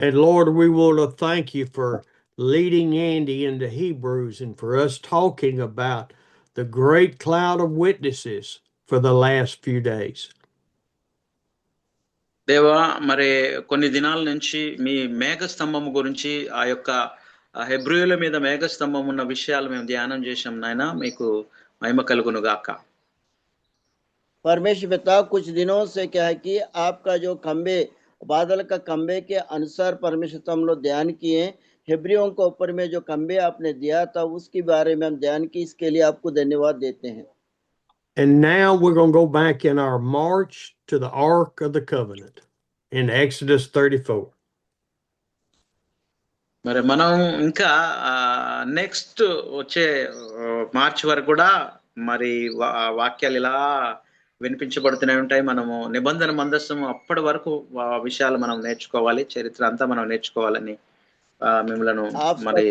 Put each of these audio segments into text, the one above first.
And Lord, we want to thank you for leading Andy into Hebrews and for us talking about the great cloud of witnesses for the last few days. దేవా మరి కొన్ని దినాల నుంచి మీ మేఘస్తంభం గురించి ఆ యొక్క హెబ్రియుల మీద మేఘస్తంభం ఉన్న విషయాలు మేము ధ్యానం చేశాం నాయన మీకు మహిమ కలుగును గాక परमेश्वर पिता कुछ दिनों से क्या है कि आपका जो खंबे बादल का खंबे के अनुसार परमेश्वर हम लोग ध्यान किए हेब्रियों के ऊपर में जो खंबे आपने दिया था उसके बारे में हम ध्यान की इसके लिए आपको धन्यवाद देते हैं And now we're going to go back in our march to the Ark of the Covenant in Exodus 34. మరి మనం ఇంకా నెక్స్ట్ వచ్చే మార్చి వరకు కూడా మరి వాక్యాలు ఇలా వినిపించబడుతూనే ఉంటాయి మనము నిబంధన మందస్సము అప్పటి వరకు విషయాలు మనం నేర్చుకోవాలి చరిత్ర అంతా మనం నేర్చుకోవాలని మిమ్మల్ని మరి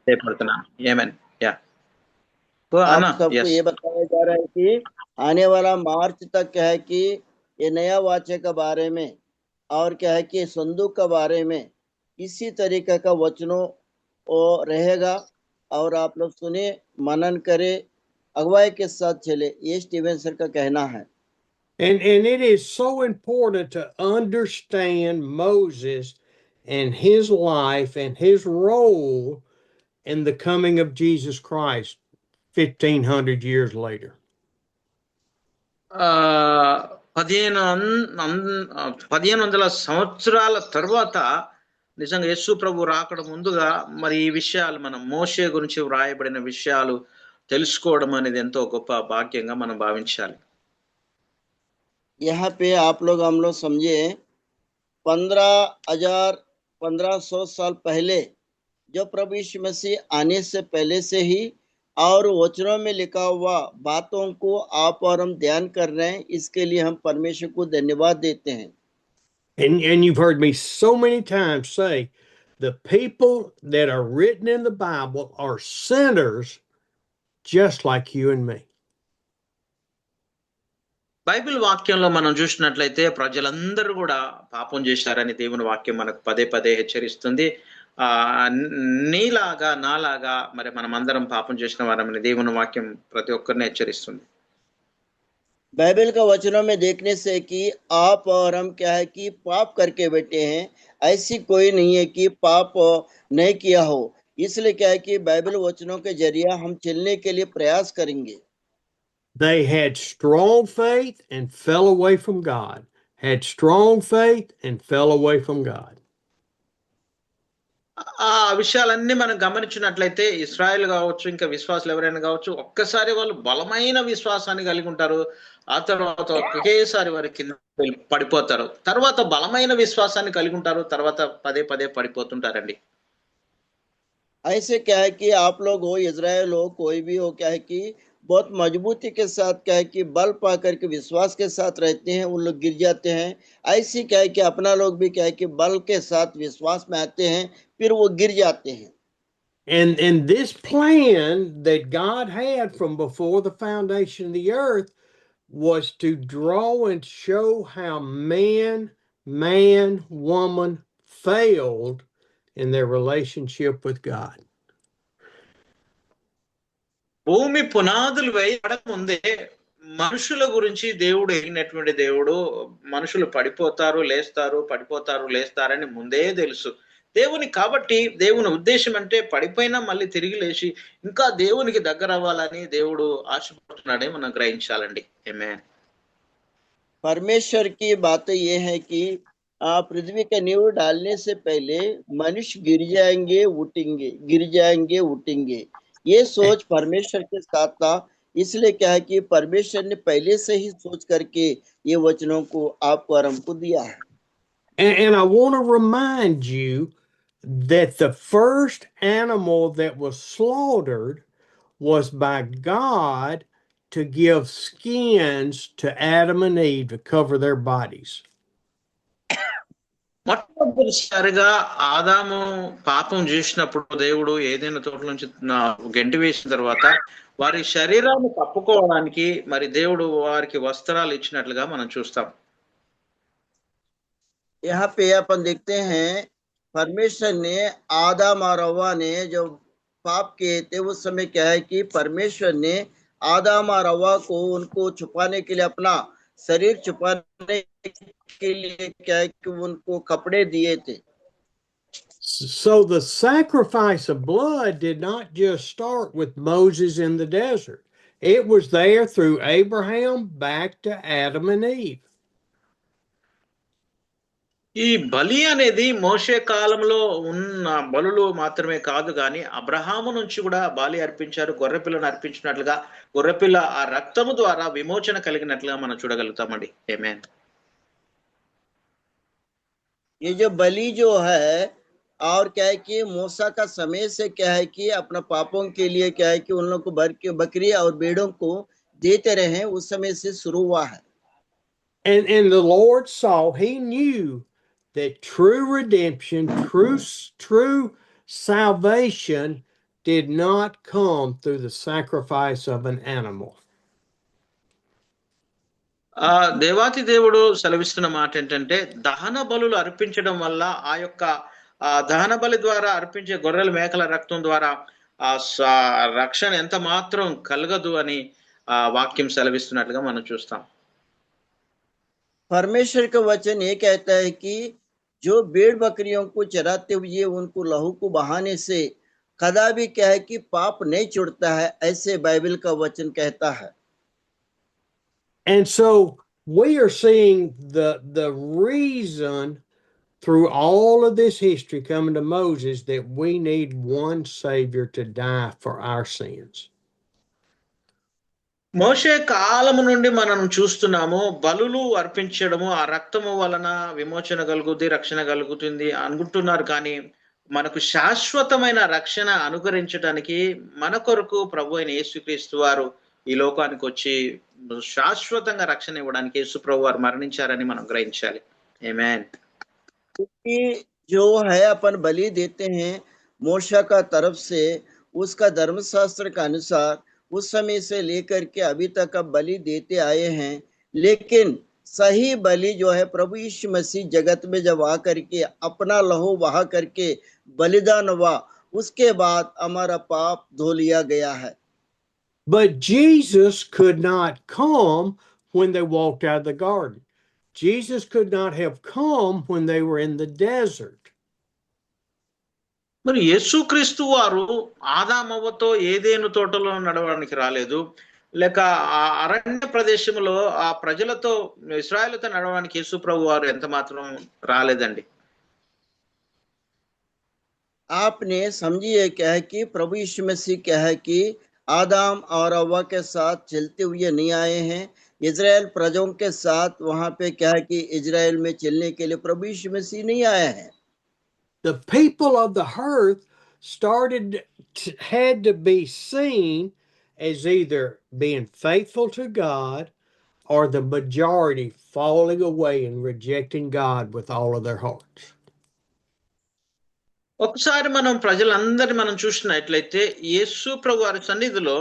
చేపడుతున్నాను ఏమని యా आप सबको ये बताया जा रहा है कि आने वाला मार्च तक क्या है कि ये नया वाचे के बारे में और क्या है कि संदूक के बारे में इसी तरीके का वचनों रहेगा और आप लोग सुने मनन करे अगुवाई के साथ चले ये स्टीवन सर का कहना है And it is so important to understand Moses and his life and his role in the coming of Jesus Christ 1500 years later. 1500 సంవత్సరాల తర్వాత నిజంగా యేసు ప్రభు రాకడ ముందుగా మరి ఈ విషయాలు మనం మోషే గురించి వ్రాయబడిన విషయాలు తెలుసుకోవడం అనేది ఎంతో గొప్ప భాగ్యంగా మనం భావించాలి यहाँ पे आप लोग हम लोग समझे 1500 साल पहले जो प्रभु यीशु मसीह आने से पहले से ही और वचनों में लिखा हुआ बातों को आप और हम ध्यान कर रहे हैं इसके लिए हम परमेश्वर को धन्यवाद देते हैं And you've heard me so many times say the people that are written in the Bible are sinners just like you and me. Bible వాక్యంలో మనం చూసినట్లయితే ప్రజలందరూ కూడా పాపం చేశారని దేవుని వాక్యం మనకు పదే పదే హెచ్చరిస్తుంది నీలాగా నాలాగా మరి మనం అందరం పాపం చేసిన వారమని దేవుని వాక్యం ప్రతి ఒక్కరిని హెచ్చరిస్తుంది बाइबल का वचनों में देखने से कि आप और हम क्या है कि पाप करके बैठे हैं ऐसी कोई नहीं है कि पाप नहीं किया हो इसलिए क्या है कि बाइबल वचनों के जरिए हम चलने के लिए प्रयास करेंगे They had strong faith and fell away from God. Had strong faith and fell away from God. ఆ విషయాలన్నీ మనం గమనించినట్లయితే ఇస్రాయేల్ కావచ్చు ఇంకా విశ్వాసులు ఎవరైనా కావచ్చు ఒక్కసారి వాళ్ళు బలమైన విశ్వాసాన్ని కలిగి ఉంటారు ఆ తర్వాత ఒకేసారి వారి కింద పడిపోతారు తర్వాత బలమైన విశ్వాసాన్ని కలిగి ఉంటారు తర్వాత పదే పదే పడిపోతుంటారండి ऐसे क्या है कि आप लोग हो इजराइल हो कोई भी हो क्या है कि बहुत मजबूती के साथ क्या है कि बल पा करके विश्वास के साथ रहते हैं उन लोग गिर जाते हैं ऐसे क्या है कि अपना लोग भी क्या है कि बल के साथ विश्वास में आते हैं फिर वो गिर जाते हैं And this plan that God had from before the foundation of the earth was to draw and show how man, woman failed in their relationship with God. భూమి పునాదులు వేయబడక ముందే మనుషుల గురించి దేవుడు ఎరిగినటువంటి దేవుడు మనుషులు పడిపోతారు లేస్తారని ముందే తెలుసు దేవుని కాబట్టి దేవుని ఉద్దేశం అంటే పడిపోయినా మళ్ళీ తిరిగి లేచి ఇంకా దేవునికి దగ్గర అవ్వాలని దేవుడు ఆశపడుతున్నాడని మనం గ్రహించాలండి ఆమేన్ परमेश्वर की बात ये है कि पृथ्वी का नींव डालने से पहले मनुष्य गिर जाएंगे उठेंगे ये सोच परमेश्वर के साथ था इसलिए क्या है कि परमेश्वर ने पहले से ही सोच करके ये वचनों को आपको और हमको दिया है And I want to remind you that the first animal that was slaughtered was by God to give skins to Adam and Eve to cover their bodies. మొట్టమొదటిసారిగా ఆదాము పాపం చేసినప్పుడు దేవుడు ఏదైనా తోట నుంచి గెంటి వేసిన తర్వాత వారి శరీరాన్ని కప్పుకోవడానికి మరి దేవుడు వారికి వస్త్రాలు ఇచ్చినట్లుగా మనం చూస్తాం यहाँ पे अपन देखते हैं परमेश्वर ने आदम और हव्वा ने जो पाप किए थे उस समय क्या है कि परमेश्वर ने आदम और हव्वा को उनको छुपाने के लिए अपना शरीर छुपाने के लिए क्या है कि उनको कपड़े दिए थे. So the sacrifice of blood did not just start with Moses in the desert. It was there through Abraham back to Adam and Eve. ఈ బలి అనేది మోషే కాలంలో ఉన్న బలులు మాత్రమే కాదు కానీ అబ్రహాము నుంచి కూడా బలి అర్పించారు. గొర్రెపిల్లను అర్పించినట్లుగా గొర్రెపిల్ల ఆ రక్తము ద్వారా విమోచన కలిగినట్లుగా మనం చూడగలుగుతామండి. ఆమేన్. ये जो बलि जो है और क्या है कि मूसा का समय से क्या है कि अपना पापों के लिए क्या है कि उन लोगों को बकरी और भेड़ों को देते रहे, उस समय से शुरू हुआ है. And the Lord saw, he knew that true redemption, true salvation did not come through the sacrifice of an animal. దేవాతి దేవుడు సెలవిస్తున్న మాట ఏంటంటే దహన బలులు అర్పించడం వల్ల ఆ యొక్క దహన బలి ద్వారా అర్పించే గొర్రెల మేకల రక్తం ద్వారా రక్షణ ఎంత మాత్రం కలగదు అని వాక్యం సెలవిస్తున్నట్లుగా మనం చూస్తాం. परमेश्वर का वचन ये कहता है कि जो भेड़ बकरियों को चराते हुए उनको लहू को बहाने से कदापि क्या है कि पाप नहीं छूटता है, ऐसे बाइबल का वचन कहता है. And so we are seeing the reason through all of this history coming to Moses that we need one Savior to die for our sins. మోషే కాలము నుండి మనం చూస్తున్నాము బలులు అర్పించడము ఆ రక్తము వలన విమోచన కలుగుతుంది, రక్షణ కలుగుతుంది అనుకుంటున్నారు. కానీ మనకు శాశ్వతమైన రక్షణ అనుగ్రహించడానికి మన కొరకు ప్రభు అయిన యేసుక్రీస్తు వారు ఈ లోకానికి వచ్చి శాశ్వతంగా రక్షణ ఇవ్వడానికి యేసు ప్రభు వారు మరణించారని మనం గ్రహించాలి. ఆమేన్. क्योंकि जो है अपन बलि देते हैं मूसा का तरफ से, उसका धर्मशास्त्र का अनुसार उस समय से लेकर के अभी तक अब बलि देते आए हैं. लेकिन सही बलि जो है प्रभु यीशु मसीह जगत में जब आ करके अपना लहू बहा करके बलिदान हुआ, उसके बाद हमारा पाप धो लिया गया है. But Jesus could not come when they walked out of the garden. Jesus could not have come when they were in the desert. మరి యేసుక్రీస్తు వారు ఆదామవ్వతో ఏదేను తోటలో నడవడానికి రాలేదు, లేక ఆ అరణ్య ప్రదేశంలో ఆ ప్రజలతో ఇశ్రాయేలుతో నడవడానికి యేసు ప్రభు వారు ఎంత మాత్రం రాలేదండి. आपने समझिए क्या है कि प्रभु यीशु मसीह क्या है कि आदम और हव्वा के साथ चलते हुए नहीं आए हैं. इजराइल प्रजाओं के साथ वहां पे क्या है कि इजराइल में चलने के लिए प्रभु यीशु मसीह नहीं आए हैं. The people of the earth had to be seen as either being faithful to God or the majority falling away and rejecting God with all of their hearts. ఒకసారి మనం ప్రజలందరినీ మనం చూసినట్లయితే యేసు ప్రభు వారి సన్నిధిలో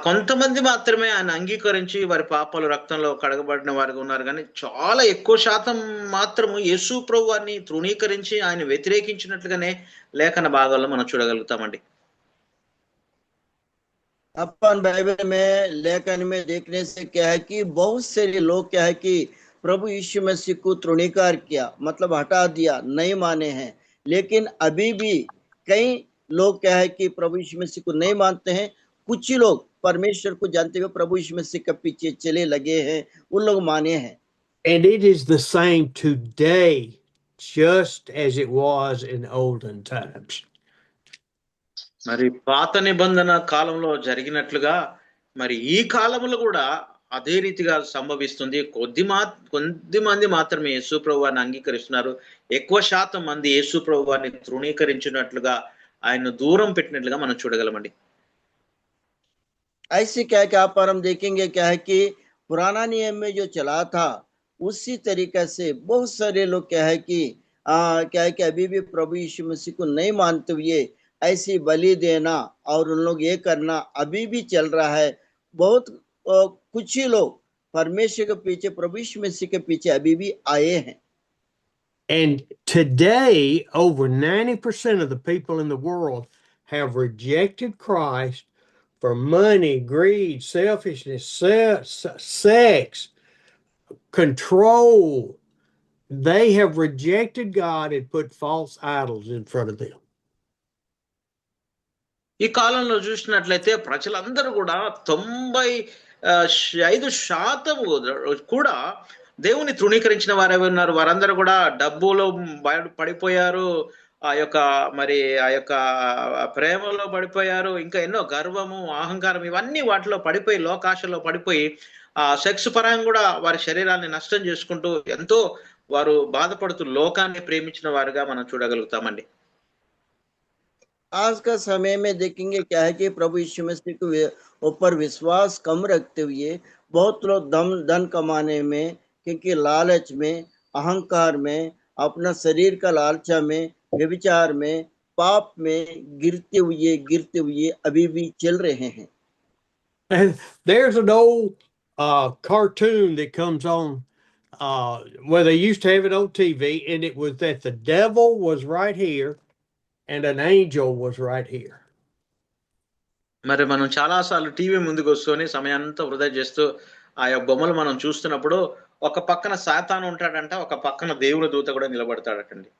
కొంతమంది మాత్రమే ఆయన అంగీకరించి వారి పాపాలు రక్తంలో కడగబడిన వారిగా ఉన్నారు. కానీ చాలా ఎక్కువ శాతం మాత్రము యేసు ప్రభు వారిని తృణీకరించి ఆయన వ్యతిరేకించినట్లుగానే లేఖన భాగాల్లో మనం చూడగలుగుతామండి. अपन बाइबल में लेखन में देखने से क्या है कि बहुत से लोग क्या है कि प्रभु यीशु मसीह को तृणीकार किया, मतलब हटा दिया, नहीं माने हैं. लेकिन अभी भी कई लोग क्या है कि प्रभु यीशु मसीह को नहीं मानते हैं. कुछ ही लोग परमेश्वर को जानते हुए प्रभु यीशु मसीह के पीछे चले लगे हैं, उन लोग माने हैं. And it is the same today, just as it was in olden times. మరి పాత నిబంధన కాలంలో జరిగినట్లుగా మరి ఈ కాలంలో కూడా అదే రీతిగా సంభవిస్తుంది. కొద్ది మంది మాత్రమే యేసు ప్రభువాన్ని అంగీకరిస్తున్నారు. ఎక్కువ శాతం మంది యేసు ప్రభువాన్ని తృణీకరించినట్లుగా ఆయన దూరం పెట్టినట్లుగా మనం చూడగలమండి. ऐसे क्या क्या पर हम देखेंगे क्या है कि पुराना नियम में जो चला था उसी तरीके से बहुत सारे लोग क्या है कि क्या है कि अभी भी प्रभु यीशु मसीह को नहीं मानते हुए ऐसी बलि देना और उन लोग ये करना अभी भी चल रहा है. बहुत कुछ ही लोग परमेश्वर के पीछे, प्रभु यीशु मसीह के पीछे अभी भी आए हैं. And today, over 90% of the people in the world have rejected Christ for money, greed, selfishness, sex, control. They have rejected God and put false idols in front of them. ఈ కాలంలో చూసినట్లయితే ప్రజలందరూ కూడా 95% కూడా దేవుని తృణీకరించిన వారే ఉన్నారు. వారందరూ కూడా డబ్బులో పడిపోయారు. ఆ యొక్క ప్రేమలో పడిపోయారు. ఇంకా ఎన్నో గర్వము, అహంకారం ఇవన్నీ వాటిలో పడిపోయి, లోకాశలో పడిపోయి సెక్స్ పరంగా కూడా వారి శరీరాన్ని నష్టం చేసుకుంటూ ఎంతో వారు బాధపడుతూ లోకాన్ని ప్రేమించిన వారుగా మనం చూడగలుగుతామండి. आज का समय में देखेंगे क्या है कि प्रभु यीशु मसीह के ऊपर विश्वास कम रखते हुए बहुत लोग धन कमाने में, क्योंकि लालच में, अहंकार में, अपना शरीर का लालचा में, व्यभिचार में, पाप में गिरते हुए अभी भी चल रहे हैं. And there's an old cartoon that comes on where they used to have it on TV, and it was that the devil was right here and an angel was right here. మరి మనం చాలా సార్లు TV ముందుకు వస్తూనే సమయాన్నంతా వృధా చేస్తూ ఆ యొక్క బొమ్మలు మనం చూస్తున్నప్పుడు ఒక పక్కన సాతాను ఉంటాడంట, ఒక పక్కన దేవుని దూత కూడా నిలబడతాడటండి.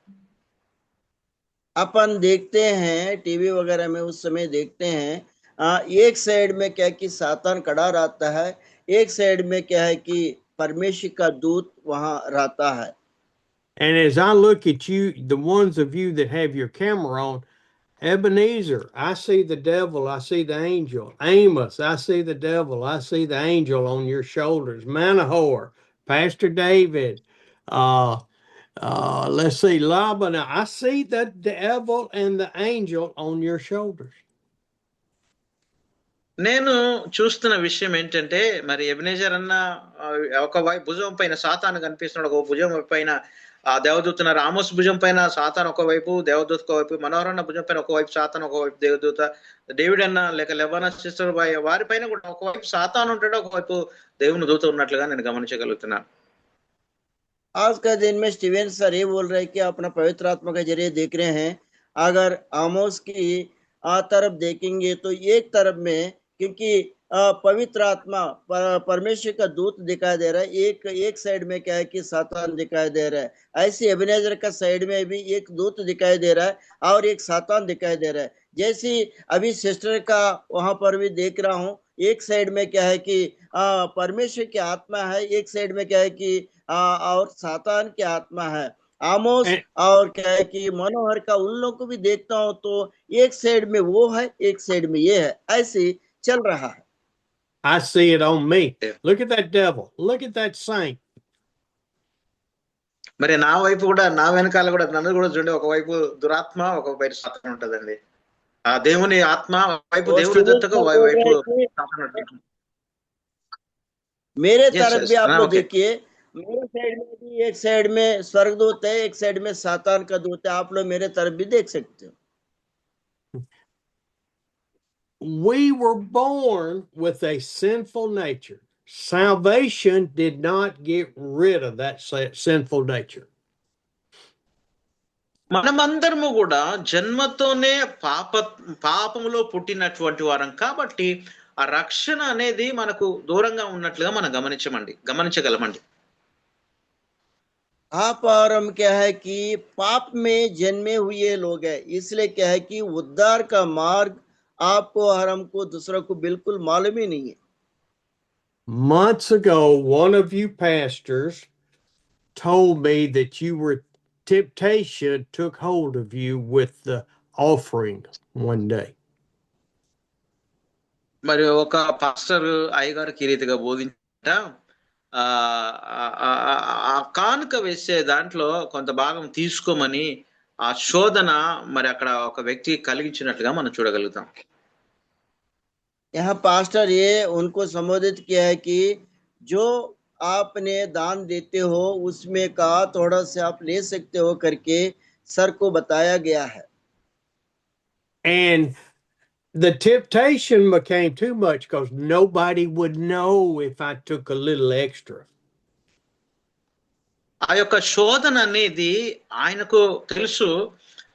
अपन देखते हैं टीवी वगैरह में उस समय देखते हैं एक साइड में क्या कि सातान खड़ा रहता है, एक साइड में क्या है कि परमेश्वर का दूत वहां रहता है. And as I look at you, the ones of you that have your camera on, Ebenezer, I see the devil, I see the angel. Amos, I see the devil, I see the angel on your shoulders. Manahor, Pastor David, let's see, Laban, I see the devil and the angel on your shoulders. నేను చూస్తున్న విషయం ఏంటంటే, మరి Ebenezer అన్న ఒక వైపు భుజం పైన సాతాను కనిపిస్తున్నాడు, ఒక భుజం పైన దేవదూత, రామోస్ భుజం పైన సాతాను ఒకవైపు, దేవదూత ఒకవైపు, మనోహరన్న భుజం పైన ఒకవైపు సాతాను, ఒకవైపు దేవదూత, డేవిడ్ అన్న లేక లెబానా సిస్టర్ వారి పైన కూడా ఒకవైపు సాతాను ఉంటాడు, ఒకవైపు దేవుని దూత ఉన్నట్లుగా నేను గమనించగలుగుతున్నాను. आज का दिन में स्टीवन सर ये बोल रहे हैं कि अपना पवित्र आत्मा के जरिए देख रहे हैं. अगर आमोस की तरफ देखेंगे तो एक तरफ में, क्योंकि पवित्र आत्मा परमेश्वर का दूत दिखाई दे रहा है, एक साइड में क्या है कि सातान दिखाई दे रहा है. ऐसे एबेनेजर का साइड में भी एक दूत दिखाई दे रहा है और एक सातान दिखाई दे रहा है. जैसे अभी सिस्टर का वहां पर भी देख रहा हूँ, एक साइड में क्या है कि परमेश्वर की आत्मा है, एक साइड में क्या है कि और सातान की आत्मा है. आमोस और क्या है कि मनोहर का उन लोगों को भी देखता हूँ तो एक साइड में वो है, एक साइड में ये है, ऐसे चल रहा है. I see it on me. Look at that devil. Look at that saint. మరి నా వైపు కూడా, నా వెనకాల కూడా, నన్ను కూడా చూడండి, ఒకవైపు దురాత్మ, ఒకవైపు సాతాను ఉంటదండి. ఆ దేవుని ఆత్మ వైపు దేవుని దూతకు, వైపు సాతాను ఉంటుంది. मेरे तरफ भी आप लोग देखिए, मेरे साइड में भी एक साइड में स्वर्गदूत है, एक साइड में सातान का दूत है. आप लोग मेरे तरफ भी देख सकते हो. We were born with a sinful nature. Salvation did not get rid of that sinful nature. మనమందరము కూడా జన్మతోనే పాపములో పుట్టినటువంటి వారం కాబట్టి ఆ రక్షణ అనేది మనకు దూరంగా ఉన్నట్లుగా మనం గమనించగలమండి. आप और हम क्या है कि पाप में जन्मे हुए लोग हैं, इसलिए क्या है कि उद्धार का मार्ग आपको और हमको दूसरों को बिल्कुल मालूम ही नहीं है. Months ago, one of you pastors told me that you were temptation took hold of you with the offering one day. మరి ఒక పాస్టర్ అయ్యగారికి ఈ రీతిగా బోధించట, ఆ కానుక వేసే దాంట్లో కొంత భాగం తీసుకోమని ఆ శోధన మరి అక్కడ ఒక వ్యక్తి కలిగించినట్లుగా మనం చూడగలుగుతాం. यहाँ पास्टर ये उनको संबोधित किया है कि जो आपने दान देते हो उसमें का थोड़ा से आप ले सकते हो करके सर को बताया गया है. And the temptation became too much because nobody would know if I took a little extra. ఆ యొక్క శోధన అనేది ఆయనకు తెలుసు.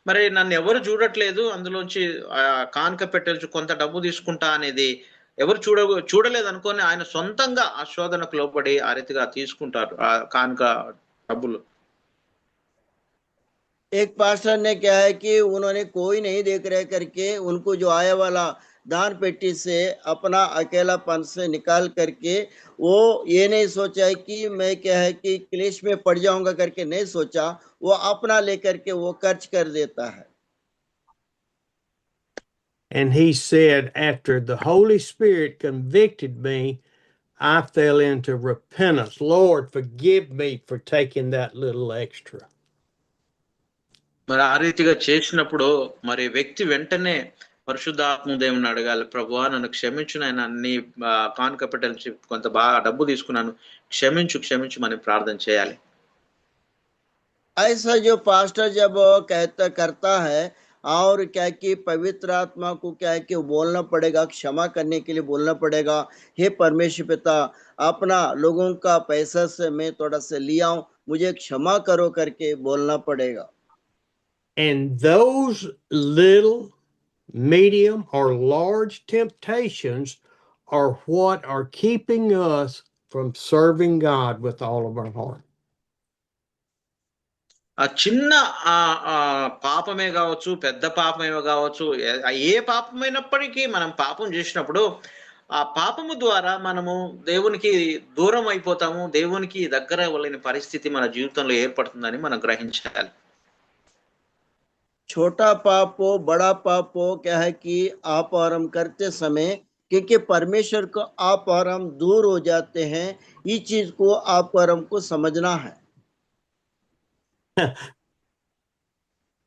మరి నన్ను ఎవరు చూడట్లేదు, అందులోంచి కానుక పెట్టెలు కొంత డబ్బు తీసుకుంటా అనేది ఎవరు చూడలేదు అనుకోని ఆయన సొంతంగా ఆ శోధనకు లోబడి ఆ రీతిగా తీసుకుంటారు ఆ కానుక డబ్బులు. एक पास्टर ने क्या है कि उन्होंने कोई नहीं देख रहे करके उनको जो आया वाला दान पेटी से अपना अकेलापन से निकाल करके वो ये नहीं सोचा है कि मैं क्या है कि क्लेश में पड़ जाऊंगा करके नहीं सोचा, वो अपना लेकर के वो खर्च कर देता है. And he said, after the Holy Spirit convicted me, I fell into repentance. Lord, forgive me for taking that little extra. మరి ఆ రీతిగా చేసినప్పుడు మరి వ్యక్తి వెంటనే పరిశుద్ధాత్మ దేవుని అడగాలి, ప్రభువా నన్ను క్షమించు నాయన, అన్ని కానుక పెట్టెలు కొంత బాగా డబ్బు తీసుకున్నాను, క్షమించు క్షమించు అని ప్రార్థన చేయాలి. ऐसा जो पास्टर जब करता है और क्या कि पवित्र आत्मा को क्या है कि बोलना पड़ेगा, क्षमा करने के लिए बोलना पड़ेगा, हे परमेश्वर पिता अपना लोगों का पैसा से मैं थोड़ा सा लिया हूं, मुझे क्षमा करो करके बोलना पड़ेगा. And those little, medium, or large temptations are what are keeping us from serving God with all of our heart. ఆ చిన్న పాపమే కావచ్చు, పెద్ద పాపమే కావచ్చు, ఏ పాపమైనప్పటికీ మనం పాపం చేసినప్పుడు ఆ పాపము ద్వారా మనము దేవునికి దూరం అయిపోతాము, దేవునికి దగ్గర అవ్వలేని పరిస్థితి మన జీవితంలో ఏర్పడుతుందని మనం గ్రహించాలి. छोटा पाप हो बड़ा पाप हो क्या है कि आप और हम करते समय क्योंकि परमेश्वर को आप और हम दूर हो जाते हैं, इस चीज को आप और हमको समझना है.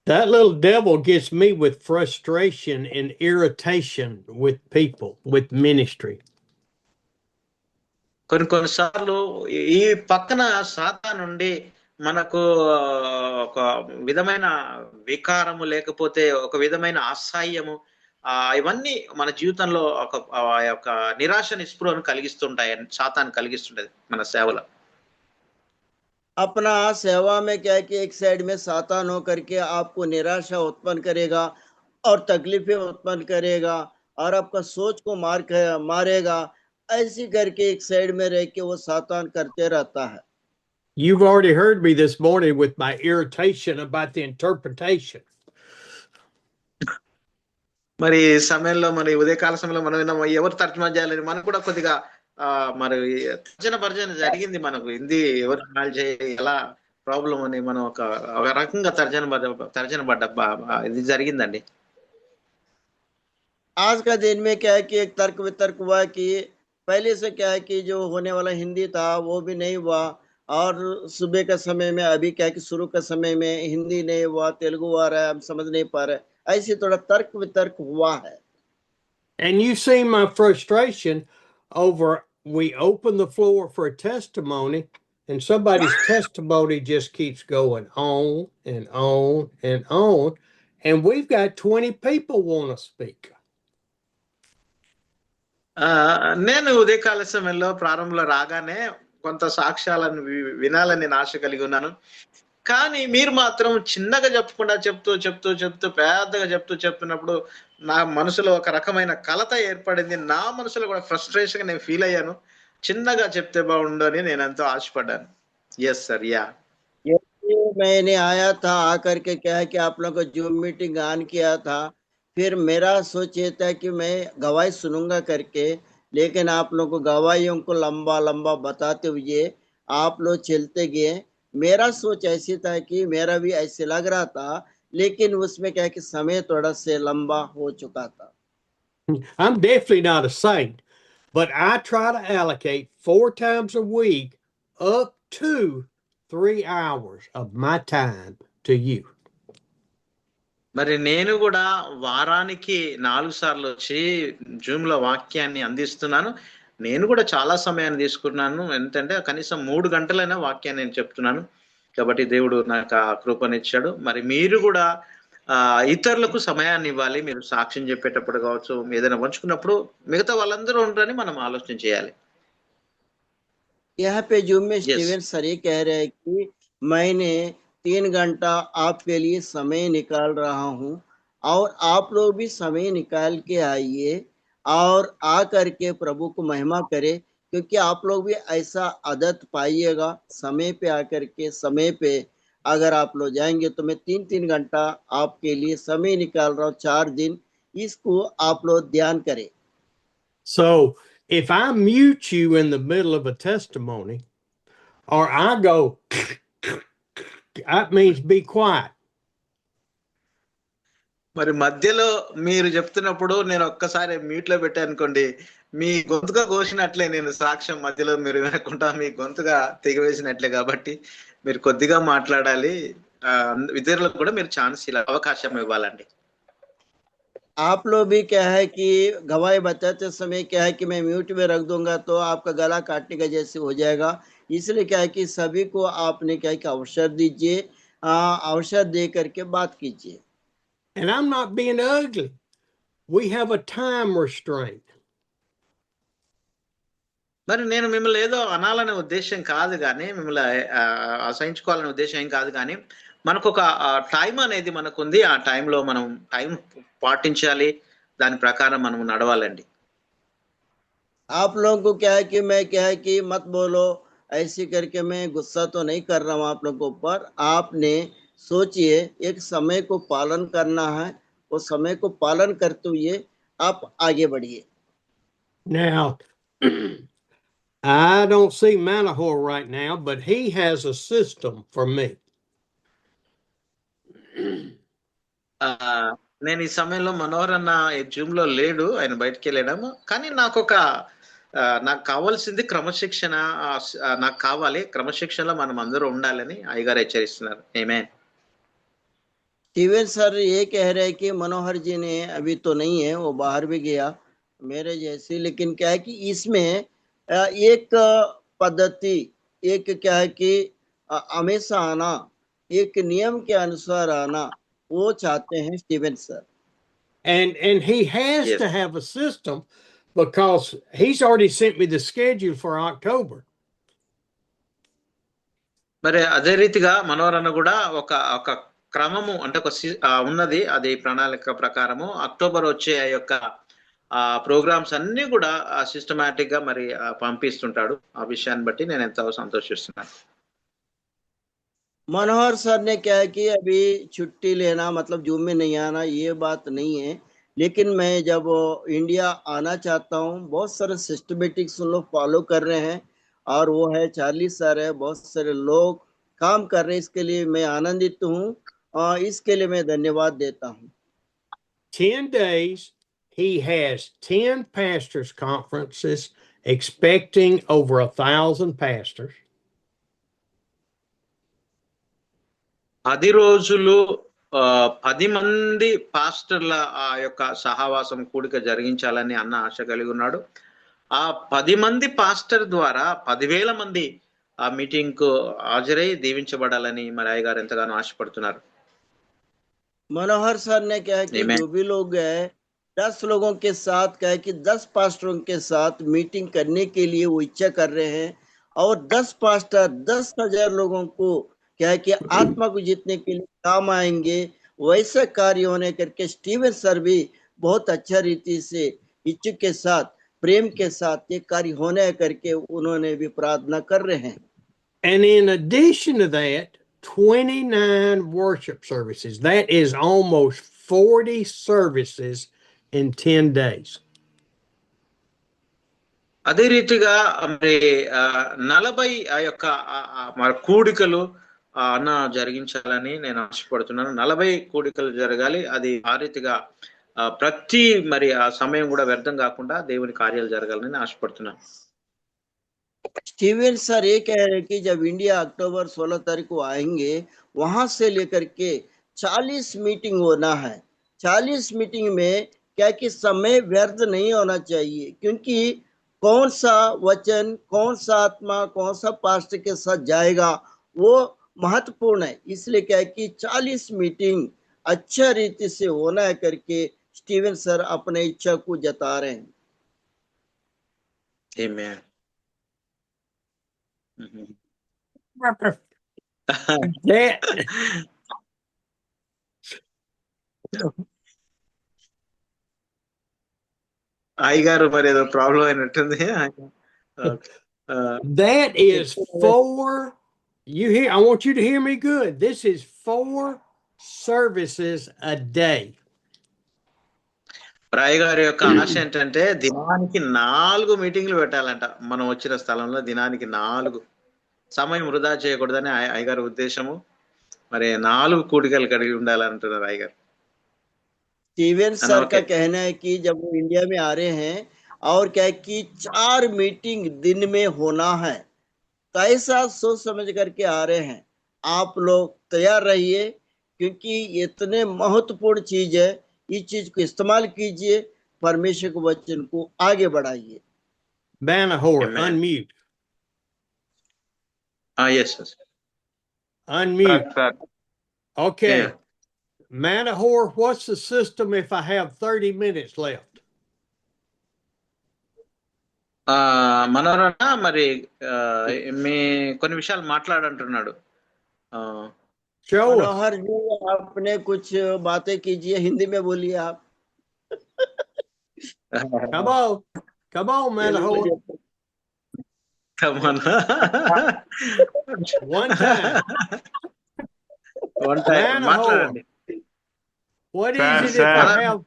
That little devil gets me with frustration and irritation with people, with ministry. కొన్నిసార్లు ఈ పక్కన సాతాను నుండి మనకు ఒక విధమైన వికారము లేకపోతే ఒక విధమైన అసహ్యము ఇవన్నీ మన జీవితంలో ఒక నిరాశ నిస్పృహను కలిగిస్తుంటాయి, సాతాను కలిగిస్తుంటది మన సేవలో. अपना सेवा में क्या है कि एक साइड में सातान हो करके आपको निराशा उत्पन्न करेगा और तकलीफें उत्पन्न करेगा और आपका सोच को मारेगा, ऐसी करके एक साइड में रह के वो सातान करते रहता है. You've already heard me this morning with my irritation about the interpretation. మరి సమయంలో మరి ఉదయకాల సమయంలో మనం ఎవరు తర్జుమా చేయాలని మనకు కూడా కొద్దిగా మరి తర్జన జరిగింది, మనకు హిందీ ఎవరు చేయాలి ఎలా ప్రాబ్లం అని మనం ఒక రకంగా తర్జన పడ్డ ఇది జరిగిందండి. आज का दिन में क्या है कि एक तर्क वितर्क हुआ कि पहले से क्या है कि जो होने वाला हिंदी था वो भी नहीं हुआ और सुबह का समय में अभी क्या है कि शुरू का समय में हिंदी नहीं हुआ, तेलुगु आ रहा है, हम समझ नहीं पा रहे, ऐसे थोड़ा तर्क वितर्क हुआ है. And you see my frustration over, we open the floor for a testimony and somebody's testimony just keeps going on and on and on, and we've got 20 people want to speak. నేను ఉదయకాల సమయంలో ప్రారంభంలో రాగానే కొంత సాక్ష్యాలను వినాలని ఆశ కలిగి ఉన్నాను, కానీ మీరు మాత్రం చిన్నగా చెప్పకుండా చెప్తూ పెద్దగా చెప్తున్నప్పుడు నా మనసులో ఒక రకమైన కలత ఏర్పడింది. నా మనసులో కూడా ఫ్రస్ట్రేషన్ నేను ఫీల్ అయ్యాను. చిన్నగా చెప్తే బాగుండు అని నేను ఎంతో ఆశపడ్డాను. Yes sir, yeah. मैंने आया था आकर के क्या है कि आप लोगों को जूम मीटिंग ऑन किया था, फिर मेरा सोच ये था कि मैं गवाही सुनूंगा करके, लेकिन आप लोगों को गवाहियों को लंबा बताते हुए आप लोग चलते गए. मेरा सोच ऐसी था कि मेरा भी ऐसे लग रहा था, लेकिन उसमें क्या है कि समय थोड़ा से लंबा हो चुका था. I'm definitely not a saint, but I try to allocate 4 times a week up to 3 hours of my time to you. మరి నేను కూడా వారానికి 4 సార్లు వచ్చి జూమ్ లో వాక్యాన్ని అందిస్తున్నాను. నేను కూడా చాలా సమయాన్ని తీసుకున్నాను, ఎంతంటే కనీసం 3 గంటలైనా వాక్యాన్ని నేను చెప్తున్నాను. కాబట్టి దేవుడు నాకు ఆ కృపనిచ్చాడు. మరి మీరు కూడా ఇతరులకు సమయాన్ని ఇవ్వాలి. మీరు సాక్ష్యం చెప్పేటప్పుడు కావచ్చు, ఏదైనా పంచుకున్నప్పుడు మిగతా వాళ్ళందరూ ఉంటారని మనం ఆలోచన చేయాలి. यहाँ पे जूम में स्टीवन सर ये कह रहे हैं कि मैंने 3 घंटा आपके लिए समय निकाल रहा हूँ और आप लोग भी समय निकाल के आइए और आ करके प्रभु को महिमा करे, क्योंकि आप लोग भी ऐसा आदत पाइएगा समय पे आकर के समय पे अगर आप लोग जाएंगे तो मैं 3-3 घंटा आपके लिए समय निकाल रहा हूँ 4 दिन, इसको आप लोग ध्यान करें। So if I mute you in the middle of a testimony, or I go, that means be quiet. మరి మధ్యలో మీరు చెప్తున్నప్పుడు నేను ఒక్కసారి మ్యూట్ లో పెట్టాను అనుకోండి, మీ గొంతుగా కోసినట్లే, నేను సాక్ష్యం మధ్యలో మీరు వినకుండా మీ గొంతుగా తెగవేసినట్లే. కాబట్టి మీరు కొద్దిగా మాట్లాడాలి, ఇతరులకు కూడా మీరు ఛాన్స్ అవకాశం ఇవ్వాలండి. आप लोग भी क्या है कि गवाही बताते समय क्या है कि मैं म्यूट में रख दूंगा तो आपका गला काटने का जैसे हो जाएगा, इसलिए क्या है कि सभी को आपने क्या है कि अवसर दीजिए, अवसर दे करके बात कीजिए। And I'm not being ugly. We have a time restraint. మరి నేను మిమ్మల్ని ఏదో అనాలనే ఉద్దేశం కాదు, కానీ మిమ్మల్ని అసహించుకోవాలనే ఉద్దేశం ఏం కాదు, కానీ మనకు ఒక టైం అనేది మనకుంది. ఆ టైంలో మనం టైం పాటించాలి, దాని ప్రకారం మనం నడవాలండి. आप लोगों को क्या है कि मैं क्या है कि मत बोलो ऐसे करके, मैं गुस्सा तो नहीं कर रहा हूँ आप लोगों के ऊपर। आपने सोचिए एक समय को पालन करना है, वो समय को पालन करते हुए आप आगे बढ़िए। Now, I don't see Manahor right now, but he has a system for me. నేను ఈ సమయంలో మనోహర్ అన్న జూమ్ లో లేడు, ఆయన బయటకు వెళ్ళాము. కానీ నాకు కావాల్సింది క్రమశిక్షణ, నాకు కావాలి క్రమశిక్షణలో మనం అందరూ ఉండాలని అయ్యగారు హెచ్చరిస్తున్నారు. ఆమేన్. स्टीवन सर ये कह रहे हैं कि मनोहर जी ने अभी तो नहीं है, वो बाहर भी गया मेरे जैसे, लेकिन क्या है कि इसमें एक पद्धति, एक क्या है कि हमेशा आना, एक नियम के अनुसार आना, वो चाहते हैं Steven sir. And he has Yes. to have a system because he's already sent me the schedule for October. మరి అదే రీతిగా మనోహర్ అన్న కూడా ఒక క్రమము అంటే ఉన్నది. అది ప్రణాళిక ప్రకారము అక్టోబర్ వచ్చే ఆ యొక్క ప్రోగ్రామ్స్ అన్ని కూడా సిస్టమాటిక్ గా మరి పంపిస్తుంటాడు. ఆ విషయాన్ని బట్టి నేను ఎంతో సంతోషిస్తున్నాను. मनोहर सर ने क्या है कि अभी छुट्टी लेना मतलब जूम में नहीं आना ये बात नहीं है, लेकिन मैं जब इंडिया आना चाहता हूँ, बहुत सारे सिस्टमेटिक्स उन लोग फॉलो कर रहे हैं और वो है चार्ली सर है, बहुत सारे लोग काम कर रहे हैं, इसके लिए मैं आनंदित हूँ और इसके लिए मैं धन्यवाद देता हूँ। 10 days, he has 10 pastors conferences expecting over 1,000 pastors. 10 రోజులు 10 మంది పాస్టర్ల ఆ యొక్క సహవాసం కూడిక జరిగించాలని అన్న ఆశ కలిగి ఉన్నాడు. ఆ 10 మంది పాస్టర్ ద్వారా 10,000 మంది ఆ మీటింగ్ కు హాజరై దీవించబడాలని మరి అయ్య గారు ఎంతగానో ఆశపడుతున్నారు. मनोहर सर ने क्या है कि जो भी लोग है 10 लोगों के साथ क्या है कि 10 पास्टरों के साथ मीटिंग करने के लिए वो इच्छा कर रहे हैं और 10 पास्टर 10,000 लोगों को क्या है कि आत्मा को जीतने के लिए काम आएंगे, वैसा कार्य होने करके स्टीवन सर भी बहुत अच्छा रीति से इच्छुक के साथ प्रेम के साथ ये कार्य होने करके उन्होंने भी प्रार्थना कर रहे हैं। And in addition to that, 29 worship services. That is almost 40 services in 10 days. అదే రీతిగా మరి 40 ఆ యొక్క మరి కూడికలు అన్న జరిగించాలని నేను ఆశపడుతున్నాను. 40 కూడికలు జరగాలి. అది ఆ రీతిగా ప్రతి మరి ఆ సమయం కూడా వ్యర్థం కాకుండా దేవుని కార్యాలు జరగాలని ఆశపడుతున్నాను. स्टीवन सर ये कह रहे हैं कि जब इंडिया अक्टूबर 16 तारीख को आएंगे, वहां से लेकर के 40 मीटिंग होना है। 40 मीटिंग में क्या कि समय व्यर्थ नहीं होना चाहिए, क्योंकि कौन सा वचन, कौन सा आत्मा, कौन सा पास्टर के साथ जाएगा वो महत्वपूर्ण है। इसलिए क्या है कि 40 मीटिंग अच्छा रीति से होना है करके स्टीवन सर अपने इच्छा को जता रहे हैं। Amen. That అయ్యగారు మరి ఏదో ప్రాబ్లం అయినట్టుంది. that is 4. You hear? I want you to hear me good. This is 4 services a day. అయ్యగారి యొక్క ఆశ ఏంటంటే దినానికి 4 మీటింగ్లు పెట్టాలంట. మనం వచ్చిన స్థలంలో దినానికి 4 సమయం వృధా చేయకూడదని అయ్యగారి ఉద్దేశము. మరి 4 కూడికలు కలిగి ఉండాలంటున్నారు అయ్యగారు. स्टीवन सर का कहना है कि जब वो इंडिया में आ रहे हैं और क्या है कि 4 मीटिंग दिन में होना है, तो ऐसा सोच समझ करके आ रहे हैं. आप लोग तैयार रहिए, क्योंकि इतने महत्वपूर्ण चीज है. इस चीज को इस्तेमाल कीजिए, परमेश्वर के वचन को आगे बढ़ाइए. Banahor, unmute. Yes, sir. Unmute. Sir. Okay. Yeah. Manahor, what's the system if I have 30 minutes left? Manorana మరి మీ కొన్ని విషయాలు మాట్లాడంటున్నాడు. मनोहर जी, आपने कुछ बातें कीजिए, हिंदी में बोलिए आप. Come on, Manahor. Come on. One time. మాట్లాడండి. What is it if I have?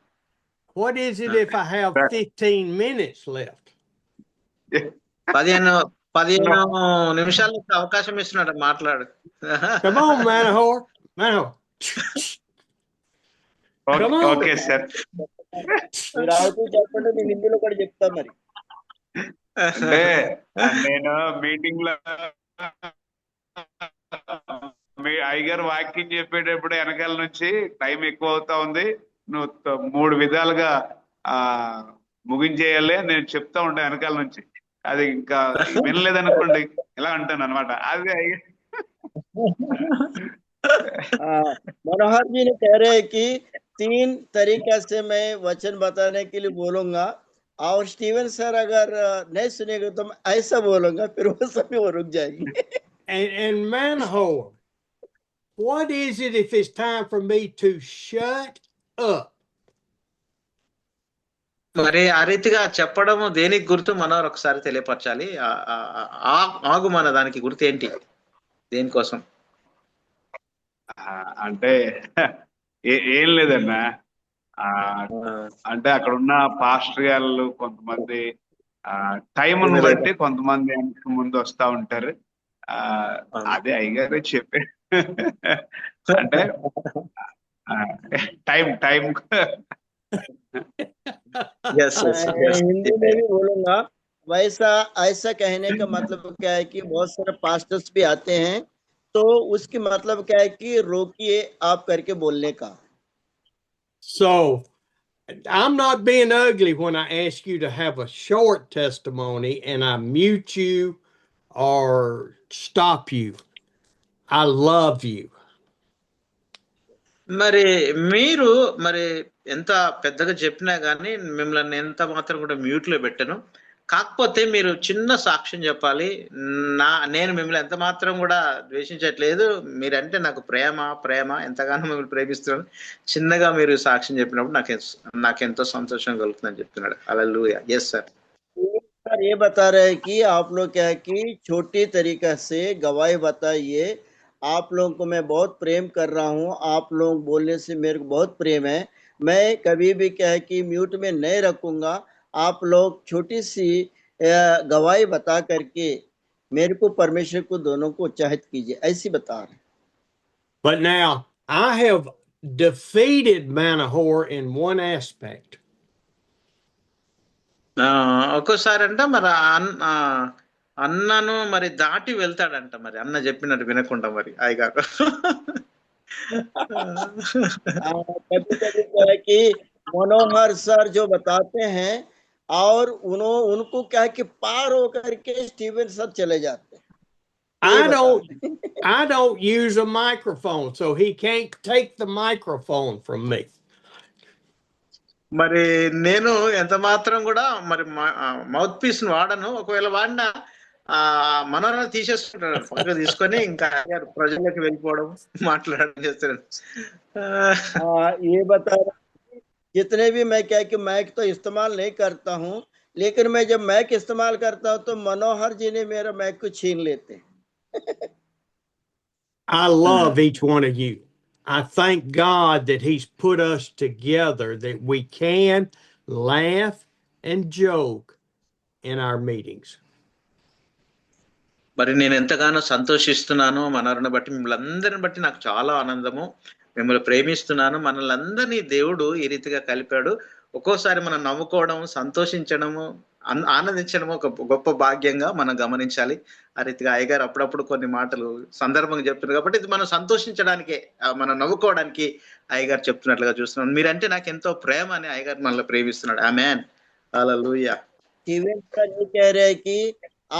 What is it if I have 15 minutes left? 15 నిమిషాలు అవకాశం ఇస్తున్నాడు, మాట్లాడు. Come on, Manahor. Manahor. Come on. Okay, sir. రావుతూ చెప్పండి, నేను హిందీలో కూడా చెప్తా మరి. అంటే నేను మీటింగ్ లో మీ అయ్యగారు వాక్యం చెప్పేటప్పుడు వెనకాల నుంచి టైం ఎక్కువ అవుతా ఉంది, నువ్వు 3 విధాలుగా ముగించేయాలి నేను చెప్తా ఉంటా వెనకాల నుంచి. అది ఇంకా వినలేదనుకోండి ఇలా అంటాను అనమాట. అది मनोहर जी ने कह रहे हैं कि 3 तरीका से मैं वचन बताने के लिए बोलूंगा, और स्टीवन सर अगर नहीं सुनेगा तो मैं ऐसा बोलूंगा, फिर वो सभी वो रुक जाएंगे. And Manahor, what is it if it's time for me to shut up? మరి ఆ రీతిగా చెప్పడము దేనికి గుర్తు మనోరు ఒకసారి తెలియపరచాలి. ఆగు మన దానికి గుర్తు ఏంటి, దేనికోసం? అంటే ఏం లేదన్నా, అంటే అక్కడ ఉన్న పాస్టర్ గారు కొంతమంది టైంను బట్టి కొంతమంది ముందు వస్తా ఉంటారు. అదే అయ్యగారే చెప్పే అంటే టైం हिंदी में भी बोलूंगा. वैसा ऐसा कहने का मतलब क्या है कि बहुत सारे पास्टर्स भी आते हैं, तो उसकी मतलब क्या है कि रोकिए आप करके बोलने का. So I'm not being ugly when I ask you to have a short testimony and I mute you or stop you. I love you. మరి మీరు మరి ఎంత పెద్దగా చెప్పినా కానీ మిమ్మల్ని ఎంత మాత్రం కూడా మ్యూట్ లో పెట్టాను. కాకపోతే మీరు చిన్న సాక్ష్యం చెప్పాలి. నేను మిమ్మల్ని ఎంత మాత్రం కూడా ద్వేషించట్లేదు, మీరంటే నాకు ప్రేమ ఎంతగానో మిమ్మల్ని ప్రేమిస్తున్నాను. చిన్నగా మీరు సాక్ష్యం చెప్పినప్పుడు నాకెంతో సంతోషం కలుగుతుందని చెప్తున్నాడు. హల్లెలూయా. yes sir. सर ये बता रहे हैं कि आप लोग क्या है कि छोटी तरीका से गवाही बताइए. आप लोगों को मैं बहुत प्रेम कर रहा हूँ, आप लोग बोलने से मेरे को बहुत प्रेम है. मैं कभी भी क्या है कि म्यूट में नहीं रखूंगा. आप लोग छोटी सी गवाही बता करके मेरे को परमेश्वर को दोनों को उत्साहित कीजिए, ऐसी बता रहे. But now I have defeated Manahor in one aspect. ఒక్కోసారి అంట మరి అన్నను మరి దాటి వెళ్తాడంట, మరి అన్న చెప్పినట్టు వినకుండా మరి అయ్యగారు. कभी कभी क्या है कि मनोहर सर जो बताते हैं और उनको क्या है कि पार होकर के स्टीवन सर चले जाते हैं. I don't use a microphone, so he can't take the microphone from me. మరి నేను ఎంత మాత్రం కూడా మరి మౌత్ పీస్ వాడను. ఒకవేళ వాడినా మనోరణ తీసేసుకుంటాడు, పక్క తీసుకొని ఇంకా ప్రజలకు వెళ్ళిపోవడం, మాట్లాడడం చేస్తాడు. ये बता रहा हूं, जितने भी मैं क्या कि मैक तो इस्तेमाल नहीं करता हूँ, लेकिन मैं जब मैक इस्तेमाल करता हूँ तो मनोहर जी ने मेरा मैक को छीन लेते हैं. I love each one of you. I thank God that He's put us together, that we can laugh and joke in our meetings. మరి నేను ఎంతగానో సంతోషిస్తున్నాను మనల్ని బట్టి, మిమ్మల్ని అందరిని బట్టి నాకు చాలా ఆనందము. మిమ్మల్ని ప్రేమిస్తున్నాను. మనల్ని అందరినీ దేవుడు ఈ రీతిగా కలిపాడు. ఒక్కోసారి మనం నవ్వుకోవడం, సంతోషించడము, ఆనందించడము ఒక గొప్ప భాగ్యంగా మనం గమనించాలి. ఆ రీతిగా అయ్యగారు అప్పుడప్పుడు కొన్ని మాటలు సందర్భంగా చెప్తున్నారు కాబట్టి ఇది మనం సంతోషించడానికే, మనం నవ్వుకోవడానికి అయ్యగారు చెప్తున్నట్లుగా చూస్తున్నాను. మీరంటే నాకు ఎంతో ప్రేమ అని అయ్యగారు మనల్ని ప్రేమిస్తున్నాడు. ఆమేన్, హల్లెలూయా. ये कह रहे हैं कि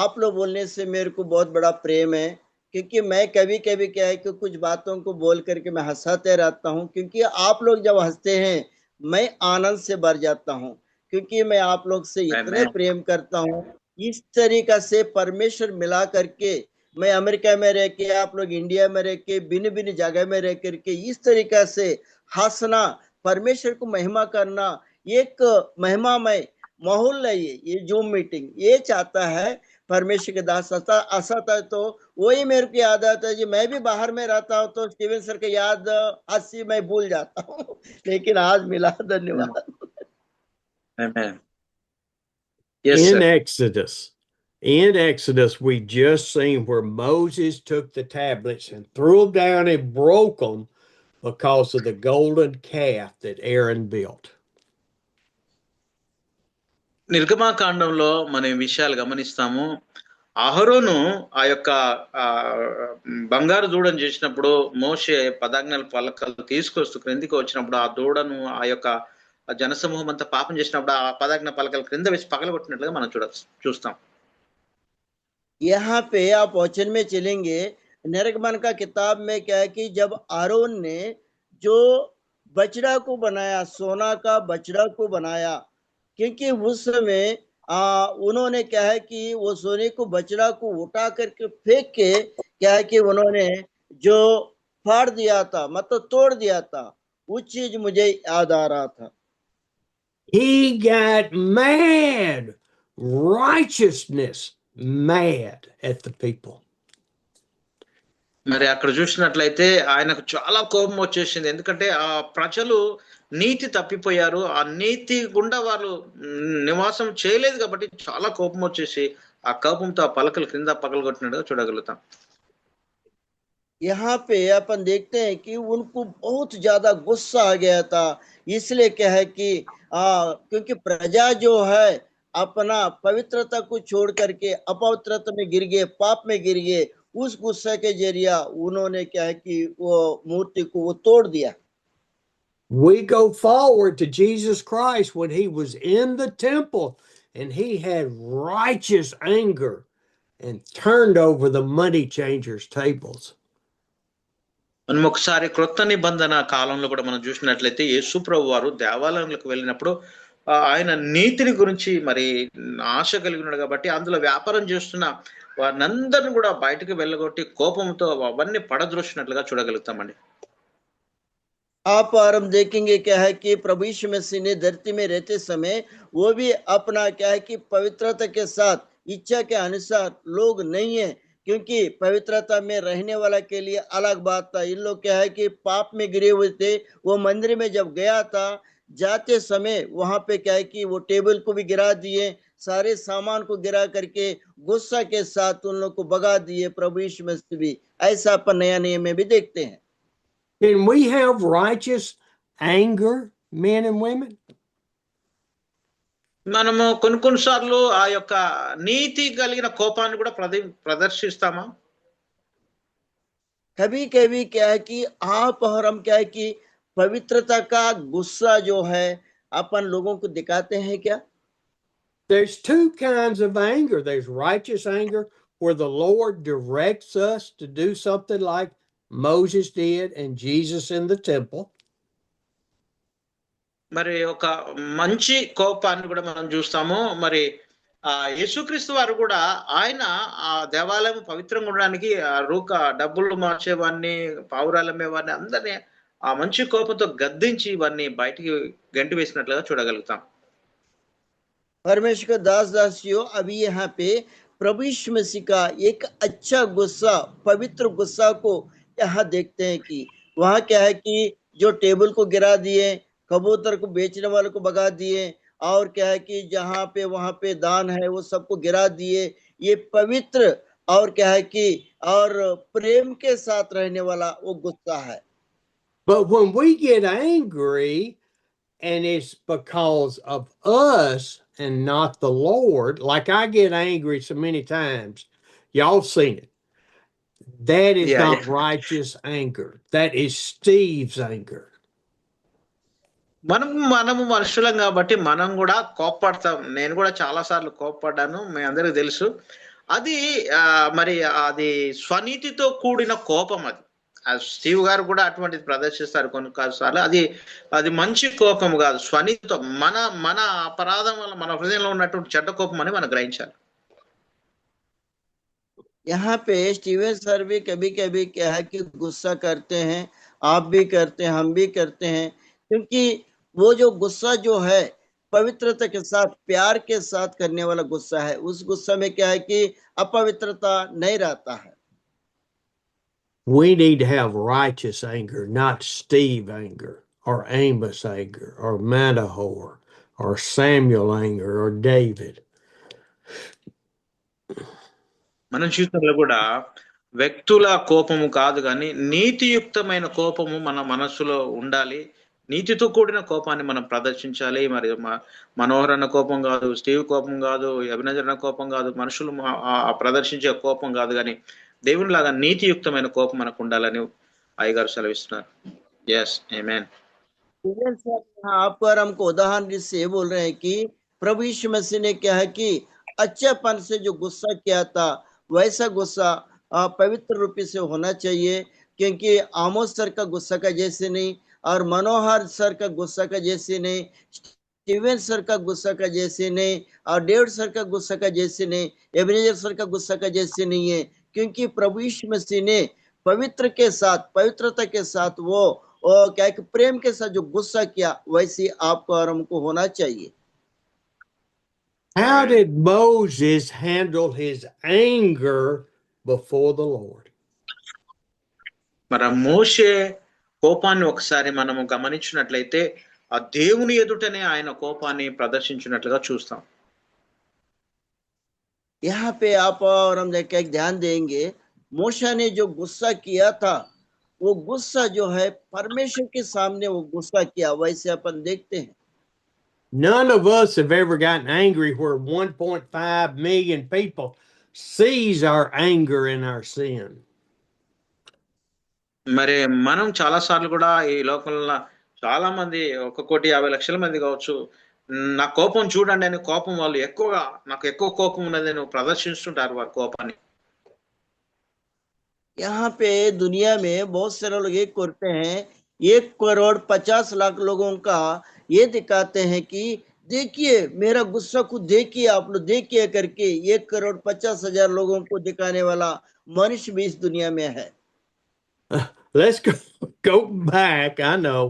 आप लोग बोलने से मेरे को बहुत बड़ा प्रेम है, क्योंकि मैं कभी कभी क्या है कि कुछ बातों को बोल करके मैं हंसाते रहता हूँ, क्योंकि आप लोग जब हंसते हैं मैं आनंद से भर जाता हूँ, क्योंकि मैं आप लोग से इतने प्रेम करता हूँ. इस तरीका से परमेश्वर मिला करके, मैं अमेरिका में रह के, आप लोग इंडिया में रह के, भिन्न भिन्न जगह में रह करके इस तरीका से हंसना, परमेश्वर को महिमा करना, एक महिमामय माहौल है. ये जूम मीटिंग ये चाहता है परमेश्वर के दास. ऐसा था तो वही मेरे को याद आता है जी, मैं भी बाहर में रहता हूँ तो स्टीवन सर के याद हंसी मैं भूल जाता हूँ, लेकिन आज मिला. धन्यवाद. Amen. Yes, In sir. Exodus, we just seen where Moses took the tablets and threw them down and broke them because of the golden calf that Aaron built. నిర్గమాకాండంలో మనం ఈ విషయాలు గమనిస్తాము. అహరోను ఆ యొక్క బంగారు దూడను చేసినప్పుడు, మోషే పదాజ్ఞల పలకలు తీసుకొస్తూ క్రిందికి వచ్చినప్పుడు ఆ దూడను ఆ యొక్క జనసమూహం అంతా పాపం చేసినప్పుడు ఆ పదాజ్ఞ పలకలు క్రింద వేసి పగలగొట్టినట్లుగా మనం చూస్తాం. यहाँ पे आप वचन में चलेंगे, निर्गमन का किताब में क्या है कि जब आरोन ने जो बछड़ा को बनाया, सोना का बछड़ा को बनाया, क्योंकि उस समय उन्होंने क्या है कि वो सोने को बछड़ा को उठा करके फेंक के क्या है कि उन्होंने जो फाड़ दिया था, मतलब तोड़ दिया था, वो चीज मुझे याद आ रहा था. He got mad, righteousness mad at the people. మరి అక్కడ చూసినట్లయితే ఆయనకు చాలా కోపం వచ్చేసింది. ఎందుకంటే ఆ ప్రజలు నీతి తప్పిపోయారు, ఆ నీతి గుండా వాళ్ళు నివాసం చేయలేదు కాబట్టి చాలా కోపం వచ్చేసి ఆ కోపంతో ఆ పలకలు క్రింద పగలగొట్టినట్టుగా చూడగలుగుతాం. यहाँ पे अपन देखते हैं कि उनको बहुत ज्यादा गुस्सा आ गया था, इसलिए क्या है कि क्योंकि प्रजा जो है अपना पवित्रता को छोड़ करके अपवित्रता में गिर गए, पाप में गिर गए. उस गुस्से के जरिए उन्होंने क्या है कि वो मूर्ति को वो तोड़ दिया. We go forward to Jesus Christ when he was in the temple and he had righteous anger and turned over the money changers' tables. మనం ఒకసారి క్రొత్త నిబంధన కాలంలో కూడా మనం చూసినట్లయితే యేసు ప్రభువు వారు దేవాలయంలోకి వెళ్ళినప్పుడు ఆయన నీతిని గురించి మరి ఆశ కలిగి ఉన్నాడు కాబట్టి అందులో వ్యాపారం చేస్తున్న వారినందరిని కూడా బయటకు వెళ్ళగొట్టి కోపంతో అవన్నీ పడద్రోసినట్లుగా చూడగలుగుతామండి. आप और हम देखेंगे क्या है कि प्रभु यीशु मसीह ने धरती में रहते समय वो भी अपना क्या है कि पवित्रता के साथ इच्छा के अनुसार लोग नहीं है, क्योंकि पवित्रता में रहने वाला के लिए अलग बात था. इन लोग क्या है कि पाप में गिरे हुए थे. वो मंदिर में जब गया था, जाते समय वहां पे क्या है कि वो टेबल को भी गिरा दिए, सारे सामान को गिरा करके गुस्सा के साथ उन लोग को भगा दिए. प्रभु यीशु मसीह भी ऐसा अपन नया नियम में भी देखते हैं. Can we have righteous anger, men and women? మనము కొన్నిసార్లు ఆ యొక్క నీతి కలిగిన కోపాన్ని కూడా ప్రదర్శిస్తామా? कभी कभी क्या है कि आप और हम क्या है कि पवित्रता का गुस्सा जो है अपन लोगों को दिखाते हैं क्या? There's two kinds of anger. There's righteous anger where the Lord directs us to do something like Moses did and Jesus in the temple. మరి ఒక మంచి కోపాన్ని కూడా మనం చూస్తాము. మరి యేసుక్రీస్తు వారు కూడా ఆయన ఆ దేవాలయం పవిత్రంగా ఉండడానికి డబ్బులు మార్చేవాడిని, పావురాలమ్మేవాడిని అందరినీ ఆ మంచి కోపంతో గద్దించి ఇవన్నీ బయటికి గంటి వేసినట్లుగా చూడగలుగుతాం. परमेश्वर का दास दासियों, अभी यहाँ पे प्रभु यीशु मसीह का एक अच्छा गुस्सा, पवित्र गुस्सा को यहाँ देखते हैं कि वहाँ क्या है कि जो टेबल को गिरा दिए, कबूतर को बेचने वाले को भगा दिए, और क्या है कि जहाँ पे वहाँ पे दान है वो सबको गिरा दिए। ये पवित्र और क्या है कि और प्रेम के साथ रहने वाला वो गुस्सा है। But when we get angry and it's because of us and not the Lord, like I get angry so many times, y'all seen it. That is not righteous anger. That is Steve's anger. మనము మనుషులం కాబట్టి మనం కూడా కోప్పడతాం. నేను కూడా చాలా సార్లు కోప్పడ్డాను, మీ అందరికీ తెలుసు. అది మరి అది స్వనీతితో కూడిన కోపం అది. స్టీవ్ గారు కూడా అటువంటిది ప్రదర్శిస్తారు కొన్ని సార్లు. అది మంచి కోపం కాదు, స్వనీతితో మన అపరాధం వల్ల మన హృదయంలో ఉన్నటువంటి చెడ్డ కోపం అని మనం గ్రహించాలి. यहाँ पे स्टीवन सर भी कभी कभी क्या है कि गुस्सा करते हैं, आप भी करते हैं, हम भी करते हैं, क्योंकि वो जो गुस्सा जो है पवित्रता के साथ, प्यार के साथ करने वाला गुस्सा है। उस गुस्सा में क्या है कि अपवित्रता नहीं रहता है। We need to have righteous anger, not Steve anger or Amos anger or Matahor or Samuel anger or David. మన జీవితంలో కూడా వ్యక్తుల కోపము కాదు కానీ నీతియుక్తమైన కోపము మన మనస్సులో ఉండాలి. నీతితో కూడిన కోపాన్ని మనం ప్రదర్శించాలి. మరి మనోహర్ అన్న కోపం కాదు, స్టీవ్ కోపం కాదు, అభినందన అన్న కోపం కాదు, మనుషులు ప్రదర్శించే కోపం కాదు, కానీ దేవుని లాగా నీతియుక్తమైన కోపం మనకు ఉండాలని అయ్యగారు సెలవిస్తున్నారు. Yes amen. आपको और हमको उदाहरण से बोल रहे हैं कि प्रभु यीशु मसीह ने क्या है कि अच्छेपन से जो गुस्सा किया था वैसा गुस्सा पवित्र रूपी से होना चाहिए, क्योंकि आमोस सर का गुस्सा का जैसे नहीं, और मनोहर सर का गुस्सा का जैसे नहीं, स्टीवन सर का गुस्सा का जैसे नहीं, और डेविड सर का गुस्सा का जैसे नहीं, एबेनेजर सर का गुस्सा का जैसे नहीं है, क्योंकि प्रभु यीशु मसीह ने पवित्रता के साथ वो क्या कि प्रेम के साथ जो गुस्सा किया वैसे आपको और हमको होना चाहिए। How did Moses handle his anger before the Lord? మరి మోషే కోపాన్ని ఒకసారి మనము గమనించినట్లయితే ఆ దేవుని ఎదుటనే ఆయన కోపాన్ని ప్రదర్శించినట్లుగా చూస్తాం. यहाँ पे आप और हम एक ध्यान देंगे, मूसा ने जो गुस्सा किया था वो गुस्सा जो है परमेश्वर के सामने वो गुस्सा किया, वैसे अपन देखते हैं। None of us have ever gotten angry where 1.5 million people sees our anger and our sin. మరి మనం చాలా సార్లు కూడా ఈ లోకంలో చాలా మంది 1,50,00,000 మంది కావచ్చు, నా కోపం చూడండి అని కోపం వాళ్ళు నాకు ఎక్కువ కోపం ఉన్నదని ప్రదర్శిస్తుంటారు వారి కోపాన్ని. यहाँ पे दुनिया में बहुत सारे लोग एक करते हैं, 1,50,00,000 लोगों का ये दिखाते हैं कि देखिए मेरा गुस्सा को देखिए, आप लोग देखिए करके 1,50,000 लोगों को दिखाने वाला मनुष्य भी इस दुनिया में है। Let's go back, I know,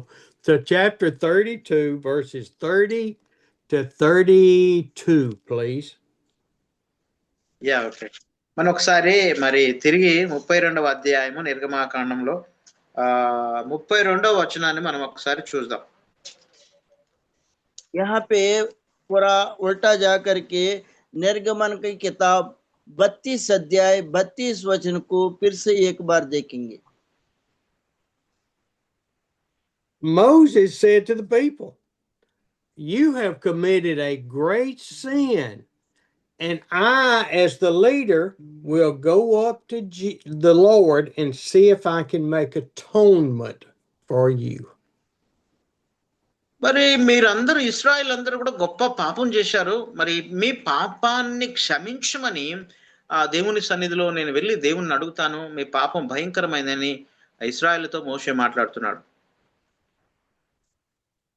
to chapter 32 verses 30 to 32, please. Yeah, okay. మనం ఒకసారి మరి తిరిగి 32వ అధ్యాయము నిర్గమాకాండంలో 32వ వచనాన్ని మనం ఒకసారి చూద్దాం. यहाँ पे पूरा उल्टा जा करके निर्गमन की किताब 32 अध्याय 32 वचन को फिर से एक बार देखेंगे। Moses said to the people, "You have committed a great sin, and I, as the leader, will go up to the Lord and see if I can make atonement for you." మరి మీరందరూ ఇశ్రాయేల్ అందరూ కూడా గొప్ప పాపం చేశారు, మరి మీ పాపాన్ని క్షమించమని ఆ దేవుని సన్నిధిలో నేను వెళ్ళి దేవుణ్ణి అడుగుతాను, మీ పాపం భయంకరమైందని ఇశ్రాయేలుతో మోషే మాట్లాడుతున్నాడు.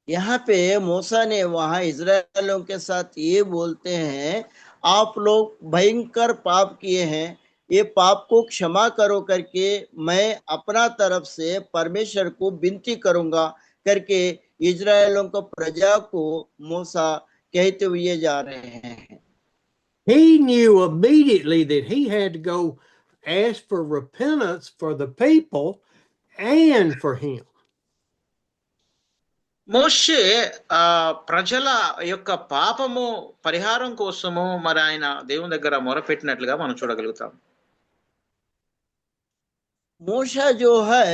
यहाँ पे मूसा ने वहां इजरायलियों के साथ ये बोलते हैं, आप लोग भयंकर पाप किए हैं, ये पाप को क्षमा करो करके मैं अपना तरफ से परमेश्वर को विनती करूंगा करके इजरायलों को प्रजा को मूसा कहते हुए जा रहे हैं। He knew immediately that he had to go ask for repentance for the people and for him. మోషే ప్రజల యొక్క పాపము పరిహారం కోసము మరి ఆయన దేవుని దగ్గర మొరపెట్టినట్లుగా మనం చూడగలుగుతాం. मूसा जो है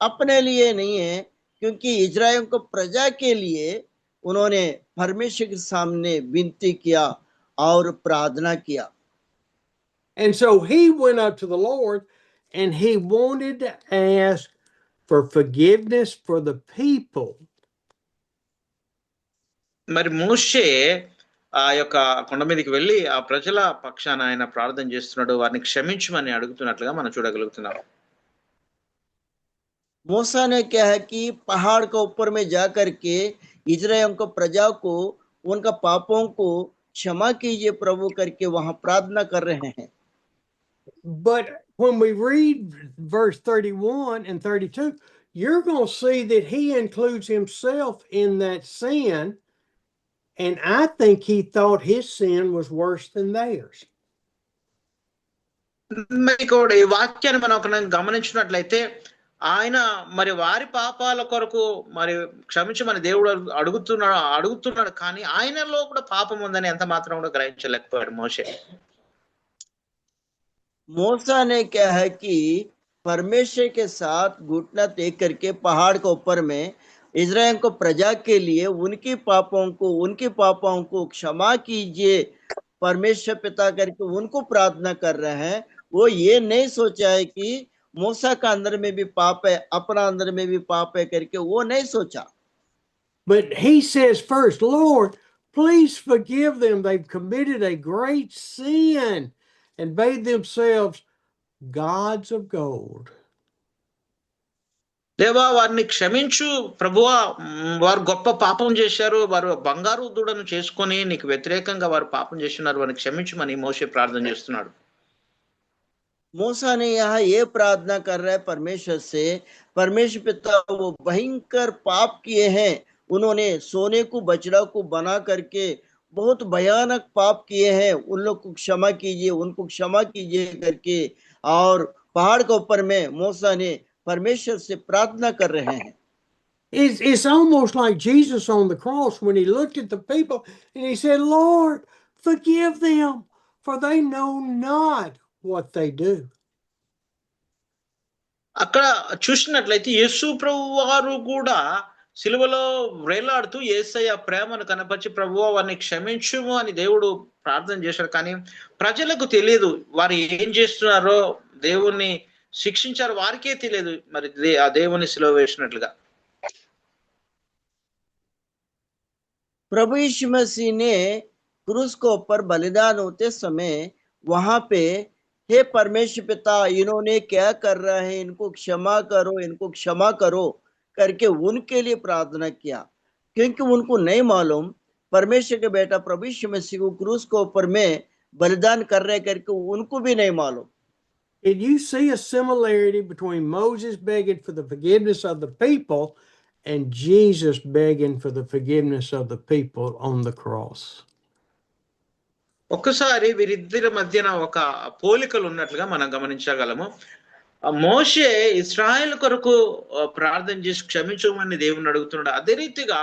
अपने लिए नहीं है, क्योंकि इजराइल को प्रजा के लिए उन्होंने परमेश्वर के सामने विनती किया और प्रार्थना किया. And so he went up to the Lord and he wanted to ask for forgiveness for the people. మరి మోషే ఆ యొక్క కొండ మీదకి వెళ్ళి ఆ ప్రజల పక్షాన ఆయన ప్రార్థన చేస్తున్నాడు, వారిని క్షమించమని అడుగుతున్నట్లుగా మనం చూడగలుగుతున్నాం. मूसा ने क्या है कि पहाड़ के ऊपर में जाकर के इजराइल को प्रजा को उनका पापों को क्षमा कीजिए प्रभु करके वहां प्रार्थना कर रहे हैं. But when we read verse 31 and 32, you're going to see that he includes himself in that sin. And I think he thought his sin was worse than theirs. మరి కూడా ఈ వాక్యాన్ని మనం గమనించినట్లయితే ఆయన మరి వారి పాపాల కొరకు మరి క్షమించమని దేవుడు అడుగుతున్నాడు కానీ ఆయనలో కూడా పాపం ఉందని ఎంత మాత్రం కూడా గ్రహించలేకపోయాడు మోషే. मूसा ने क्या है कि परमेश्वर के साथ घुटना टेक करके पहाड़ के ऊपर में इजराइल को प्रजा के लिए उनके पापों को क्षमा कीजिए परमेश्वर पिता करके उनको प्रार्थना कर रहे हैं. वो ये नहीं सोचा है कि मूसा का अंदर में भी पाप है, अपना अंदर में भी पाप है करके वो नहीं सोचा. But he says first, Lord, please forgive them. They've committed a great sin and made themselves gods of gold. దేవా వారిని క్షమించు ప్రభువా, వారు గొప్ప పాపం చేశారు, వారు బంగారు దూడను చేసుకొని నీకు వ్యతిరేకంగా వారు పాపం చేస్తున్నారు, వారిని క్షమించమని మోషే ప్రార్థన చేస్తున్నాడు. मूसा ने यहाँ ये प्रार्थना कर रहा है परमेश्वर से, परमेश्वर पिता वो भयंकर पाप किए हैं, उन्होंने सोने को बछड़ा को बना करके बहुत भयानक पाप किए हैं, उन लोग को क्षमा कीजिए, उनको क्षमा कीजिए करके और पहाड़ के ऊपर में मूसा ने परमेश्वर से प्रार्थना कर रहे हैं. It's almost like Jesus on the cross when he looked at the people and he said, Lord, forgive them, for they know not what they do. అక్కడ చూసినట్లయితే యేసు ప్రభు వారు కూడా సిలువలో వేలాడుతూ యేసయ్య ప్రేమను కనపరిచి ప్రభువా వారిని క్షమించుము అని దేవుడు ప్రార్థన చేశారు. కానీ ప్రజలకు తెలియదు వారు ఏం చేస్తున్నారో, దేవుణ్ణి శిక్షించారు వారికే తెలియదు మరి ఆ దేవుని సిలువ వేసినట్లుగా. प्रभु यीशु मसीह ने क्रूस को ऊपर बलिदान होते समय वहां पे हे परमेश्वर पिता इन्होंने क्या कर रहा है, इनको क्षमा करो करके उनके लिए प्रार्थना किया, क्योंकि उनको नहीं मालूम परमेश्वर के बेटा प्रभु यीशु मसीह को क्रूस को ऊपर में बलिदान कर रहे करके उनको भी नहीं मालूम. And you see a similarity between Moses begging for the forgiveness of the people and Jesus begging for the forgiveness of the people on the cross. ఒక్కసారి వీరిద్దరి మధ్యన ఒక పోలికలు ఉన్నట్లుగా మనం గమనించగలము. మోషే ఇశ్రాయేల్ కొరకు ప్రార్థన చేసి క్షమించమని దేవుని అడుగుతున్నాడు. అదే రీతిగా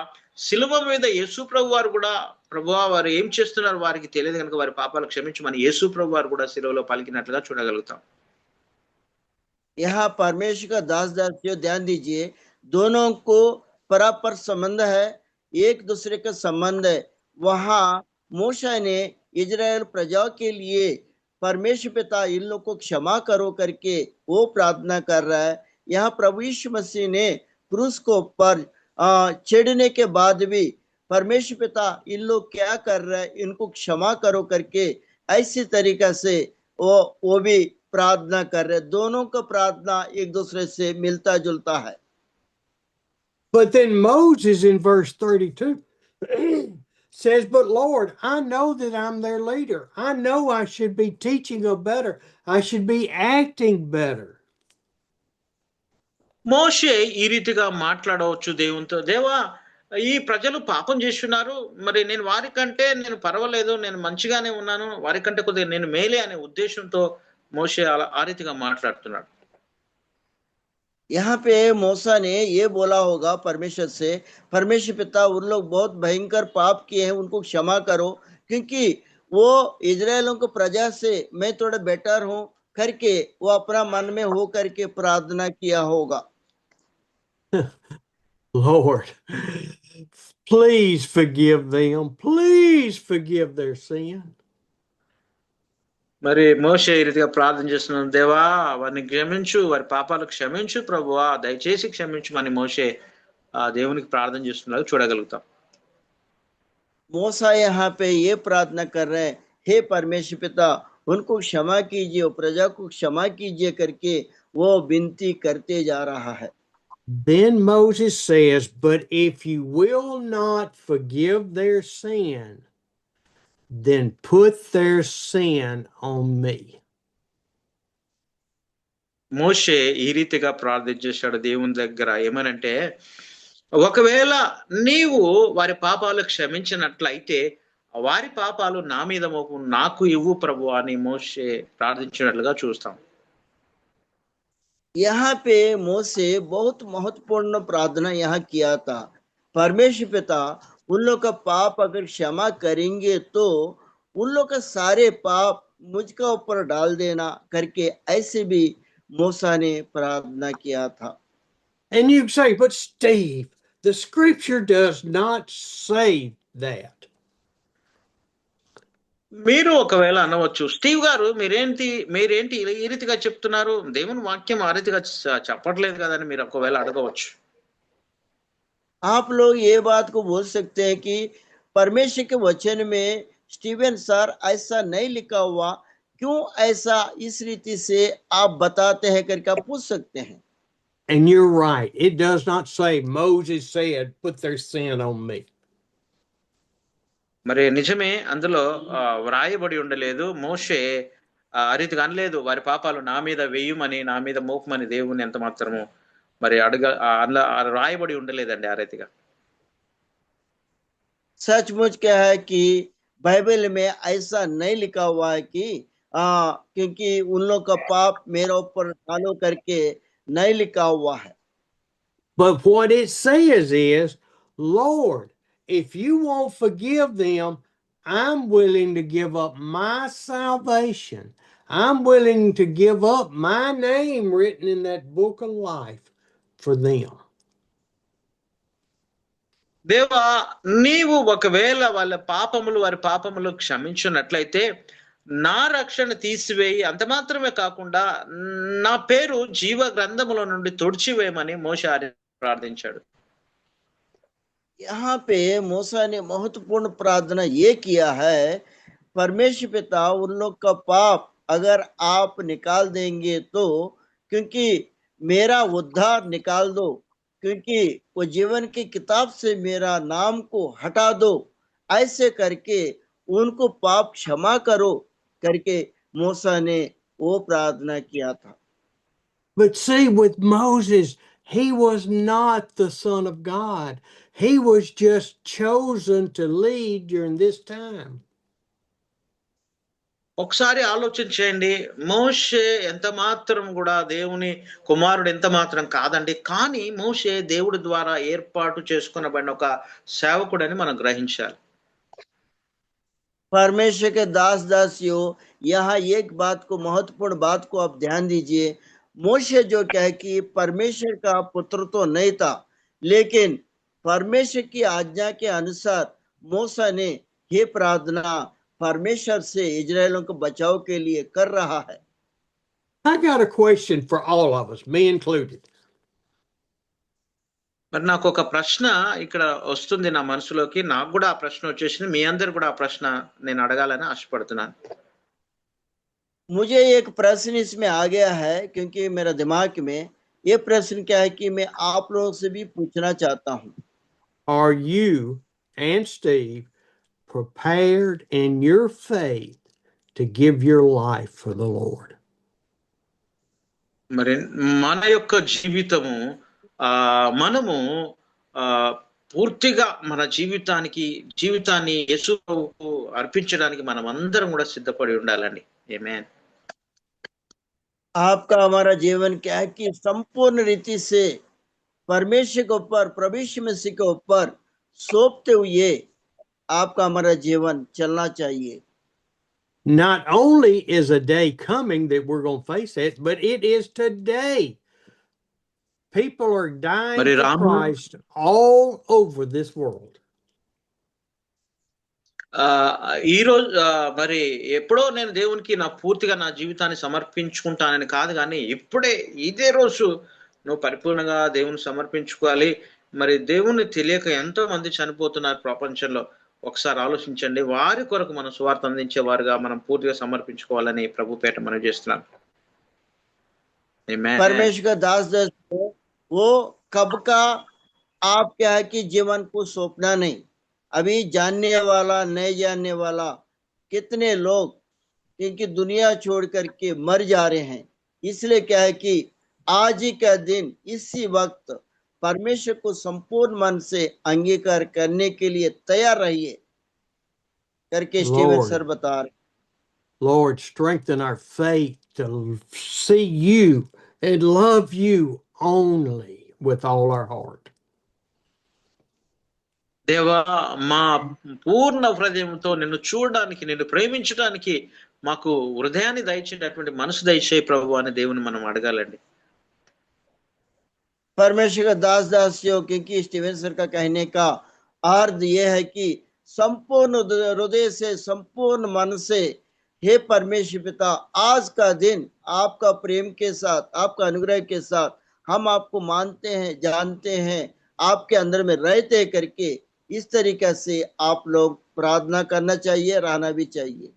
సిలువ మీద యేసు ప్రభు వారు కూడా ప్రభువా వారు ఏం చేస్తున్నారు వారికి తెలియదు కనుక వారి పాపాలు క్షమించమని యేసు ప్రభు వారు కూడా సిలువలో పలికినట్లుగా చూడగలుగుతాం. यहाँ परमेश्वर का दास दासियों ध्यान दीजिए, दोनों को परस्पर संबंध है, एक दूसरे का संबंध है. वहां मूसा ने इजराइल प्रजा के लिए परमेश्वर पिता इन लोग को क्षमा करो करके वो प्रार्थना कर रहा है. यहाँ प्रभु यीशु मसीह ने क्रूस को पर चढ़ने के बाद भी परमेश्वर पिता इन लोग क्या कर रहा है, इनको क्षमा करो करके ऐसी तरीका से वो भी प्रार्थना कर रहे. दोनों का प्रार्थना एक दूसरे से मिलता जुलता है. But then Moses in verse 32 says, but Lord, I know that I'm their leader. I know I should be teaching them better. I should be acting better. మోషే ఈ రీతిగా మాట్లాడవచ్చు దేవునితో, దేవా ఈ ప్రజలు పాపం చేస్తున్నారు, మరి నేను వారికంటే నేను పర్వాలేదు, నేను మంచిగానే ఉన్నాను, వారికంటే కొద్దిగా నేను మేలే అనే ఉద్దేశంతో మోషే అలా ఆ రీతిగా మాట్లాడుతున్నాడు. यहाँ पे मूसा ने ये बोला होगा परमेश्वर से, परमेश्वर पिता उन लोग बहुत भयंकर पाप किए हैं, उनको क्षमा करो, क्योंकि वो इजरायलों को प्रजा से मैं थोड़ा बेटर हूं करके वो अपना मन में हो करके प्रार्थना किया होगा. Lord, please forgive them. Please forgive their sin. మరి మోషే ఈ రీతిగా ప్రార్థన చేస్తున్నాడు, దేవా వారిని క్షమించు, వారి పాపాలు క్షమించు ప్రభువా, దయచేసి క్షమించమని మోషే ఆ దేవునికి ప్రార్థన చేస్తున్నాడు చూడగలుగుతాం. मूसा यहाँ पे ये प्रार्थना कर रहे हैं, हे परमेश्वर पिता उनको क्षमा कीजिए, प्रजा को क्षमा कीजिए करके वो विनती करते जा रहा है. Then Moses says, but if you will not forgive their sin, then put their sin on me. మోషే ఈ రీతిగా ప్రార్థన చేశాడు దేవుని దగ్గర, ఏమనంటే ఒకవేళ నీవు వారి పాపాలు క్షమించినట్లయితే వారి పాపాలు నా మీద మోపు, నాకు ఇవ్వు ప్రభు అని మోషే ప్రార్థించినట్లుగా చూస్తాం. यहाँ पे मूसे बहुत महत्वपूर्ण प्रार्थना यहाँ किया था, परमेश्वर पिता उन लोग का पाप अगर क्षमा करेंगे तो उन लोग का सारे पाप मुझका ऊपर डाल देना करके ऐसे भी मूसा ने प्रार्थना किया था. And you say, but Steve, the scripture does not say that. మీరు ఒకవేళ అనవచ్చు, స్టీవ్ గారు మీరేంటి ఈ రీతిగా చెప్తున్నారు, దేవుని వాక్యం ఆ రీతిగా చెప్పట్లేదు కదని మీరు ఒకవేళ అడగవచ్చు. आप लोग ये बात को बोल सकते हैं कि परमेश्वर के वचन में स्टीवन सर ऐसा नहीं लिखा हुआ, क्यों ऐसा इस रीति से आप बताते हैं करके आप पूछ सकते हैं. And you're right. It does not say Moses said, put their sin on me. మరి నిజమే, అందులో వ్రాయబడి ఉండలేదు, మోషే ఆ రీతిగా అనలేదు వారి పాపాలు నా మీద వేయుమని, నా మీద మోపమని దేవుని ఎంత మాత్రము మరి అందులో రాయబడి ఉండలేదండి ఆ రీతిగా. सचमुच क्या है कि बाइबल में ऐसा नहीं लिखा हुआ है कि क्योंकि उन लोग का पाप मेरे ऊपर डालो करके नहीं लिखा हुआ है. But what it says is, Lord, if you won't forgive them, I'm willing to give up my salvation. I'm willing to give up my name written in that book of life for them. దేవా, నీవు ఒకవేళ వారి పాపములు క్షమించున్నట్లయితే నా రక్షణ తీసివేయి, అంత మాత్రమే కాకుండా నా పేరు జీవ గ్రంథములో నుండి తుడిచివేయమని మోషే ప్రార్థించాడు. यहाँ पे मूसा ने महत्वपूर्ण प्रार्थना ये किया है, परमेश्वर पिता उन लोग का पाप अगर आप निकाल देंगे तो, क्योंकि मेरा उद्धार निकाल दो, क्योंकि वो जीवन की किताब से मेरा नाम को हटा दो, ऐसे करके उनको पाप क्षमा करो करके मूसा ने वो प्रार्थना किया था. But see, with Moses, he was not the Son of God. He was just chosen to lead during this time. ఒకసారి ఆలోచించండి, మోషే ఎంత మాత్రం కూడా దేవుని కుమారుడు ఎంత మాత్రం కాదండి, కానీ మోషే దేవుడి ద్వారా ఏర్పాటు చేసుకునబడిన ఒక సేవకుడని మనం గ్రహించాలి. परमेश्वर के दास दासियों, यहाँ एक बात को महत्वपूर्ण बात को आप ध्यान दीजिए. मोशे जो कहे कि परमेश्वर का पुत्र तो नहीं था, लेकिन परमेश्वर की आज्ञा के अनुसार मूसा ने ये प्रार्थना परमेश्वर से इजरायलों को बचाव के लिए कर रहा है. I got a question for all of us, me included. మరి నాకు ఒక ప్రశ్న ఇక్కడ వస్తుంది నా మనసులోకి, నాకు కూడా ఆ ప్రశ్న వచ్చేసింది, మీ అందరు కూడా ఆ ప్రశ్న నేను అడగాలని ఆశపడుతున్నాను. मुझे एक प्रश्न इसमें आ गया है, क्योंकि मेरा दिमाग में ये प्रश्न क्या है कि मैं आप लोगों से भी पूछना चाहता हूँ. Are you and Steve prepared in your faith to give your life for the Lord? మరి మన యొక్క జీవితము మనము పూర్తిగా మన జీవితాన్ని యేసుకు అర్పించడానికి మనం అందరం కూడా సిద్ధపడి ఉండాలండి. ఆమేన్. आपका हमारा जीवन क्या है कि संपूर्ण रीति से परमेश्वर के ऊपर, प्रभु यीशु मसीह के ऊपर सौंपते हुए आपका हमारा जीवन चलना चाहिए. Not only is a day coming that we're going to face it, but it is today. People are dying మరి for Christ all over this world. ఈ రోజు మరి ఎప్పుడో నేను దేవునికి పూర్తిగా నా జీవితాన్ని సమర్పించుకుంటానని కాదు, కానీ ఇప్పుడే ఇదే రోజు నువ్వు పరిపూర్ణంగా దేవుని సమర్పించుకోవాలి. మరి దేవుణ్ణి తెలియక ఎంతో మంది చనిపోతున్నారు ప్రపంచంలో. ఒకసారి ఆలోచించండి. వారి కొరకు మనం సువార్త అందించే వారుగా మనం పూర్తిగా సమర్పించుకోవాలని ప్రభు పేట మనం చేస్తున్నాం. परमेश्वर का दास वो कब का आप क्या है कि जीवन को सौंपना नहीं. अभी जानने वाला नहीं जानने वाला कितने लोग इनकी दुनिया छोड़ करके मर जा रहे हैं. इसलिए क्या है कि आज ही का दिन इसी वक्त परमेश्वर को संपूर्ण मन से अंगीकार करने के लिए तैयार रहिए करके स्टीवन सर बता रहे. Lord, strengthen our faith to see you and love you only with all our heart. దేవా, మా పూర్ణ హృదయంతో నిన్ను చూడడానికి, నిన్ను ప్రేమించడానికి మాకు హృదయాన్ని దయచేటటువంటి మనసు దయచే ప్రభు అని దేవుని మనం అడగాలండి. परमेश्वर का दासियों, क्योंकि स्टीवन सर का कहने का अर्थ यह है कि संपूर्ण हृदय से, संपूर्ण मन से, हे परमेश्वर पिता, आज का दिन आपका प्रेम के साथ, आपका अनुग्रह के साथ हम आपको मानते हैं, जानते हैं, आपके अंदर में रहते करके इस तरीके से आप लोग प्रार्थना करना चाहिए, रहना भी चाहिए.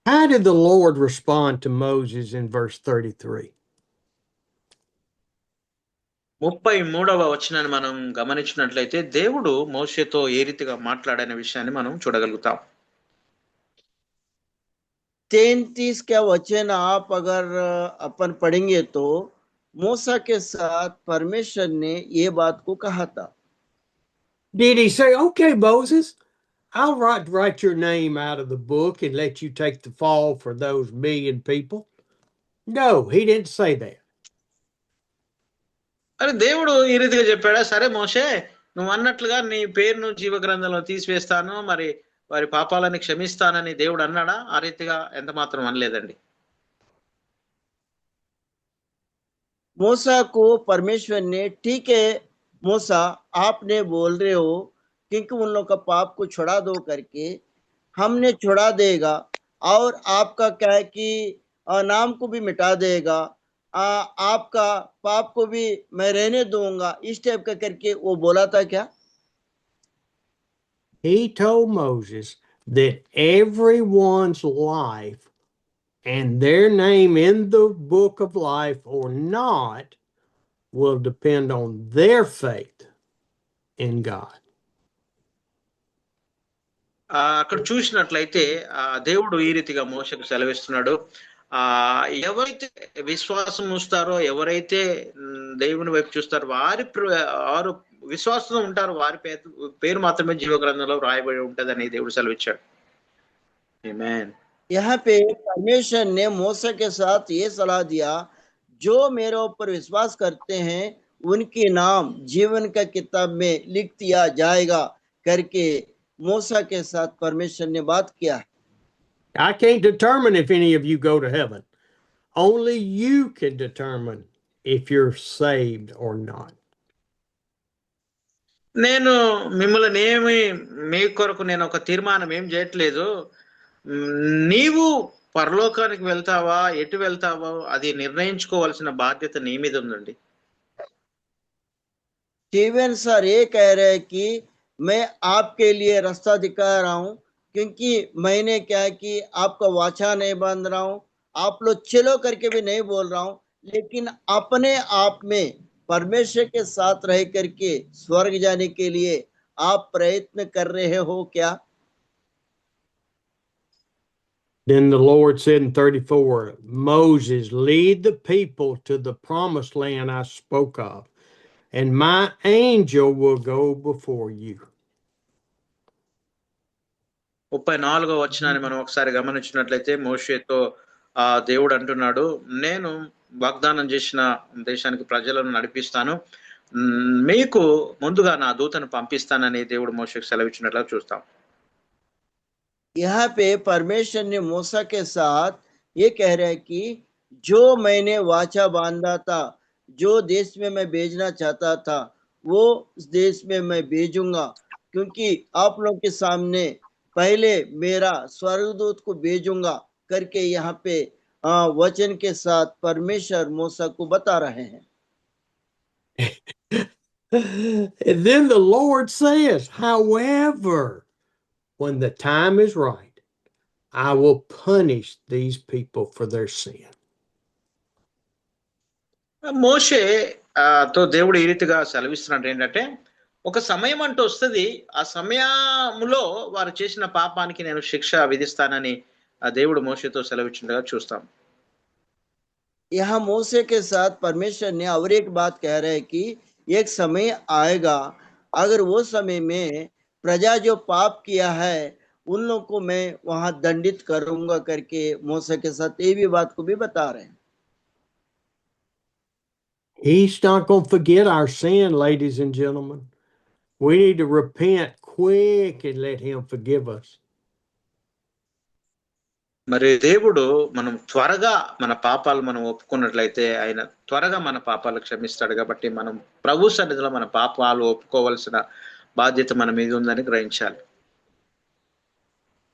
How did the Lord respond to Moses in verse 33? 33వ వచనాన్ని మనం గమనించినట్లయితే దేవుడు మోషేతో ఏ రీతిగా మాట్లాడనే విషయాన్ని మనం చూడగలుగుతాం. 33 का वचन आप अगर अपन पढ़ेंगे तो मूसा के साथ परमेश्वर ने ये बात को कहा था. Did he say, okay, Moses, I'll write your name out of the book and let you take the fall for those million people? No, he didn't say that. అరే, దేవుడు ఈ రీతిగా చెప్పాడా? సరే మోషే, నువ్వు అన్నట్లుగా నీ పేరును జీవ గ్రంథంలో తీసివేస్తాను, మరి వారి పాపాలని క్షమిస్తానని దేవుడు అన్నాడా? ఆ రీతిగా ఎంత మాత్రం అనలేదండి. मूसा को परमेश्वर ने, ठीक है मूसा, आपने बोल रहे हो क्योंकि उन लोगों का पाप को छुड़ा दो करके, हमने छुड़ा देगा और आपका क्या है कि नाम को भी मिटा देगा, आपका पाप को भी मैं रहने दूंगा, इस टाइप का करके वो बोला था क्या? He told Moses that everyone's life and their name in the book of life or not will depend on their faith in God. అక్కడ చూసినట్లయితే దేవుడు ఈ రీతిగా మోషకు సెలవిస్తున్నాడు. ఎవరైతే విశ్వాసం ఉంచుతారో, ఎవరైతే దేవుని వైపు చూస్తారో, వారు విశ్వాసంతో ఉంటారు, వారి పేరు మాత్రమే జీవ గ్రంథంలో రాయబడి ఉంటదని దేవుడు సెలవిచ్చాడు. ఆమేన్. यहाँ पे परमेश्वर ने मूसा के साथ ये सलाह दिया, जो मेरे ऊपर विश्वास करते हैं उनके नाम जीवन का किताब में लिख दिया जाएगा करके मूसा के साथ परमेश्वर ने बात किया. I can't determine if any of you go to heaven. Only you can determine if you're saved or not. నేను మిమ్మల్ని మీ కొరకు నేను ఒక తీర్మానం ఏం చేయట్లేదు. నీవు పరలోకానికి వెళ్తావా, ఎటు వెళ్తావో అది నిర్ణయించుకోవాల్సిన బాధ్యత నీ మీద ఉందండి. स्टीवन सर ये कह रहे हैं कि मैं आपके लिए रास्ता दिखा रहा हूँ, क्योंकि मैंने क्या है कि आपका वाचा नहीं बांध रहा हूँ, आप लोग चलो करके भी नहीं बोल रहा हूँ, लेकिन अपने आप में परमेश्वर के साथ रह करके स्वर्ग जाने के लिए आप प्रयत्न कर रहे हो क्या? Then the Lord said in 34, Moses, lead the people to the promised land I spoke of, and my angel will go before you. 34వ వచనాన్ని మనం ఒకసారి గమనించినట్లయితే మోషేతో దేవుడు అంటున్నాడు, నేను వాగ్దానం చేసిన దేశానికి ప్రజలను నడిపిస్తాను, మీకు ముందుగా నా దూతను పంపిస్తానని దేవుడు మోషేకు సెలవిచ్చినట్లుగా చూస్తాం. यहाँ पे परमेश्वर ने मूसा के साथ ये कह रहा है कि जो मैंने वाचा बांधा था, जो देश में मैं भेजना चाहता था, वो देश में मैं भेजूंगा, क्योंकि आप लोग के सामने पहले मेरा स्वर्गदूत को भेजूंगा करके यहाँ पे वचन के साथ परमेश्वर मूसा को बता रहे हैं. And then the Lord says, however, when the time is right, I will punish these people for their sin. మోషే తో దేవుడు ఈ రీతిగా సెలవిస్తున్నాడు ఏంటంటే, ఒక సమయం అంటూ వస్తుంది, ఆ సమయంలో వారు చేసిన పాపానికి నేను శిక్ష విధిస్తానని దేవుడు మోషేతో సెలవిచ్చినట్టుగా చూస్తాం. यहाँ मूसे के साथ परमेश्वर ने और एक बात कह रहे हैं कि एक समय आएगा, अगर वो समय में प्रजा जो पाप किया है उन लोगों को मैं वहां दंडित करूंगा करके मूसा के साथ ये भी बात को भी बता रहे हैं. He's not going to forget our sin, ladies and gentlemen. We need to repent quick and let him forgive us. మరి దేవుడు మనం త్వరగా మన పాపాలు మనం ఒప్పుకున్నట్లయితే ఆయన త్వరగా మన పాపాలు క్షమిస్తాడు. కాబట్టి మనం ప్రభు సన్నిధిలో మన పాపాలు ఒప్పుకోవాల్సిన బాధ్యత మన మీద ఉందని గ్రహించాలి.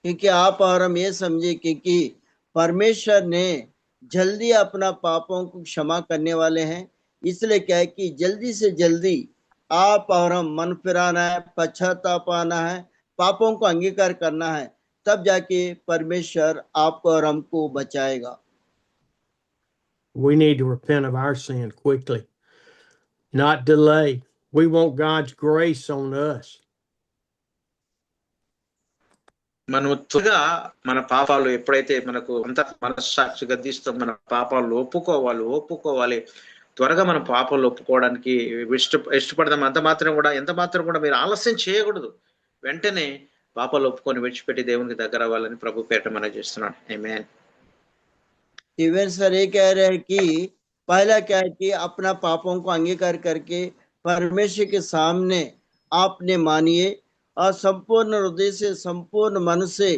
क्योंकि आप और हम ये समझे कि परमेश्वर ने जल्दी अपना पापों को क्षमा करने वाले हैं, इसलिए क्या है कि जल्दी से जल्दी आप और हम मन फिराना है, पश्चाताप आना है, पापों को अंगीकार करना है, तब जाके परमेश्वर आपको और हमको बचाएगा. We need to repent of our sin quickly, not delay. We want God's grace on us. మనం త్వరగా మన పాపాలు ఎప్పుడైతే మనకు అంత మనస్సాక్షి గద్దిస్తూ మన పాపాలు ఒప్పుకోవాలి. త్వరగా మన పాపాలు ఒప్పుకోవడానికి ఇష్టపడదాం. ఎంత మాత్రం కూడా మీరు ఆలస్యం చేయకూడదు. వెంటనే పాపాలు ఒప్పుకొని విడిచిపెట్టి దేవునికి దగ్గర అవ్వాలని ప్రభు పేట మనం చేస్తున్నాడు. ఆమేన్. स्टीवन सर ये कह रहे हैं कि पहला क्या है कि अपना पापों को अंगीकार करके परमेश्वर के सामने आपने मानिए और संपूर्ण हृदय से, संपूर्ण मन से,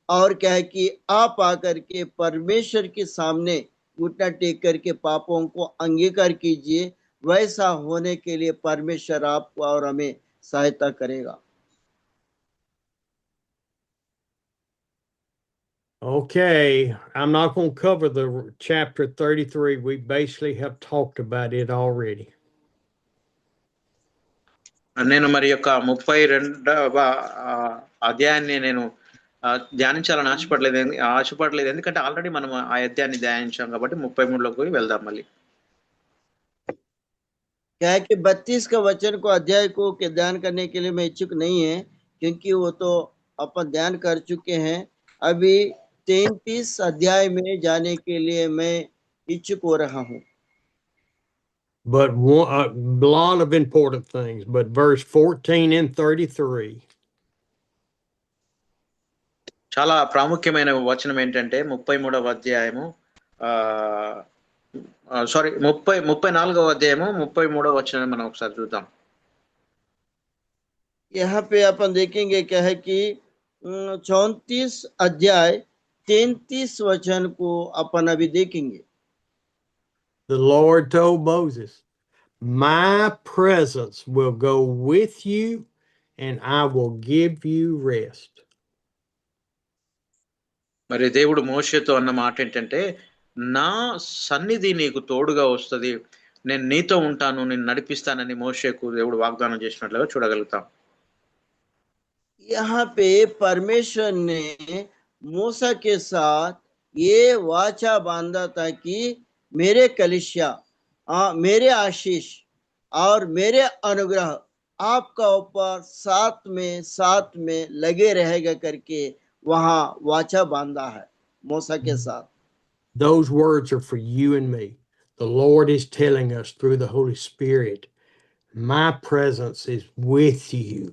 और क्या है कि आप आकर के परमेश्वर के सामने घुटना टेक करके पापों को अंगीकार कीजिए. वैसा होने के लिए परमेश्वर आपको और हमें सहायता करेगा. Okay, I'm not going to cover the chapter 33. We basically have talked about it already. నేను మరి యొక్క 32వ అధ్యాయాన్ని నేను ధ్యానించాలని ఆశపడలేదు, ఎందుకంటే ఆల్రెడీ మనం ఆ అధ్యాయాన్ని ధ్యానించాం కాబట్టి 33లోకి వెళ్దాం. మళ్ళీ क्या है कि 32 का वचन को अध्याय को के ध्यान करने के लिए मैं इच्छुक नहीं है, क्योंकि वो तो अपन ध्यान कर चुके हैं. अभी 33 अध्याय में जाने के लिए मैं इच्छुक हो रहा हूँ. But a lot of important things. But verse 14 and 33. చాలా ప్రాముఖ్యమైన వచనం ఏంటంటే 33వ అధ్యాయము 34వ అధ్యాయము 33వ వచనాన్ని మనం ఒకసారి చూద్దాం. यहाँ पे अपन देखेंगे क्या है कि 34 अध्याय 33 वचन को अपन अभी देखेंगे. The Lord told Moses, my presence will go with you and I will give you rest. మరి దేవుడు మోషేతో అన్న మాట ఏంటంటే, నా సన్నిధి నీకు తోడుగా వస్తుంది, నేను నీతో ఉంటాను, నేను నడిపిస్తానని మోషేకు దేవుడు వాగ్దానం చేసినట్లుగా చూడగలుగుతాం. यहाँ पे परमेश्वर ने मूसा के साथ ये वाचा बांधा था कि मेरे कलिसिया, मेरे आशीष और मेरे अनुग्रह आपका ऊपर साथ में लगे रहेगा करके वहां वाचा बांधा है. मूसा के साथ। Those words are for you and me. The Lord is telling us through the Holy Spirit, my presence is with you,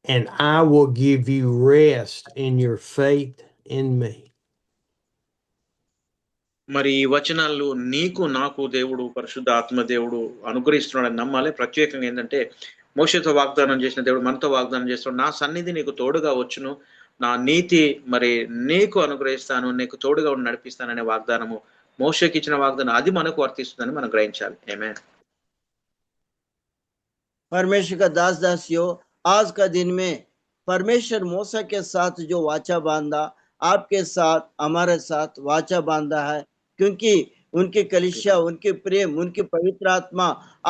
and I will give you rest in your faith in me. మరి ఈ వచనాలు నీకు నాకు దేవుడు పరిశుద్ధ ఆత్మ దేవుడు అనుగ్రహిస్తున్నాడని నమ్మాలి. ప్రత్యేకంగా ఏంటంటే మోషేతో వాగ్దానం చేసిన దేవుడు మనతో వాగ్దానం చేస్తున్నాడు, నా సన్నిధి నీకు తోడుగా వచ్చును, నా నీతి మరి నీకు అనుగ్రహిస్తాను, నీకు తోడుగా ఉండి నడిపిస్తాననే వాగ్దానము మోషేకి ఇచ్చిన వాగ్దానం అది మనకు వర్తిస్తుందని మనం గ్రహించాలి. ఆమేన్. परमेश्वर का दास दासियों, आज का दिन में परमेश्वर मूसा के साथ जो वाचा बांधा, आपके साथ हमारे साथ वाचा बांधा है, क्योंकि उनकी कलीसिया, उनके प्रेम, उनकी पवित्र आत्मा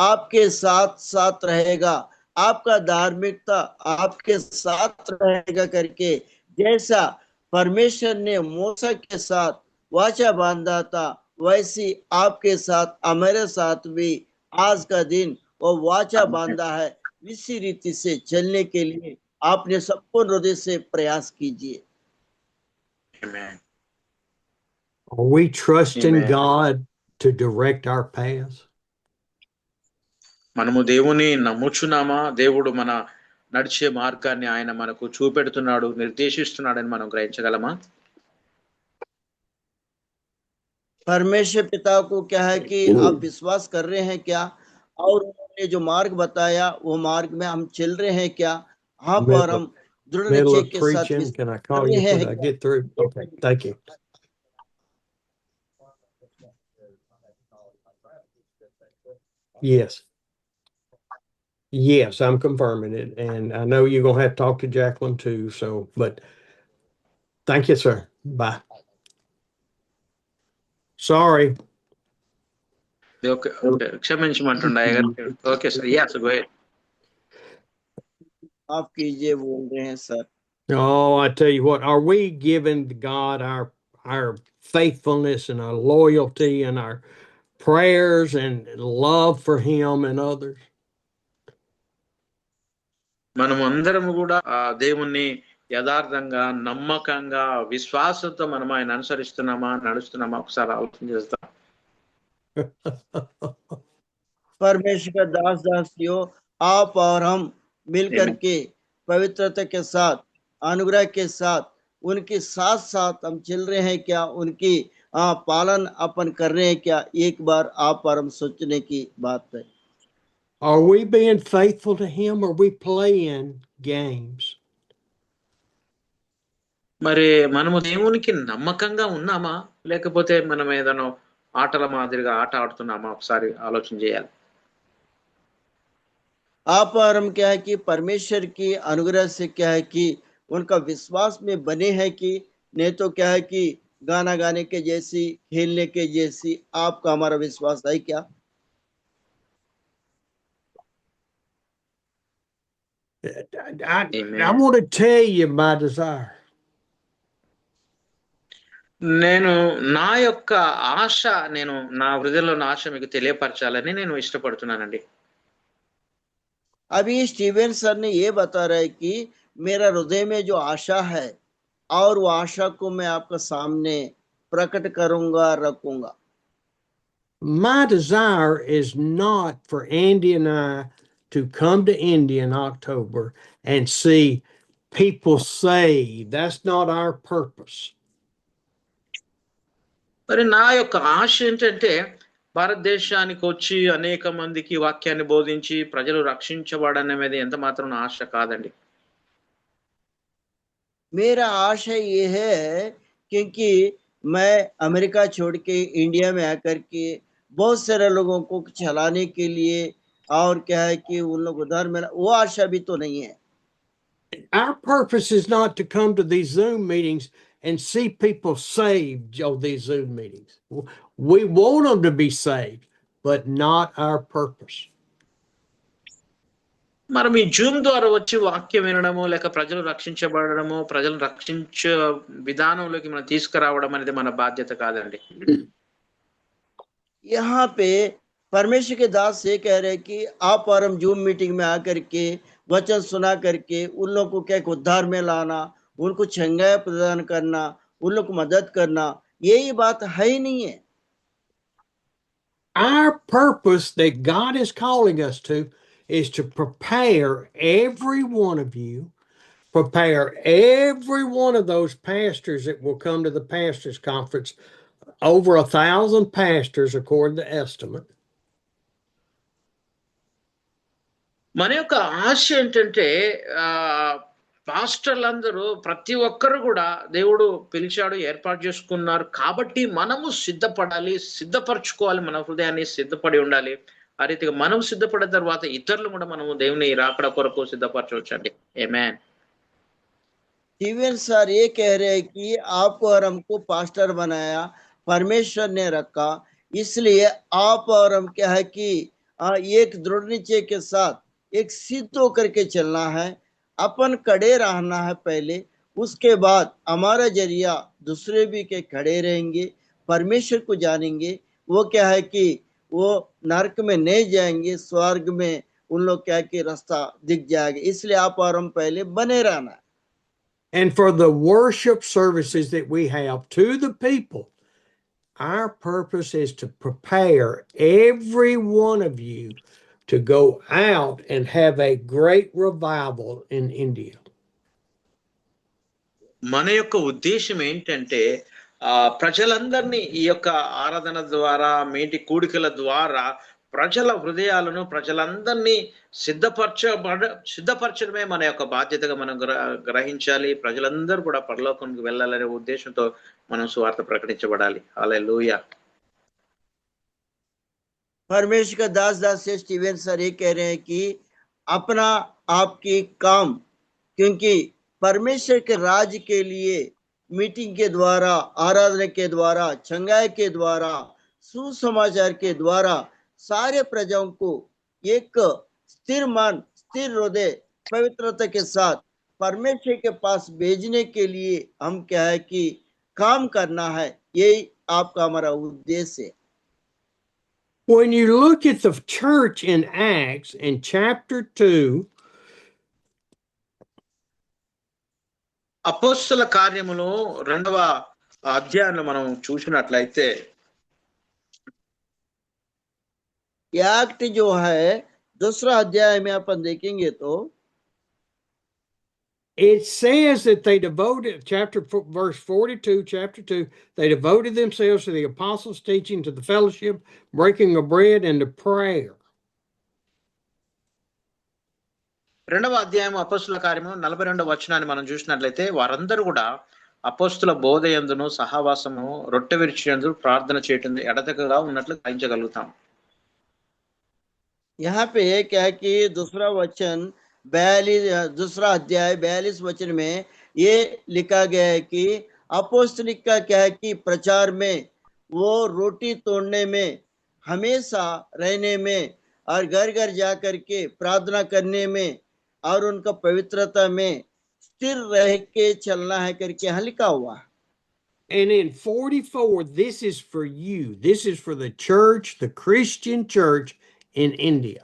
आपके साथ साथ रहेगा, आपका धार्मिकता आपके साथ रहेगा करके जैसा परमेश्वर ने मूसा के साथ वाचा बांधा था, वैसी आपके साथ हमारे साथ भी आज का दिन वो वाचा बांधा है। इसी रीति से चलने के लिए आपने संपूर्ण हृदय से प्रयास कीजिए। ఆమేన్. Are we trusting Amen. God to direct our paths? మనము దేవుని నమ్ముచున్నామా? దేవుడు మన నడిచే మార్గాన్ని ఆయన మనకు చూపెడుతున్నాడు, నిర్దేశిస్తున్నాడని మనం గ్రహించగలమా? परमेश्वर पिता को क्या है कि आप विश्वास कर रहे हैं क्या, और उन्होंने जो मार्ग बताया वो मार्ग में हम चल रहे हैं क्या? हाँ, पर हम दृढ़ Middle निश्चय of के साथ preaching, विश्वास can I कर call रहे you हैं till I क्या? get through? Okay, thank you. Yes. Yes, I'm confirming it, and I know you're gonna have to talk to Jacqueline too, so, but thank you, sir. Bye. Sorry. Okay, okay, క్షమించమంటుండ అయ్యగారు. Okay sir, yes, go ahead. आप कीजिए, बोल रहे हैं sir. Oh, I tell you what, are we giving God our faithfulness and our loyalty and our prayers and love for Him and others? మనం అందరం కూడా ఆ దేవుణ్ణి యథార్థంగా, నమ్మకంగా, విశ్వాసంతో మనం ఆయన అనుసరిస్తున్నామా, నడుస్తున్నామా ఒకసారి ఆలోచన చేస్తాం. परमेश्वर का दास दासियों, आप और हम मिलकर Amen. के पवित्रता के साथ, अनुग्रह के साथ, उनके साथ साथ हम चल रहे हैं क्या, उनकी पालन अपन कर रहे हैं क्या? एक बार आप और हम सोचने की बात है। Are we being faithful to Him, or are we playing games? మరి మనము దేవునికి నమ్మకంగా ఉన్నామా, లేకపోతే మనం ఏదైనా ఆటల మాదిరిగా ఆట ఆడుతున్నామా ఒకసారి ఆలోచన చేయాలి. आप और हम क्या है कि परमेश्वर की अनुग्रह से क्या है कि उनका विश्वास में बने हैं कि नहीं, तो क्या है कि गाना गाने के जैसी, खेलने के जैसी आपका हमारा विश्वास है क्या? I want to tell you my desire. నేను నా యొక్క ఆశ, నేను నా హృదయంలో నా ఆశ మీకు తెలియపరచాలని నేను ఇష్టపడుతున్నానండి. अभी स्टीवन सर ने ये बता रहा है कि मेरा हृदय में जो आशा है, और वो आशा को मैं आपका सामने प्रकट करूंगा, रखूंगा। My desire is not for Andy and I to come to India in October and see people saved. That's not our purpose. మరి నా యొక్క ఆశ ఏంటంటే భారతదేశానికి వచ్చి అనేక మందికి వాక్యాన్ని బోధించి ప్రజలు రక్షించబడనేది ఎంత మాత్రం నా ఆశ కాదండి. मेरा आशा ये है, क्योंकि मैं अमेरिका छोड़ के इंडिया में आकर के बहुत सारे लोगों को चलाने के लिए, और क्या है कि उन लोग उधार में, वो आशा भी तो नहीं है। Our purpose is not to come to these Zoom meetings and see people saved on these Zoom meetings. We want them to be saved, but not our purpose. మనం ఈ జూమ్ ద్వారా వచ్చి వాక్యం వినడము, లేక ప్రజలు రక్షించబడడము, ప్రజలు రక్షించే విధానంలోకి మనం తీసుకురావడం అనేది మన బాధ్యత కాదండి. यहाँ पे परमेश्वर के दास ये कह रहे हैं कि आप और हम जूम मीटिंग में आकर के वचन सुना करके उन लोगों को क्या उद्धार में लाना, उनको चंगाई प्रदान करना, उन लोग को मदद करना, यही बात है ही नहीं है। Our purpose that God is calling us to is to prepare every one of you, prepare every one of those pastors that will come to the pastors conference, over 1,000 pastors according to estimate. మన యొక్క ఆశ ఏంటంటే పాస్టర్లందరూ ప్రతి ఒక్కరు కూడా దేవుడు పిలిచాడు, ఏర్పాటు చేసుకున్నారు కాబట్టి మనము సిద్ధపడాలి, సిద్ధపరచుకోవాలి, మన హృదయాన్ని సిద్ధపడి ఉండాలి. ఆ రీతిగా మనం సిద్ధపడిన తర్వాత ఇతరులు కూడా మనము దేవుని రాకడ కొరకు సిద్ధపరచవచ్చండి. ఆమేన్. स्टीवन सर ये कह रहे हैं कि आपको और हमको पास्टर बनाया, परमेश्वर ने रखा, इसलिए आप और हम क्या है कि एक दृढ़ निश्चय के साथ एक सिद्ध होकर के चलना है, अपन खड़े रहना है पहले, उसके बाद हमारा जरिया दूसरे भी के खड़े रहेंगे, परमेश्वर को जानेंगे। वो क्या है कि वो नरक में नहीं जाएंगे, स्वर्ग में उन लोग क्या है कि रास्ता दिख जाएगा। इसलिए आप और हम पहले बने रहना है। And for the worship services that we have to the people, our purpose is to prepare every one of you to go out and have a great revival in India. మన యొక్క ఉద్దేశం ఏంటంటే ప్రజలందరినీ ఈ యొక్క ఆరాధన ద్వారా, మేటి కూడికల ద్వారా ప్రజల హృదయాలను, ప్రజలందరినీ సిద్ధపరచడమే మన యొక్క బాధ్యతగా మనం గ్రహించాలి. ప్రజలందరూ కూడా పరలోకానికి వెళ్ళాలనే ఉద్దేశంతో మనం సువార్త ప్రకటించబడాలి. హల్లెలూయా. परमेश्वर का दास से स्टीवन सर ये कह रहे हैं कि अपना आपकी काम, क्योंकि परमेश्वर के राज्य के लिए मीटिंग के द्वारा, आराधना के द्वारा, चंगाई के द्वारा, सुसमाचार के द्वारा सारे प्रजाओं को एक स्थिर मन, स्थिर हृदय, पवित्रता के साथ परमेश्वर के पास भेजने के लिए हम क्या है कि काम करना है। यही आपका हमारा उद्देश्य है। When you look at the church in Acts in chapter 2, అపోస్తల కార్యములు 2వ అధ్యాయంలో మనం చూసినట్లయితే एक्ट जो है 2रा अध्याय में अपन देखेंगे तो it says that they devoted, verse 42, chapter 2, they devoted themselves to the apostles' teaching, to the fellowship, breaking of bread, and to prayer. 2వ అధ్యాయం అపోస్తల కార్యము 42వ వచనాన్ని మనం చూసినట్లయితే వారందరూ కూడా అపోస్తల బోధ యందును, సహవాసము, రొట్టె విరిచి యందు ప్రార్థన చేయటం ఎడతెగగా ఉన్నట్లు గ్రహించగలుగుతాం. यहाँ पे क्या है कि 2रा वचन 2रा अध्याय 42 वचन में ये लिखा गया है कि अपोस्तलिक का क्या है कि प्रचार में, वो रोटी तोड़ने में, हमेशा रहने में, और घर घर जा करके प्रार्थना करने में, और उनका पवित्रता में स्थिर रह के चलना है करके यहाँ लिखा हुआ। And in 44, this is for you. This is for the church, the Christian church in India.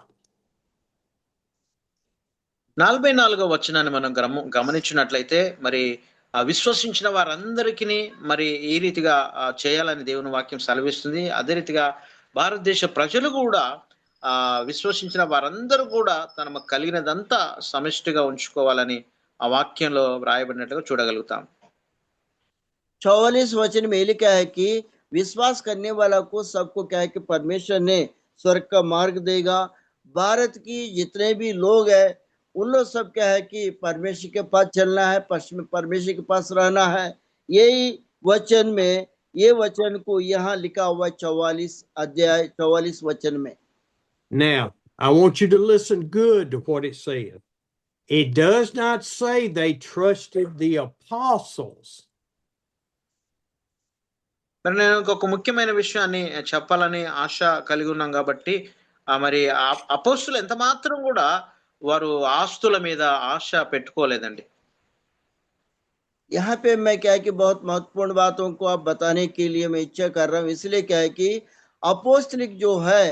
44వ వచనాన్ని మనం గమనించినట్లయితే మరి విశ్వసించిన వారందరికీ మరి ఈ రీతిగా చేయాలని దేవుని వాక్యం సెలవిస్తుంది. అదే రీతిగా భారతదేశ ప్రజలు కూడా విశ్వసించిన వారందరూ కూడా తమ కలిగినదంతా సమిష్టిగా ఉంచుకోవాలని ఆ వాక్యంలో వ్రాయబడినట్లుగా చూడగలుగుతాం. 44 वचन में लिखा है कि विश्वास करने वाला को सबको क्या है कि परमेश्वर ने स्वर्ग का मार्ग देगा। भारत की जितने भी लोग हैं उन लोग सब क्या है कि परमेश्वर के पास चलना है, परमेश्वर के पास रहना है। यही वचन में, ये वचन को यहाँ लिखा हुआ 44 अध्याय 44 वचन में। Now, I want you to listen good to what it says. It does not say they trusted the apostles. మరి నేను ఒక ముఖ్యమైన విషయాన్ని చెప్పాలని ఆశ కలిగి ఉన్నాం కాబట్టి మరి అపోస్తులు ఎంత మాత్రం కూడా వారు ఆస్తుల మీద ఆశ పెట్టుకోలేదండి. यहाँ पे मैं क्या है कि बहुत महत्वपूर्ण बातों को आप बताने के लिए मैं इच्छा कर रहा हूँ। इसलिए क्या है कि अपोस्तलिक जो है,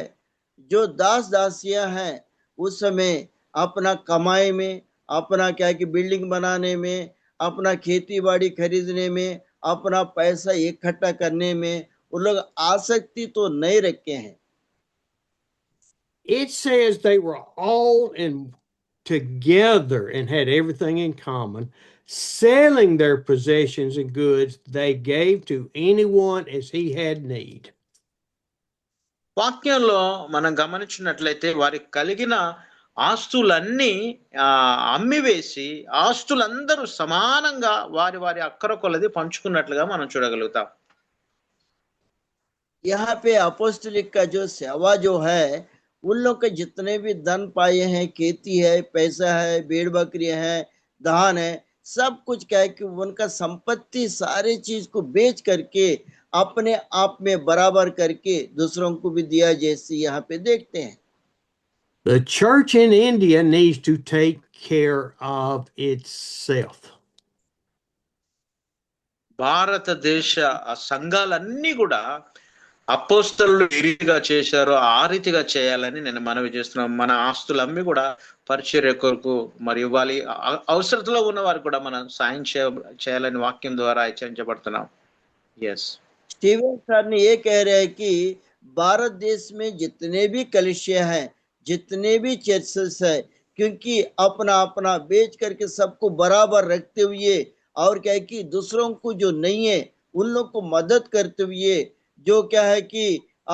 जो दास दासियां हैं, उस समय अपना कमाई में, अपना क्या है कि बिल्डिंग बनाने में, अपना खेती बाड़ी खरीदने में, अपना पैसा इकट्ठा करने में वो लोग आसक्ति तो नहीं रखे हैं। It says they were all in together and had everything in common, selling their possessions and goods they gave to anyone as he had need. వాక్యంలో మనం గమనించినట్లయితే వారికి కలిగిన ఆస్తులన్నీ అమ్మివేసి ఆస్తులందరూ సమానంగా వారి వారి అక్కర కొలది పంచుకున్నట్లుగా మనం చూడగలుగుతాం. यहाँ पे अपोस्टलिक का जो सेवा जो है, उन लोग के जितने भी धन पाए हैं, खेती है, पैसा है, भेड़ बकरी है, धान है, सब कुछ क्या है कि उनका संपत्ति सारे चीज को बेच करके अपने आप में बराबर करके दूसरों को भी दिया, जैसे यहाँ पे देखते हैं। The church in India needs to take care of itself. భారతదేశ సంఘాలన్నీ కూడా అపోస్తలులు ఏ రీతిగా చేశారో ఆ రీతిగా చేయాలని నేను మనవి చేస్తున్నాను. మన ఆస్తులన్నీ కూడా పరిచర్య కొరకు మరి ఇవ్వాలి. అవసరతలో ఉన్న వారికి కూడా మనం సాయం చేయాలని వాక్యం ద్వారా హెచ్చరించబడుతున్నాం. ఎస్, स्टीवन सर ने ये कह रहे हैं कि भारत देश में जितने भी कलीसिया हैं, जितने भी चर्चेस है, क्योंकि अपना अपना बेच करके सबको बराबर रखते हुए और क्या है कि दूसरों को जो नहीं है उन लोग को मदद करते हुए, जो क्या है कि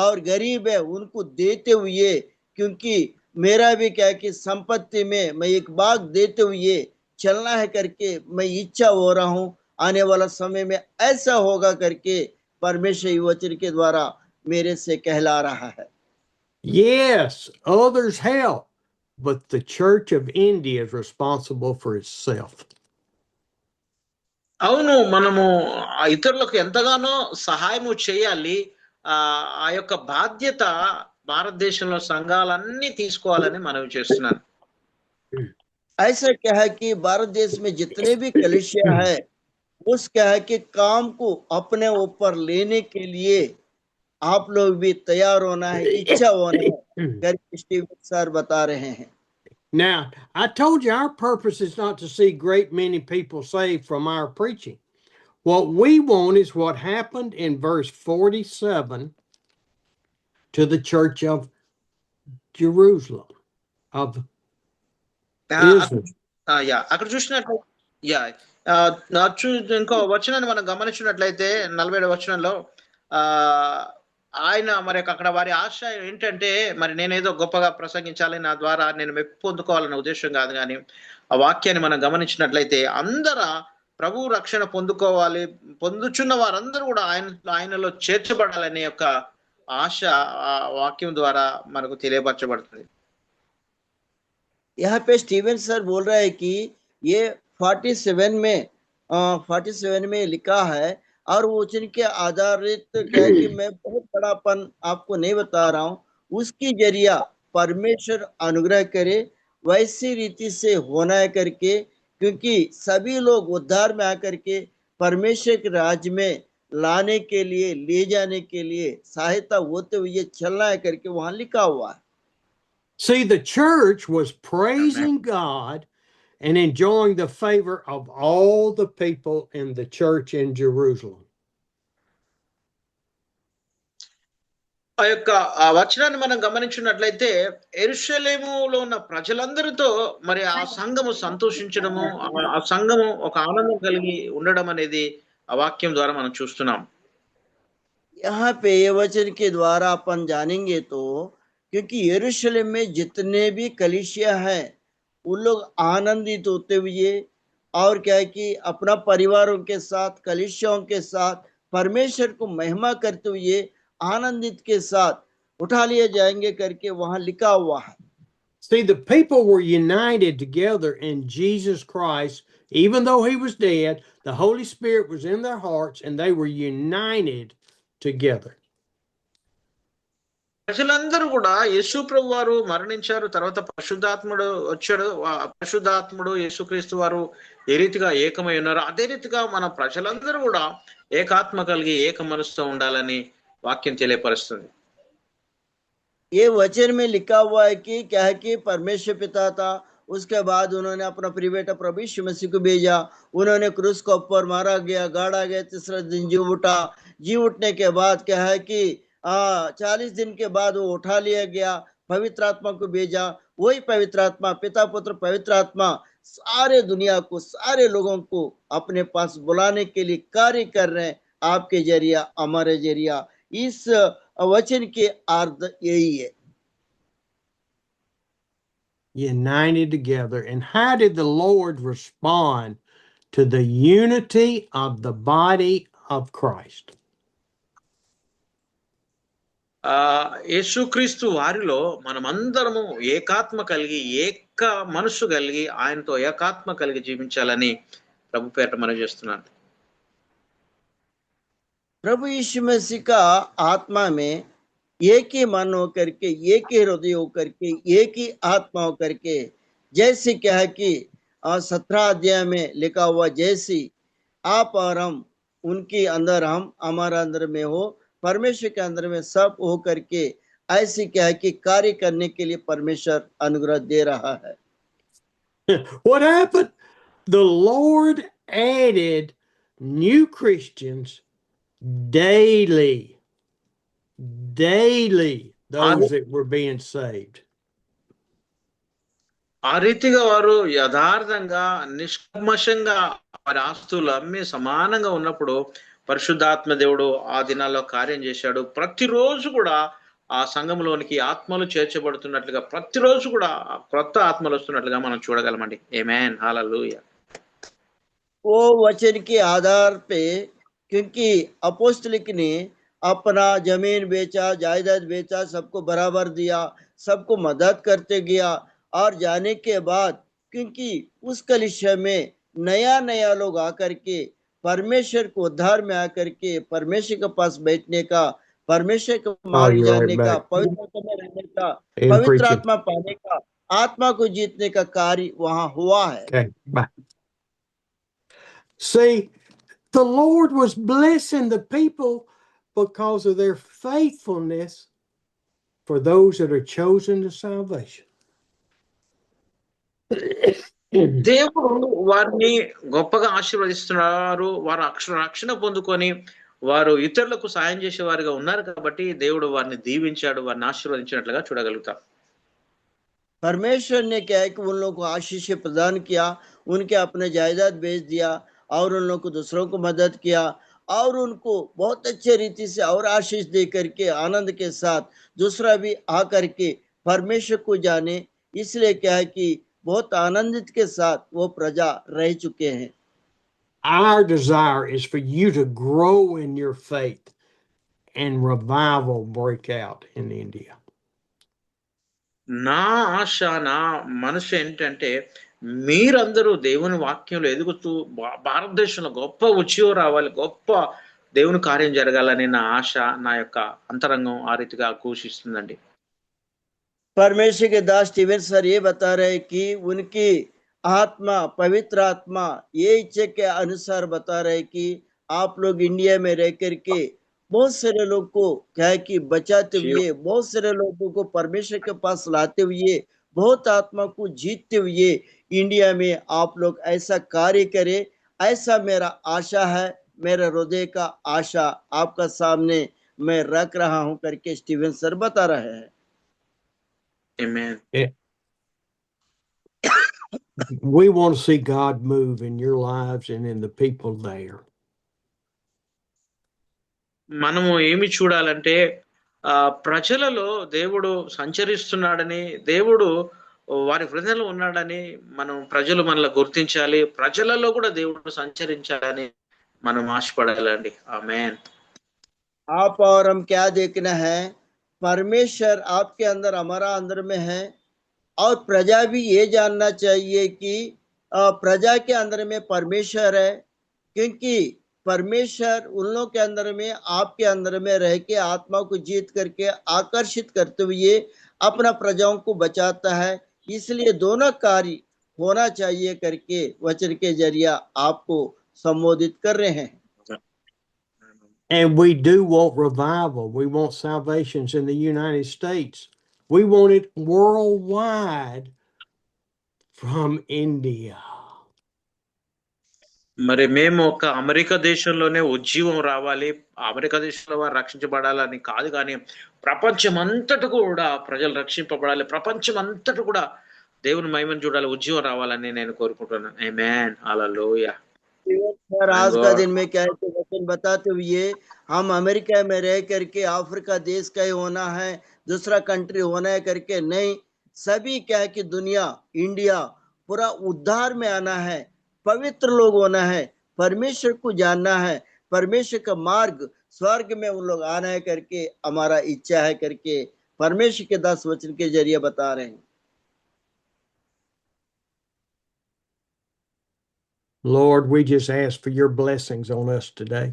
और गरीब है उनको देते हुए, क्योंकि मेरा भी क्या है कि संपत्ति में मैं एक भाग देते हुए चलना है करके मैं इच्छा हो रहा हूँ, आने वाला समय में ऐसा होगा करके परमेश्वर वचन के द्वारा मेरे से कहला रहा है। Yes, others help, but the Church of India is responsible for itself. అవును, మనము ఇతరులకు ఎంతగానో సహాయము చేయాలి. ఆ యొక్క బాధ్యత భారతదేశంలో సంఘాలన్నీ తీసుకోవాలని మనవి చేస్తున్నాను. ऐसा क्या है कि भारत देश में जितने भी कलीसिया है, उस क्या है कि काम को अपने ऊपर लेने के लिए आप लोग भी तैयार होना है, इच्छा होना है करके स्टीवन सर बता रहे हैं। Now, I told you our purpose is not to see great many people saved from our preaching. What we want is what happened in verse 47 to the church of Jerusalem, of Israel. అక్కడ చూసినట్లయితే ఇంకో వచనాన్ని మనం గమనించినట్లయితే 47వ వచనంలో ఆయన మరి అక్కడ వారి ఆశ ఏంటంటే, మరి నేనేదో గొప్పగా ప్రసంగించాలి, నా ద్వారా నేను మెప్పు పొందుకోవాలనే ఉద్దేశం కాదు, కానీ ఆ వాక్యాన్ని మనం గమనించినట్లయితే అందరూ ప్రభు రక్షణ పొందుకోవాలి, పొందుచున్న వారందరూ కూడా ఆయనలో చేర్చబడాలనే యొక్క ఆశ ఆ వాక్యం ద్వారా మనకు తెలియపరచబడుతుంది. यहाँ पे स्टीवन सर बोल रहा है कि ये 47 में लिखा है, और वो वचन के आधारित क्या है कि मैं बहुत बड़ापन आपको नहीं बता रहा हूँ, उसकी जरिया परमेश्वर अनुग्रह करे वैसी रीति से होना है करके, क्योंकि सभी लोग उद्धार में आकर के परमेश्वर के राज्य में लाने के लिए, ले जाने के लिए सहायता होते हुए चलना है करके वहां लिखा हुआ है। See, the church was praising God and enjoying the favor of all the people in the church in Jerusalem. ఆ యొక్క ఆ వచనాన్ని మనం గమనించినట్లయితే యెరూషలేములో ఉన్న ప్రజలందరితో మరి ఆ సంఘము సంతోషించడము, ఆ సంఘము ఒక ఆనందం కలిగి ఉండడం అనేది ఆ వాక్యం ద్వారా మనం చూస్తున్నాం. यहाँ पे ये वचन के द्वारा अपन जानेंगे तो, क्योंकि यरूशलेम में जितने भी कलीसिया हैं उन लोग आनंदित होते हुए और क्या है कि अपना परिवारों के साथ, कलीसियाओं के साथ परमेश्वर को महिमा करते हुए आनंदित के साथ उठा लिए जाएंगे करके वहां लिखा हुआ है। See, the people were united together in Jesus Christ. Even though he was dead, the Holy Spirit was in their hearts and they were united together. ప్రజలందరూ కూడా యేసు ప్రభు వారు మరణించారు, తర్వాత పరిశుద్ధాత్ముడు వచ్చాడు, పరిశుద్ధాత్ముడు యేసుక్రీస్తు వారు ఏ రీతిగా ఏకమై ఉన్నారు, అదే రీతిగా మన ప్రజలందరూ కూడా ఏకాత్మ కలిగి ఏక మనసుతో ఉండాలని వాక్యం తెలియపరుస్తుంది. ये वचन में लिखा हुआ है कि क्या है कि परमेश्वर पिता था, उसके बाद उन्होंने अपना प्रिय बेटा प्रभु यीशु मसीह को भेजा, उन्होंने क्रूस को ऊपर मारा गया, गाड़ा गया, तीसरा दिन जी उठा। जी उठने के बाद क्या है कि 40 दिन के बाद वो उठा लिया गया, पवित्र आत्मा को भेजा। वही पवित्र आत्मा, पिता पुत्र पवित्र आत्मा सारे दुनिया को, सारे लोगों को अपने पास बुलाने के लिए कार्य कर रहे हैं, आपके जरिया, हमारे जरिया। इस वचन के अर्थ यही है, united together. And how did the Lord respond to the unity of the body of Christ? యేసుక్రీస్తు వారిలో మనమందరము ఏకాత్మ కలిగి, ఏక మనస్సు కలిగి, ఆయనతో ఏకాత్మ కలిగి జీవించాలని ప్రభు పేట మనం చేస్తున్నాను. प्रभु यीशु मसीह का आत्मा में एक ही मन होकर के, एक ही हृदय होकर के, एक ही आत्मा होकर के, जैसे क्या है कि 17 अध्याय में लिखा हुआ, जैसी आप और हम उनके अंदर, हम हमारा अंदर में हो, परमेश्वर के अंदर में सब हो करके, ऐसे क्या है कि कार्य करने के लिए परमेश्वर अनुग्रह दे रहा है. What happened? The Lord added new Christians daily, those that were being saved. ఆ రీతిగా వారు యథార్థంగా, నిష్కల్మషంగా వారి ఆస్తులు అమ్మి సమానంగా ఉన్నప్పుడు పరిశుద్ధాత్మ దేవుడు ఆ దినాల్లో కార్యం చేశాడు. ప్రతిరోజు కూడా ఆ సంఘంలోనికి ఆత్మలు చేర్చబడుతున్నట్లుగా, ప్రతిరోజు కూడా కొత్త ఆత్మలు వస్తున్నట్లుగా మనం చూడగలమండి. ఆమేన్, హల్లెలూయా. वो वचन के आधार पे, क्योंकि अपोस्तलिक ने अपना जमीन बेचा, जायदाद बेचा, सबको बराबर दिया, सबको मदद करते गया, और जाने के बाद क्योंकि उस कलीसिया में नया नया लोग आकर के परमेश्वर को उद्धार में आकर के परमेश्वर के पास बैठने का, परमेश्वर को मार्ग जानने का, पवित्र आत्मा में रहने का, पवित्र आत्मा पाने का, आत्मा को जीतने का कार्य वहां हुआ है. Okay, bye. See, the Lord was blessing the people because of their faithfulness for those that are chosen to salvation. దేవుడు వారిని గొప్పగా ఆశీర్వదిస్తున్నారు. వారు రక్షణ పొందుకొని వారు ఇతరులకు సాయం చేసే వారిగా ఉన్నారు కాబట్టి దేవుడు వారిని దీవించాడు, వారిని ఆశీర్వదించినట్లుగా చూడగలుగుతాం. परमेश्वर ने क्या है कि उन लोगों को आशीष प्रदान किया, उनके अपने जायदाद बेच दिया, और उन लोगों को दूसरों को मदद किया, और उनको बहुत अच्छे रीति से और आशीष दे करके आनंद के साथ दूसरा भी आकर के परमेश्वर को जाने, इसलिए क्या है कि बहुत आनंदित के साथ वो प्रजा रह चुके हैं. Our desire is for you to grow in your faith and revival break out in India. నా ఆశ, నా మనసు ఏంటంటే మీరందరూ దేవుని వాక్యంలో ఎదుగుతూ భారతదేశంలో గొప్ప ఉద్యోగం రావాలి, గొప్ప దేవుని కార్యం జరగాలని నా ఆశ, నా యొక్క అంతరంగం ఆ రీతిగా ఘోషిస్తుందండి. परमेश्वर के दास स्टीवन सर ये बता रहे कि उनकी आत्मा, पवित्र आत्मा ये इच्छा के अनुसार बता रहे कि आप लोग इंडिया में रह करके बहुत सारे लोग को क्या है कि बचाते हुए, बहुत सारे लोगों को परमेश्वर के पास लाते हुए, बहुत आत्मा को जीतते हुए इंडिया में आप लोग ऐसा कार्य करें, ऐसा मेरा आशा है, मेरा हृदय का आशा आपका सामने मैं रख रहा हूं करके स्टीवन सर बता रहे हैं. Amen. We want to see God move in your lives and in the people there. మనము ఏమి చూడాలంటే ప్రజలలో దేవుడు సంచరిస్తున్నాడని, దేవుడు వారి హృదయంలో ఉన్నాడని మనం ప్రజలు మనలో గుర్తించాలి. ప్రజలలో కూడా దేవుడు సంచరించాలని మనం ఆశపడాలండి. ఆమేన్. आप और हम क्या देखना है, परमेश्वर आपके अंदर, हमारा अंदर में है, और प्रजा भी ये जानना चाहिए कि प्रजा के अंदर में परमेश्वर है, क्योंकि परमेश्वर उन लोगों के अंदर में, आपके अंदर में रह के आत्मा को जीत करके आकर्षित करते हुए अपना प्रजाओं को बचाता है. इसलिए दोनों कार्य होना चाहिए करके वचन के जरिया आपको संबोधित कर रहे हैं. And we do want revival. We want salvations in the United States. We want it worldwide from India. మరి మేము ఒక అమెరికా దేశంలోనే ఉజ్జీవం రావాలి, అమెరికా దేశంలో వారు రక్షించబడాలని కాదు, కానీ ప్రపంచం అంతటా కూడా ప్రజలు రక్షింపబడాలి, ప్రపంచం అంతటా కూడా దేవుని మహిమను చూడాలి, ఉజ్జీవం రావాలని నేను కోరుకుంటున్నాను. ఆమేన్, హల్లెలూయా. सर आज का दिन में क्या है कि वचन बताते हुए हम अमेरिका में रह करके अफ्रीका देश का ही होना है, दूसरा कंट्री होना है करके नहीं, सभी क्या है कि दुनिया इंडिया पूरा उद्धार में आना है, पवित्र लोग होना है, परमेश्वर को जानना है, परमेश्वर का मार्ग स्वर्ग में उन लोग आना है करके हमारा इच्छा है करके परमेश्वर के दास वचन के जरिए बता रहे हैं. Lord, we just ask for your blessings on us today.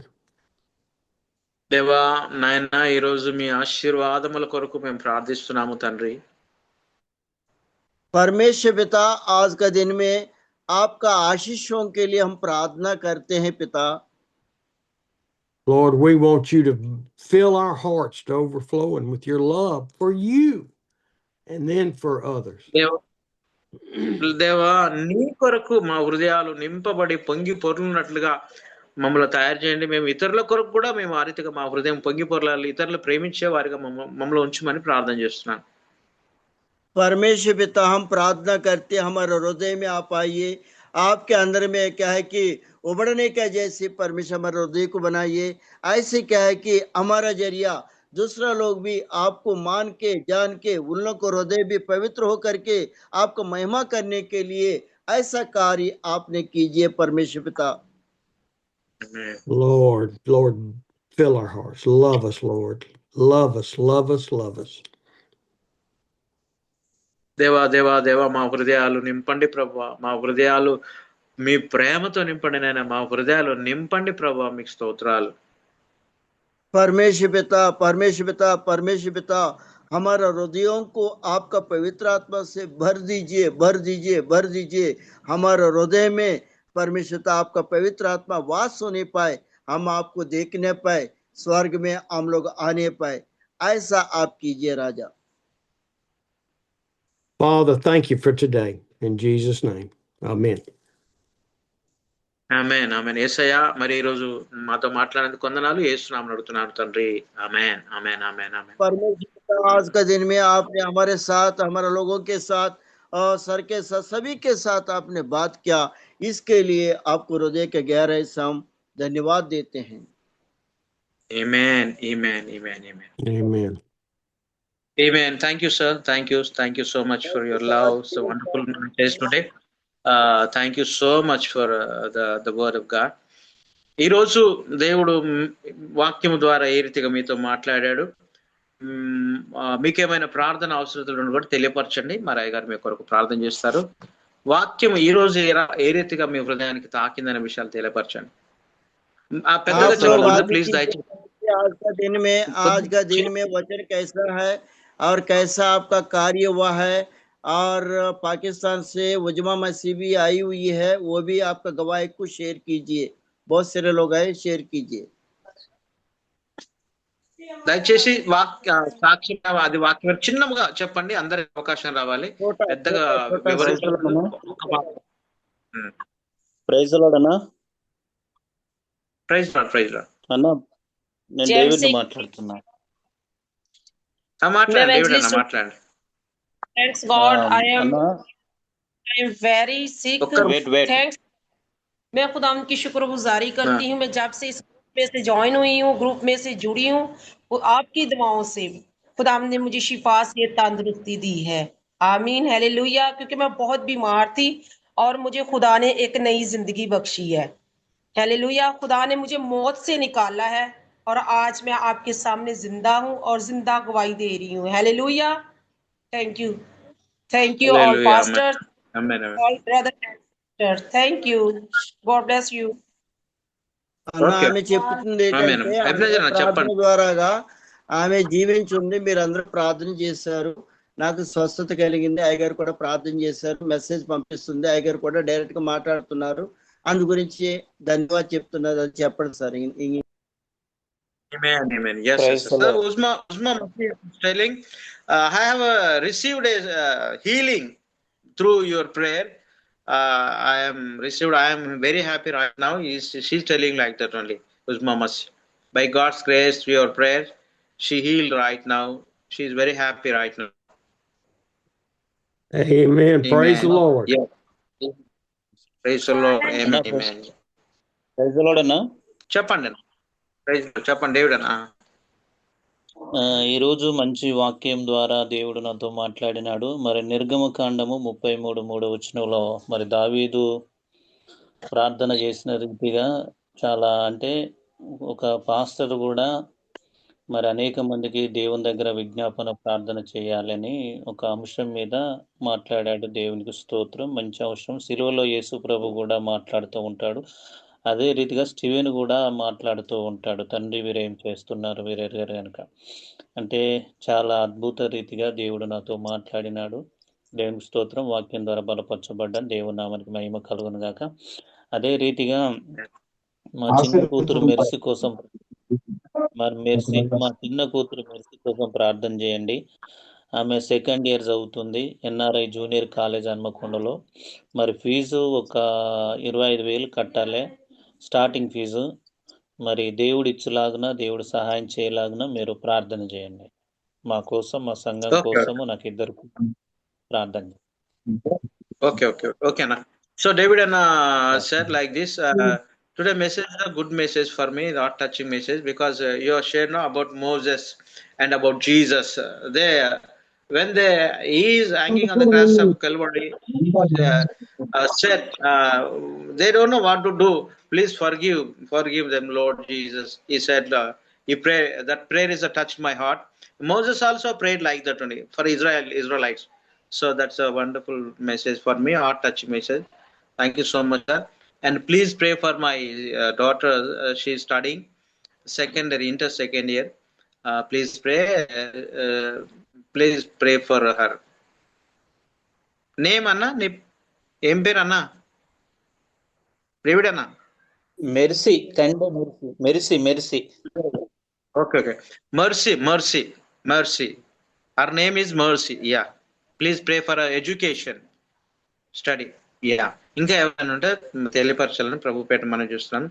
దేవా నాయన, ఈ రోజు మీ ఆశీర్వాదముల కొరకు మేము ప్రార్థిస్తున్నాము తండ్రి. परमेश्वर पिता आज का दिन में आपका आशीषों के लिए हम प्रार्थना करते हैं पिता. Lord, we want you to fill our hearts to overflowing with your love for you and then for others. దేవా నీ కొరకు మా హృదయాలు నింపబడి పొంగి పొర్లున్నట్లుగా మమ్మల్ని తయారు చేయండి. మేము ఇతరుల కొరకు కూడా మేము ఆ రీతిగా మా హృదయం పొంగి పొరలాలి, ఇతరులు ప్రేమించే వారిగా మమ్మల్ని ఉంచమని ప్రార్థన చేస్తున్నాను. परमेश्वर पिता हम प्रार्थना करते हमारे हृदय में आप आइए, आपके अंदर में क्या है कि उबड़ने का जैसे परमेश्वर हमारे हृदय को बनाइए, ऐसे क्या है कि हमारा जरिया दूसरा लोग भी आपको मान के जान के उन लोग को हृदय भी पवित्र हो करके आपको महिमा करने के लिए ऐसा कार्य आपने कीजिए परमेश्वर पिता. Lord, fill our hearts. Love us, Lord. Love us, love us, love us. దేవా దేవా దేవా మా హృదయాలు నింపండి ప్రభువా, మా హృదయాలు మీ ప్రేమతో నింపండి నాయన, మా హృదయాలు నింపండి ప్రభువా, మీకు స్తోత్రాలు. परमेश्वर पिता परमेश्वर पिता परमेश्वर पिता हमारा हृदयों को आपका पवित्र आत्मा से भर दीजिए भर दीजिए भर दीजिए. हमारा हृदय में परमेश्वर पिता आपका पवित्र आत्मा वास होने पाए, हम आपको देखने पाए, स्वर्ग में हम लोग आने पाए, ऐसा आप कीजिए राजा. Father, thank you for today. In Jesus' name, amen. ఆమేన్, ఆమేన్. యేసయ్యా మరి ఈ రోజు మాతో మాట్లాడేందుకు వందనాలు, యేసు నామమున అడుగుతున్నాను తండ్రి. ఆమేన్, ఆమేన్, ఆమేన్, ఆమేన్. परमेश्वर पिता आज का दिन में आपने हमारे साथ हमारे लोगों के साथ और सर के साथ सभी के साथ आपने बात किया, इसके लिए आपको हृदय के गहराई से हम धन्यवाद देते हैं. Amen, amen, amen, amen. Amen. Amen. Thank you, sir. Thank you so much for your love. So wonderful message today. Thank you so much for the word of God. ఈ రోజు దేవుడు వాక్యము ద్వారా ఏ రీతిగా మీతో మాట్లాడాడు, మీకేమైనా ప్రార్థన అవసరతలను కూడా తెలియపరచండి. మరి అయ్య గారు మీ కొరకు ప్రార్థన చేస్తారు. వాక్యం ఈ రోజు ఏ రీతిగా మీ హృదయానికి తాకిందనే విషయాలు తెలియపరచండి. పెద్దగా చెప్పకూడదు ప్లీజ్, దయచేసి. आज का दिन में वचन कैसा है और कैसा आपका कार्य हुआ है, और पाकिस्तान से उजमा मसीह भी आई हुई है, वो भी आपका गवाही को शेयर कीजिए. बहुत सारे लोग आए, शेयर कीजिए. దయచేసి సాక్షి అది వాక్యం చిన్నగా చెప్పండి, అందరికి అవకాశం రావాలి. పెద్దగా ప్రైజ్ లార్డ్ అన్న. ప్రైజ్ లార్డ్ అన్న, నేను డేవిడ్ మాట్లాడుతున్నా. మాట్లాడండి డేవిడ్ అన్న, మాట్లాడండి. Thanks God, I am very sick. Thanks. मैं खुदा की शुक्रगुजारी करती हूँ. मैं जब से इस ग्रुप में से ज्वाइन हुई हूँ, ग्रुप में से जुड़ी हूँ, आपकी दुआओं से खुदा ने मुझे शिफा से तंदुरुस्ती दी है. आमीन, हालेलुया. क्योंकि मैं बहुत बीमार थी और मुझे खुदा ने एक नई जिंदगी बख्शी है. हालेलुया. खुदा ने मुझे मौत से निकाला है और आज मैं आपके सामने जिंदा हूँ और जिंदा गवाही दे रही हूँ. Hallelujah. Thank you all pastors, all brothers and sisters. Thank you. God bless you. ఆమె చెప్తుంది ఏంటంటే ప్రార్థన ద్వారాగా ఆమె జీవించుంది. మీరు అందరూ ప్రార్థన చేశారు, నాకు స్వస్థత కలిగింది. అయ్యగారు కూడా ప్రార్థన చేశారు, మెసేజ్ పంపిస్తుంది. అయ్యగారు కూడా డైరెక్ట్ గా మాట్లాడుతున్నారు. అందు గురించి ధన్యవాదాలు చెప్తున్నారు. అది చెప్పండి sir. Amen, amen. Yes, sir. Uzma is telling, I have received a healing through your prayer, I am very happy right now. She's telling like that only. Mamas, by God's grace, through your prayer, she healed right now. She's very happy right now. Amen. Praise the Amen. Lord. Yeah. Praise the Lord. అన్నా, Amen. Amen. Praise the Lord అన్నా. చెప్పండి అన్న. Praise the Lord. చెప్పండి David అన్న. ఈరోజు మంచి వాక్యం ద్వారా దేవుడు నాతో మాట్లాడినాడు. మరి నిర్గమకాండము 33:3 మరి దావీదు ప్రార్థన చేసిన రీతిగా చాలా, అంటే ఒక పాస్టర్ కూడా మరి అనేక మందికి దేవుని దగ్గర విజ్ఞాపన ప్రార్థన చేయాలని ఒక అంశం మీద మాట్లాడాడు. దేవునికి స్తోత్రం. మంచి అంశం. సిలువలో యేసు ప్రభు కూడా మాట్లాడుతూ ఉంటాడు. అదే రీతిగా స్టీవెన్ కూడా మాట్లాడుతూ ఉంటాడు. తండ్రి వీరేం చేస్తున్నారు వీరెరగారు కనుక. అంటే చాలా అద్భుత రీతిగా దేవుడు నాతో మాట్లాడినాడు. దేవునికి స్తోత్రం. వాక్యం ద్వారా బలపరచబడ్డాను. దేవుని నామానికి మహిమ కలుగును గాక. అదే రీతిగా మా చిన్న కూతురు మెర్సీ కోసం మా చిన్న కూతురు మెర్సీ కోసం ప్రార్థన చేయండి. ఆమె సెకండ్ ఇయర్ చదువుతుంది, ఎన్ఆర్ఐ జూనియర్ కాలేజ్ హన్మకొండలో. మరి ఫీజు ఒక 25,000 కట్టాలి, స్టార్టింగ్ ఫీజు. మరి దేవుడు ఇచ్చులాగున, దేవుడు సహాయం చేయలాగున మీరు ప్రార్థన చేయండి. మా కోసం, మా సంఘం కోసము, నాకు ఇద్దరు ప్రార్థన. Okay Anna. So David Anna said like this, today message is a good message for me, not touching message, because you have shared now about Moses and about Jesus. When he is hanging on the cross of Calvary, said they don't know what to do. Please forgive them, Lord Jesus. He said, he pray. That prayer is touched my heart. Moses also prayed like that only for Israelites. So that's a wonderful message for me, heart-touching message. Thank you so much, sir. And please pray for my daughter. She's studying inter second year. Please pray for her. Name Anna? Em per Anna? David Anna? Mercy. Mercy. Okay. Mercy. Her name is Mercy. Yeah. Please pray for her education, study. Yeah. ఇంకా ఏమైనా ఉంటే తెలియపరచాలని ప్రభు పేట మనం చూస్తున్నాను.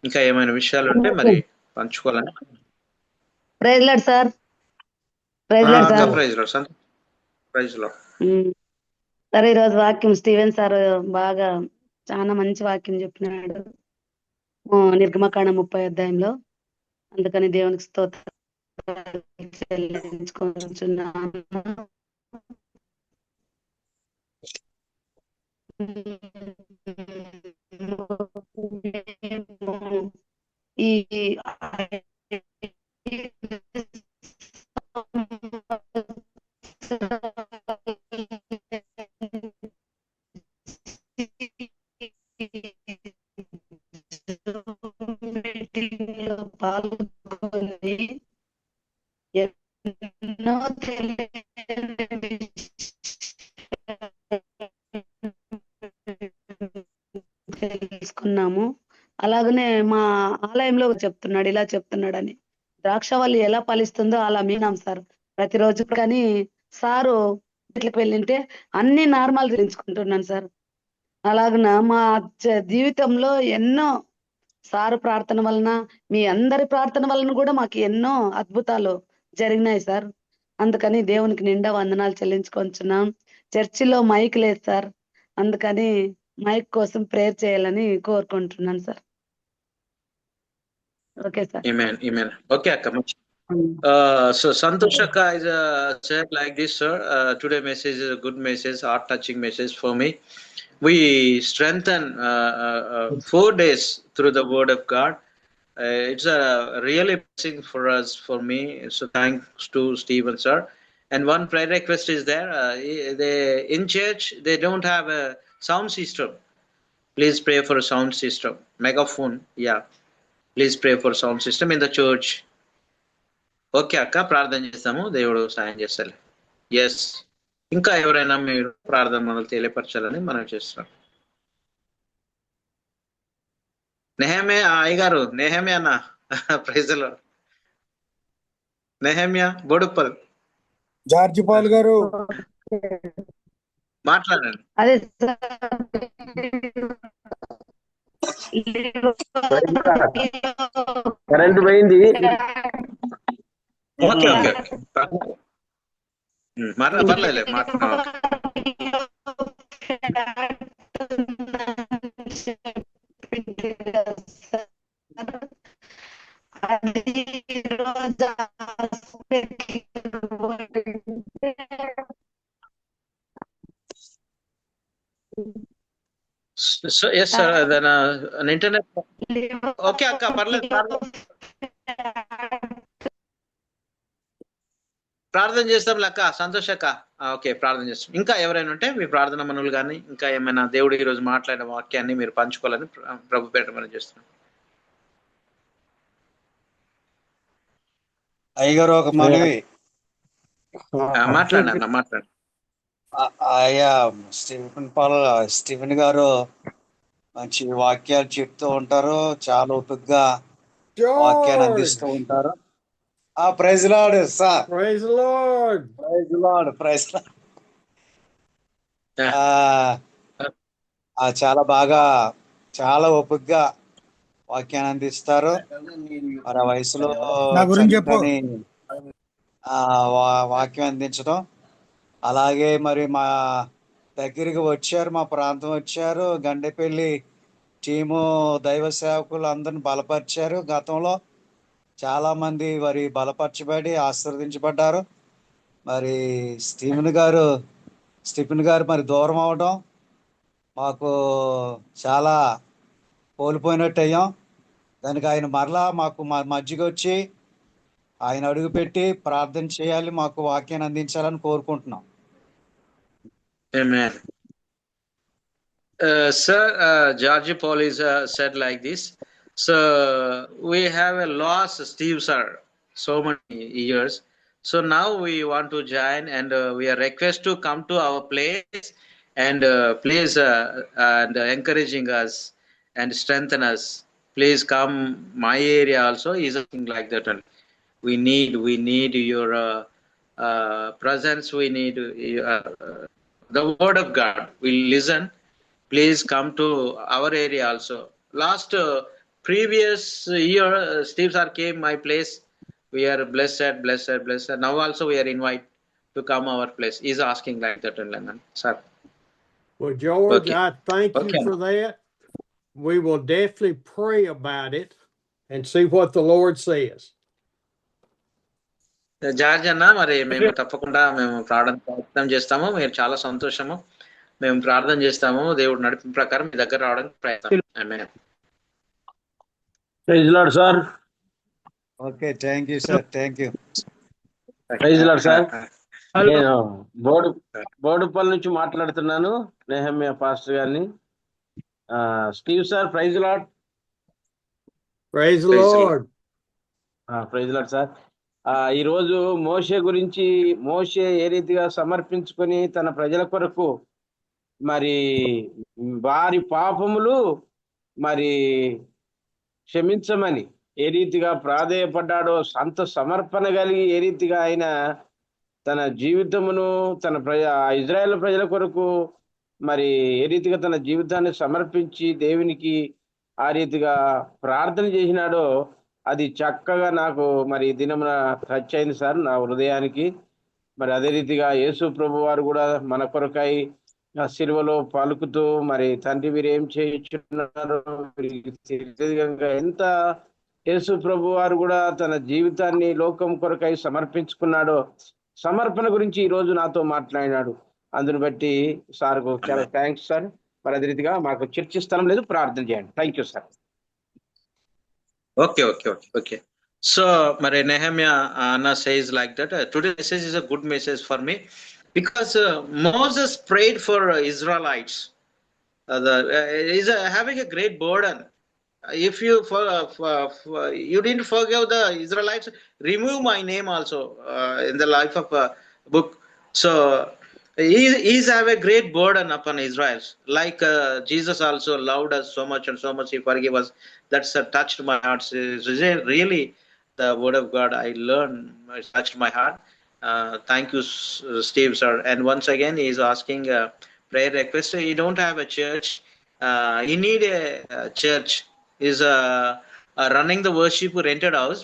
ఇంకా ఏమైనా విషయాలు ఉంటే మరి పంచుకోవాలని. Praise Lord sir. Praise Lord. సరే, ఈరోజు వాక్యం స్టీవెన్ సార్ బాగా చాలా మంచి వాక్యం చెప్పినాడు నిర్గమకాండం 30 అధ్యాయంలో. అందుకని దేవునికి స్తోత్రం చెల్లించుకుంటున్నాను. ఈ పాల్గొని ఎన్నో తెలుసుకున్నాము. అలాగనే మా ఆలయంలో చెప్తున్నాడు, ఇలా చెప్తున్నాడని. ద్రాక్షవల్లి ఎలా ఫలిస్తుందో అలా మీనాం సార్ ప్రతిరోజు. కానీ సారు ఇట్లకి వెళ్ళింటే అన్ని నార్మల్ తెలుసుకుంటున్నాను సార్. అలాగన మా జీవితంలో ఎన్నో సారు ప్రార్థన వలన, మీ అందరి ప్రార్థన వలన కూడా మాకు ఎన్నో అద్భుతాలు జరిగినాయి సార్. అందుకని దేవునికి నిండా వందనాలు చెల్లించుకొంచున్నాం. చర్చిలో మైక్ లేదు సార్, అందుకని మైక్ కోసం ప్రేయర్ చేయాలని కోరుకుంటున్నాను sir. Okay sir. Amen. Okay akka. So Santosh akka is said like this, sir. Today message is a good message, heart-touching message for me. We strengthen 4 days through the word of God. It's a really blessing for me. So thanks to Stephen sir. And one prayer request is there. In church they don't have a sound system. Please pray for a sound system, megaphone. Yeah, please pray for sound system in the church. Okay అక్క, ప్రార్థన చేస్తాము, దేవుడు సాయం చేస్తారు. Yes, ఇంకా ఎవరైనా మీరు ప్రార్థన మనల్ని తెలియపరచాలని మనం చేస్తున్నాం. నెహమ్యా అయ్యగారు, నెహమ్యా అన్న, ప్రైజ్లో నెహమ్యా బోడుప్పల్. జార్జ్ పాల్ గారు. మాట్లాడండి. అదే కరెంట్ పోయింది. ఓకే ఓకే పర్లేదు so yes sir internet okay అక్క పర్లేదు ప్రార్థన చేస్తాం లెక్క సంతోష్ అక్క. ఓకే ప్రార్థన చేస్తాం. ఇంకా ఎవరైనా ఉంటే మీ ప్రార్థన మనులు కానీ ఇంకా ఏమైనా దేవుడు ఈరోజు మాట్లాడిన వాక్యాన్ని మీరు పంచుకోవాలని ప్రభు పేట మనం చేస్తున్నాం. అయ్యగారు ఒక మనవి మాట్లాడండి మాట్లాడండి. అయ్యా స్టీఫెన్ గారు మంచి వాక్యాలు చెప్తూ ఉంటారు, చాలా ఓపికగా వాక్యాన్ని అందిస్తూ ఉంటారు. Praise Lord sir. Praise Lord. Praise Lord. Praise Lord. చాలా బాగా చాలా ఓపికగా వాక్యాన్ని అందిస్తారు. మరి ఆ వయసులో వాక్యం అందించడం, అలాగే మరి మా దగ్గరికి వచ్చారు, మా ప్రాంతం వచ్చారు, గండేపల్లి టీము దైవ సేవకులు అందరిని బలపరిచారు. గతంలో చాలా మంది మరి బలపరచబడి ఆశీర్వదించబడ్డారు. మరి స్టీఫెన్ గారు మరి దూరం అవడం మాకు చాలా కోల్పోయినట్టు అయ్యాం. దానికి ఆయన మరలా మాకు మధ్యకి వచ్చి ఆయన అడుగు పెట్టి ప్రార్థన చేయాలి, మాకు వాక్యాన్ని అందించాలని కోరుకుంటున్నాం. Amen. Sir, George Paul is said like this. So we have a loss, Steve sir, so many years. So now we want to join, and we are request to come to our place and please and encouraging us and strengthen us. Please come my area also is something like that. And we need your presence. We need the word of God. We'll listen. Please come to our area also. Last previous year, Steve sir came my place. We are blessed. Now also we are invited to come our place. He's asking like that in London, sir. Well, George, okay. I thank you for that. We will definitely pray about it and see what the Lord says. George అన్న, మరి మేము తప్పకుండా మేము ప్రార్థన చేస్తాము. మీరు చాలా సంతోషము. మేము ప్రార్థన చేస్తాము. దేవుడు నడిపిన ప్రకారం మీ దగ్గర రావడానికి ప్రయత్నం. Amen. Praise Lord sir. Okay, thank you sir. Thank you. Praise Lord sir. నేను బోడుపల్లి నుంచి మాట్లాడుతున్నాను, నెహమ్యా పాస్టర్ గారిని. Steve sir, praise Lord. Praise Lord. Praise Lord sir. ఈరోజు మోషే గురించి, మోషే ఏ రీతిగా సమర్పించుకొని తన ప్రజల కొరకు మరి వారి పాపములు మరి క్షమించమని ఏ రీతిగా ప్రాధేయపడ్డాడో, సంత సమర్పణ కలిగి ఏ రీతిగా ఆయన తన జీవితమును తన ఇజ్రాయేల్ ప్రజల కొరకు మరి ఏ రీతిగా తన జీవితాన్ని సమర్పించి దేవునికి ఆ రీతిగా ప్రార్థన చేసినాడో అది చక్కగా నాకు మరి దినమున టచ్ అయింది సార్ నా హృదయానికి. మరి అదే రీతిగా యేసు ప్రభు వారు కూడా మన కొరకై ఆ శిలువలో పలుకుతూ మరి తండ్రి మీరు ఏం చేయించున్నారు ఎంత యేసు ప్రభు వారు కూడా తన జీవితాన్ని లోకం కొరకై సమర్పించుకున్నాడో, సమర్పణ గురించి ఈ రోజు నాతో మాట్లాడినాడు. అందుని బట్టి సార్కు చాలా థ్యాంక్స్ సార్. మరి అదే రీతిగా మాకు చర్చ స్థలం లేదు, ప్రార్థన చేయండి. Thank you sir. Okay. So, Mare Nehemiah Anna says like that. Today's message is a good message for me because Moses prayed for Israelites. He's having a great burden. If you you didn't forgive the Israelites, remove my name also in the life of book. So he's have a great burden upon Israel. Like Jesus also loved us so much and so much he forgave us. That's touched my heart. Really, the word of God I learned touched my heart. Thank you, Steve sir. And once again, he is asking prayer request. You don't have a church. You need a church. Is running the worship rented house.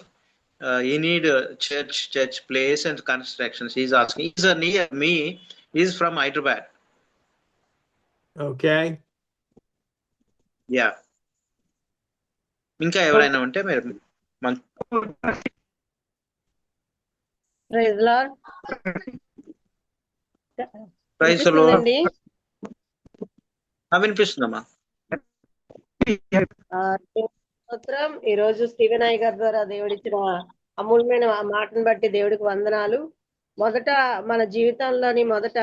You need a church place and constructions. He's asking. He's near me. He's from Hyderabad. Okay. Yeah. ఇంకా ఎవరైనా ఉంటే మీరు praise Lord. Praise Lord. వినిపిస్తుందమ్మా. స్తోత్రం. ఈ రోజు Steven అయ్య గారి ద్వారా దేవుడిచ్చిన అమూల్యమైన మాటను బట్టి దేవుడికి వందనాలు. మొదట మన జీవితంలోని మొదట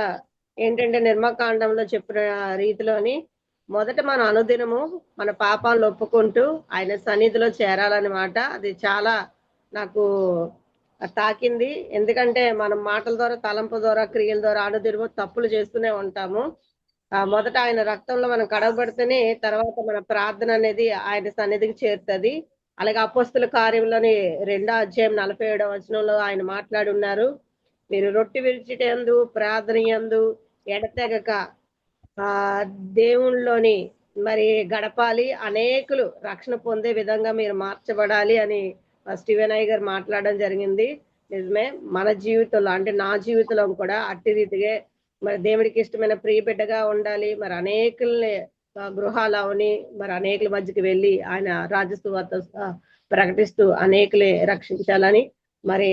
ఏంటంటే నిర్మకాండంలో చెప్పిన రీతిలోని మొదట మన అనుదినము మన పాపాలను ఒప్పుకుంటూ ఆయన సన్నిధిలో చేరాలన్నమాట. అది చాలా నాకు తాకింది. ఎందుకంటే మనం మాటల ద్వారా, తలంపు ద్వారా, క్రియల ద్వారా అనుదినము తప్పులు చేస్తూనే ఉంటాము. మొదట ఆయన రక్తంలో మనం కడగబడితేనే తర్వాత మన ప్రార్థన అనేది ఆయన సన్నిధికి చేరుతుంది. అలాగే అపోస్తుల కార్యంలోని 2వ అధ్యాయం 47వ వచనంలో ఆయన మాట్లాడి ఉన్నారు, మీరు రొట్టె విరిచిటందు ప్రార్థన యందు ఎడతెగక దేవుళ్ళలోని మరి గడపాలి, అనేకులు రక్షణ పొందే విధంగా మీరు మార్చబడాలి అని స్టీవెన్ అయ్య గారు మాట్లాడడం జరిగింది. నిజమే, మన జీవితంలో అంటే నా జీవితంలో కూడా అట్టి రీతిగా మరి దేవుడికి ఇష్టమైన ప్రియ బిడ్డగా ఉండాలి. మరి అనేకుల్ని గృహాలవని మరి అనేకుల మధ్యకి వెళ్ళి ఆయన రాజసువార్త ప్రకటిస్తూ అనేకులే రక్షించాలని మరి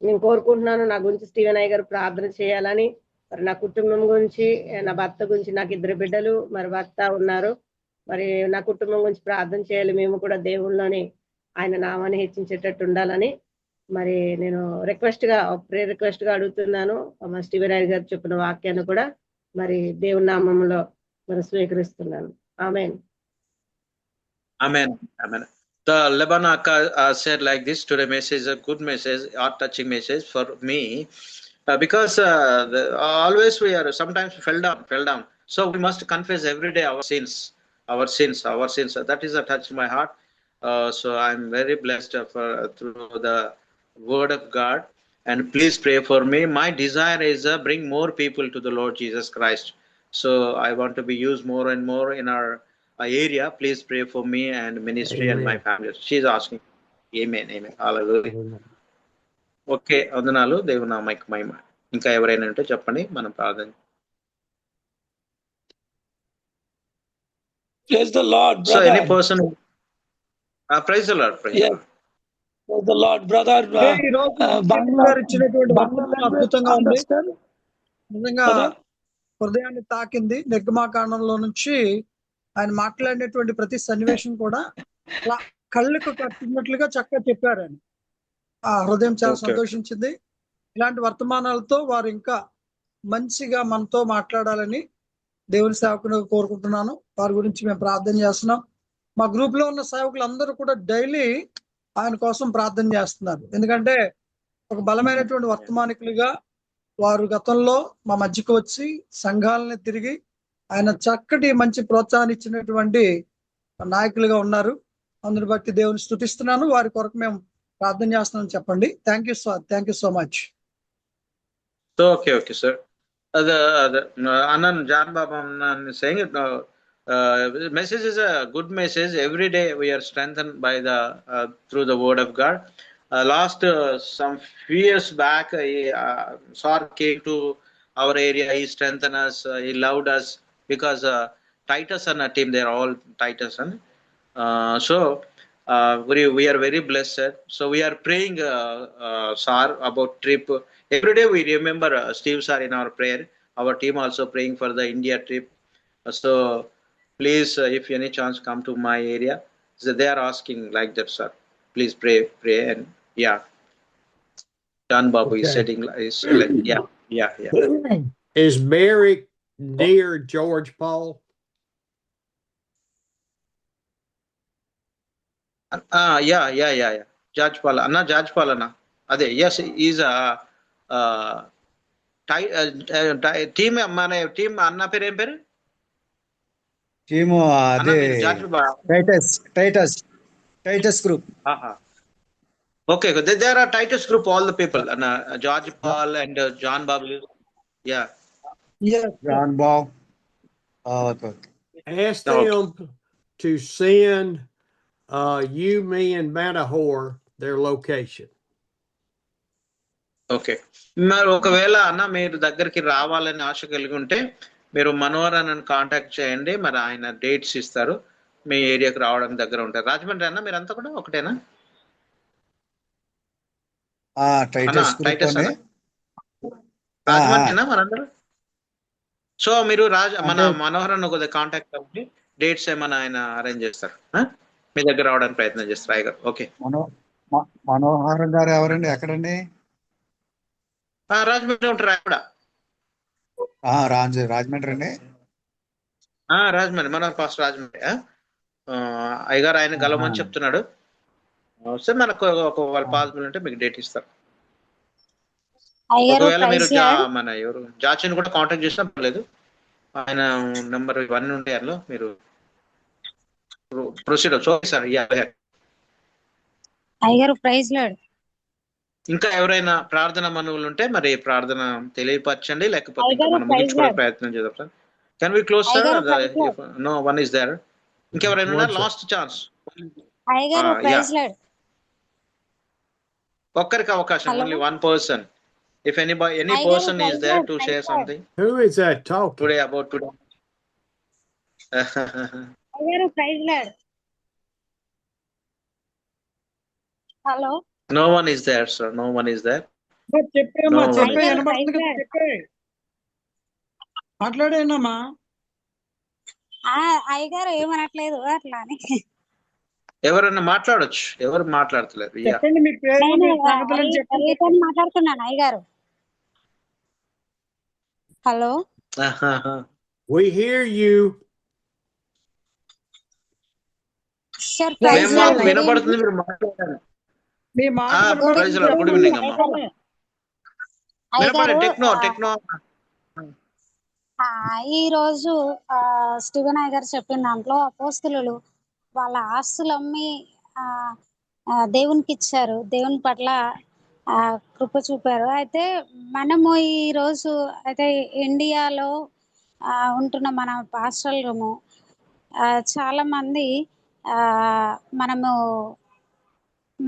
నేను కోరుకుంటున్నాను. నా గురించి స్టీవెన్ అయ్య గారు ప్రార్థన చేయాలని, మరి నా కుటుంబం గురించి, నా భర్త గురించి, నాకు 2 బిడ్డలు మరి భర్త ఉన్నారు, మరి నా కుటుంబం గురించి ప్రార్థన చేయాలి. మేము కూడా దేవుళ్ళని ఆయన నామాన్ని హెచ్చించేటట్టు ఉండాలని మరి నేను ప్రేయర్ రిక్వెస్ట్ గా అడుగుతున్నాను. మా స్టీవెన్ అయ్య గారు చెప్పిన వాక్యాన్ని కూడా మరి దేవుని నామంలో మరి స్వీకరిస్తున్నాను. ఆమేన్. Amen. Amen. The Lebanon said like this today. Message is a good message, heart-touching message for me, because always we are sometimes fell down. So we must confess every day our sins. That is a touch my heart. So I'm very blessed through the word of God. And please pray for me. My desire is bring more people to the Lord Jesus Christ. So I want to be used more and more in our area. Please pray for me and ministry. Amen. And my family. She's asking. Amen. Hallelujah. Okay, వందనాలు. దేవుని నామమునకు మహిమ. ఇంకా ఎవరైనా ఉంటే చెప్పండి, మనం ప్రార్థన. Praise the Lord, brother. So any person praise the Lord. Praise the Lord, brother. ఇచ్చినటువంటి వర్తమానం అద్భుతంగా ఉంది. నిజంగా హృదయాన్ని తాకింది. నిర్గమాకాండంలో నుంచి ఆయన మాట్లాడినటువంటి ప్రతి సన్నివేశం కూడా కళ్ళకు కట్టినట్లుగా చక్కగా చెప్పారు ఆయన. ఆ హృదయం చాలా సంతోషించింది. ఇలాంటి వర్తమానాలతో వారు ఇంకా మంచిగా మనతో మాట్లాడాలని దేవుని సేవకుని కోరుకుంటున్నాను. వారి గురించి మేము ప్రార్థన చేస్తున్నాం. మా గ్రూప్ లో ఉన్న సేవకులందరూ కూడా డైలీ ఆయన కోసం ప్రార్థన చేస్తున్నారు. ఎందుకంటే ఒక బలమైనటువంటి వర్తమానికులుగా వారు గతంలో మా మధ్యకు వచ్చి సంఘాలని తిరిగి ఆయన చక్కటి మంచి ప్రోత్సాహాన్ని ఇచ్చినటువంటి నాయకులుగా ఉన్నారు. అందుని బట్టి దేవుని స్తుతిస్తున్నాను. వారి కొరకు మేము ప్రార్థన చేస్తున్నాం. చెప్పండి. Thank you so much. Okay, sir. Anand John Baba saying it. Message is a good message. Every day we are strengthened by through the word of God. Last some few years back, Sar came to our area. He strengthened us. He loved us because Titus and a team, they are all Titus. So we are very blessed. So we are praying, Sar, about trip. Every day we remember Steve sir in our prayer. Our team also praying for the India trip. So please, if any chance come to my area, so they are asking like that, sir. Please pray, and yeah. John Babu is setting. Yeah. Is Mary near George Paul? Yeah. George Paul, Anna. Ade, yes, he's a team. Mana team Anna పేరు ఏం పేరు? Team అదే Titus group. Okay, there are Titus group, all the people, George Paul and John Babu. Yeah. John Bob. Okay okay Ask them to send you, me, and Matahor their location. Okay. మరి ఒకవేళ అన్న మీరు దగ్గరికి రావాలని ఆశ కలిగి ఉంటే మీరు మనోహర్ అన్నని కాంటాక్ట్ చేయండి. మరి ఆయన డేట్స్ ఇస్తారు, మీ ఏరియాకి రావడానికి దగ్గర ఉంటారు. రాజమండ్రి అన్న మీరంతా కూడా ఒకటేనా? టైటస్ గ్రూప్ అని రాజమండ్రినా మనందరూ? సో మీరు మన మనోహర్ అన్న కొద్దిగా కాంటాక్ట్ అవ్వండి, డేట్స్ ఏమైనా ఆయన అరేంజ్ చేస్తారు, మీ దగ్గర రావడానికి ప్రయత్నం చేస్తారు. రాయ్ గారు ఓకే. మనోహర్ గారు ఎవరండి, ఎక్కడండి? రాజమండ్రి ఉంటారు ఆయన కూడా. రాజమండ్రి అండి. రాజమండ్రి మనోహర్ పాస్టర్ రాజమండ్రి. అయ్యగారు ఆయన గలమని చెప్తున్నాడు. వస్తే మనకు ఒకవేళ పాసిబుల్ ఉంటే మీకు డేట్ ఇస్తారు. ఒకవేళ మీరు మన ఎవరు జాచిని కూడా కాంటాక్ట్ చేసినా పర్లేదు, ఆయన నెంబర్ ఇవన్నీ ఉంటాయి అందులో, మీరు ప్రొసీడ్ అవ్వచ్చు సార్. అయ్యగారు ప్రైజ్ లార్డ్. ఇంకా ఎవరైనా ప్రార్థన మనవులు ఉంటే మరి ప్రార్థన తెలియపరచండి, లేకపోతే ఇంకా మనం ముగించుకోవడానికి ప్రయత్నం చేద్దాం sir. Can we close sir? No one is there. ఇంకెవరైనా ఉన్నారు? లాస్ట్ ఛాన్స్, ఒక్కరికి అవకాశం, only one person. If any person is there to share something. Who is that talking today about today? అయ్యగారు praise Lord. Hello. No one is there, sir. No one is there. మాట్లాడేనమ్మా. అయ్యగారు ఏమనట్లేదు అట్లా అని. ఎవరన్నా మాట్లాడొచ్చు, ఎవరు మాట్లాడతలేరు. చెప్పండి మీ పేరు, మాట్లాడుతున్నాను అయ్యగారు. హలో. We hear you. వినపడుతుంది, మీరు మాట్లాడండి. గుడ్ ఈవినింగ్ అమ్మా. టెక్నో ఈ రోజు స్టీవెన్ అయ్యగారు చెప్పిన దాంట్లో అపోస్తలులు వాళ్ళ ఆస్తులు అమ్మి దేవునికి ఇచ్చారు, దేవుని పట్ల కృప చూపారు. అయితే మనము ఈరోజు అయితే ఇండియాలో ఉంటున్న మన పాస్టర్లము చాలా మంది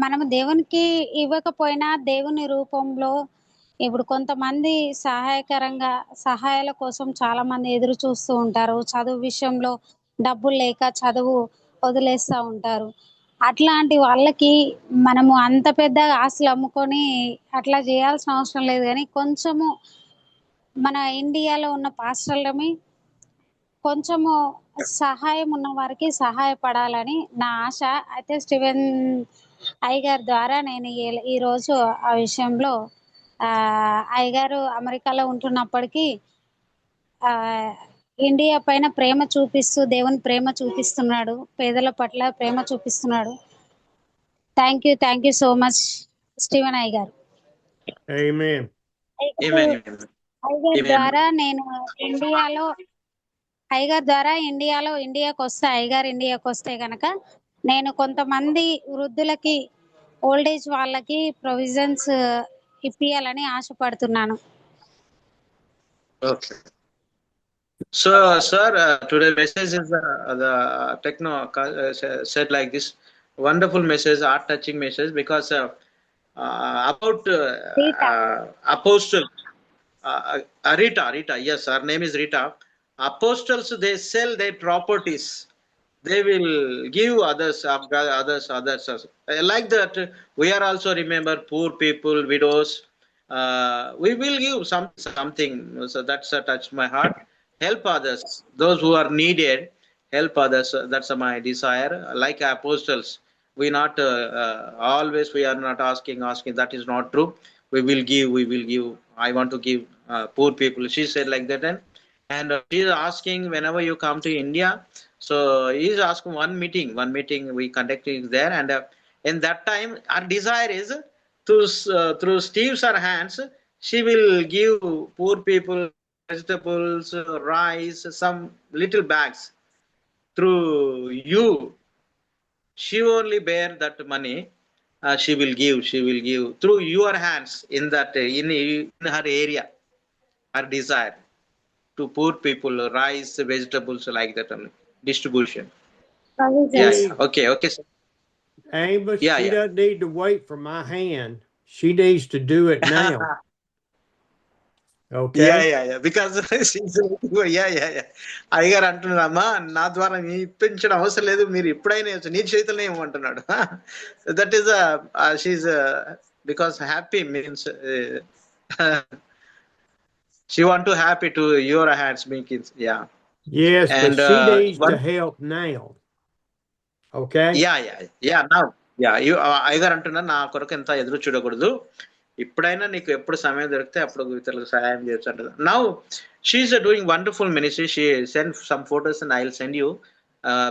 మనము దేవునికి ఇవ్వకపోయినా దేవుని రూపంలో ఇప్పుడు కొంతమంది సహాయాల కోసం చాలా మంది ఎదురు చూస్తూ ఉంటారు. చదువు విషయంలో డబ్బులు లేక చదువు వదిలేస్తూ ఉంటారు. అట్లాంటి వాళ్ళకి మనము అంత పెద్ద ఆస్తులు అమ్ముకొని అట్లా చేయాల్సిన అవసరం లేదు, కానీ కొంచెము మన ఇండియాలో ఉన్న పాస్టర్లమి కొంచెము సహాయం ఉన్న వారికి సహాయపడాలని నా ఆశ. అయితే స్టీవెన్ అయ్యగారి ద్వారా నేను ఈరోజు ఆ విషయంలో అయ్యగారు అమెరికాలో ఉంటున్నప్పటికీ ఇండియా పైన ప్రేమ చూపిస్తూ దేవుని ప్రేమ చూపిస్తున్నాడు, పేదల పట్ల ప్రేమ చూపిస్తున్నాడు. Thank you so much Steven అయ్యగారు. అయ్యగారి ద్వారా నేను ఇండియాకి వస్తే గనక నేను కొంతమంది వృద్ధులకి, ఓల్డేజ్ వాళ్ళకి ప్రొవిజన్స్ ఇప్పియాలని ఆశపడుతున్నాను. Okay. So, sir, today's message is the Techno said like this wonderful message, heart-touching message, because about apostle Rita. Yes, her name is Rita. Apostles, they sell their properties. They will give others. Like that, we are also remember poor people, widows. We will give something. So that's touched my heart. Help others, those who are needed. Help others. That's my desire. Like apostles, we not always. We are not asking. That is not true. We will give. I want to give poor people. She said like that, and she is asking whenever you come to India. So he is asking one meeting we conducting there, and in that time our desire is through Steve's hands, she will give poor people vegetables, rice, some little bags. Through you, she only bear that money. She will give through your hands in that in her area. Her desire to poor people, rice, vegetables like that only. Distribution. Yes. Okay, sir. Amos, she doesn't need to wait for my hand. She needs to do it now. Okay? Yeah. Because she's అయ్యగారు అంటున్నారమ్మా, నా ద్వారా నీ ఇప్పించడం అవసరం లేదు, మీరు ఎప్పుడైనా నీ చేతుల్లో ఏమంటున్నాడు. That is she because happy means she want to happy to your hands making. Yes, and but she needs to help now. Okay? Now అయ్యగారు అంటున్నా, నా కొరకు ఎంత ఎదురు చూడకూడదు, ఇప్పుడైనా నీకు ఎప్పుడు సమయం దొరికితే అప్పుడు ఇతరులకు సహాయం చేయొచ్చు అంటారు. Now she's doing wonderful ministry. She send some photos and I will send you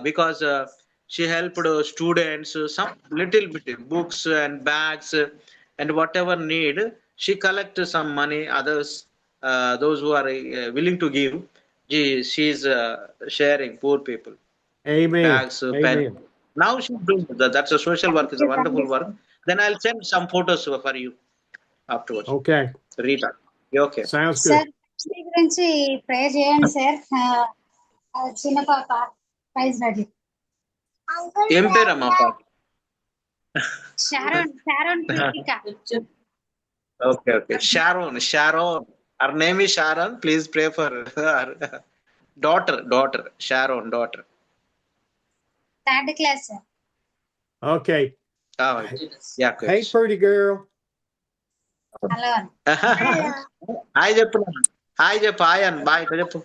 because she helped students some little bit books and bags and whatever need. She collect some money, others those who are willing to give, she is sharing poor people. Amen. Bags, pen. Now she's doing that. That's a social work. It's a wonderful work. Then I'll send some photos for you afterwards. Okay. Rita. Okay. Sounds good. Sir, గురించి ప్రే చేయండి sir. చిన్న పాప praise ready. ఏం పేరమ్మా పాప? Sharon Kritika. Okay. Sharon. Her name is Sharon. Please pray for her daughter. Sharon, daughter. 3rd class, sir. Okay. Yeah. Hey, pretty girl. Hello. Hi, చెప్పు. Hi చెప్పు. Hi అని బాయ్ చెప్పు.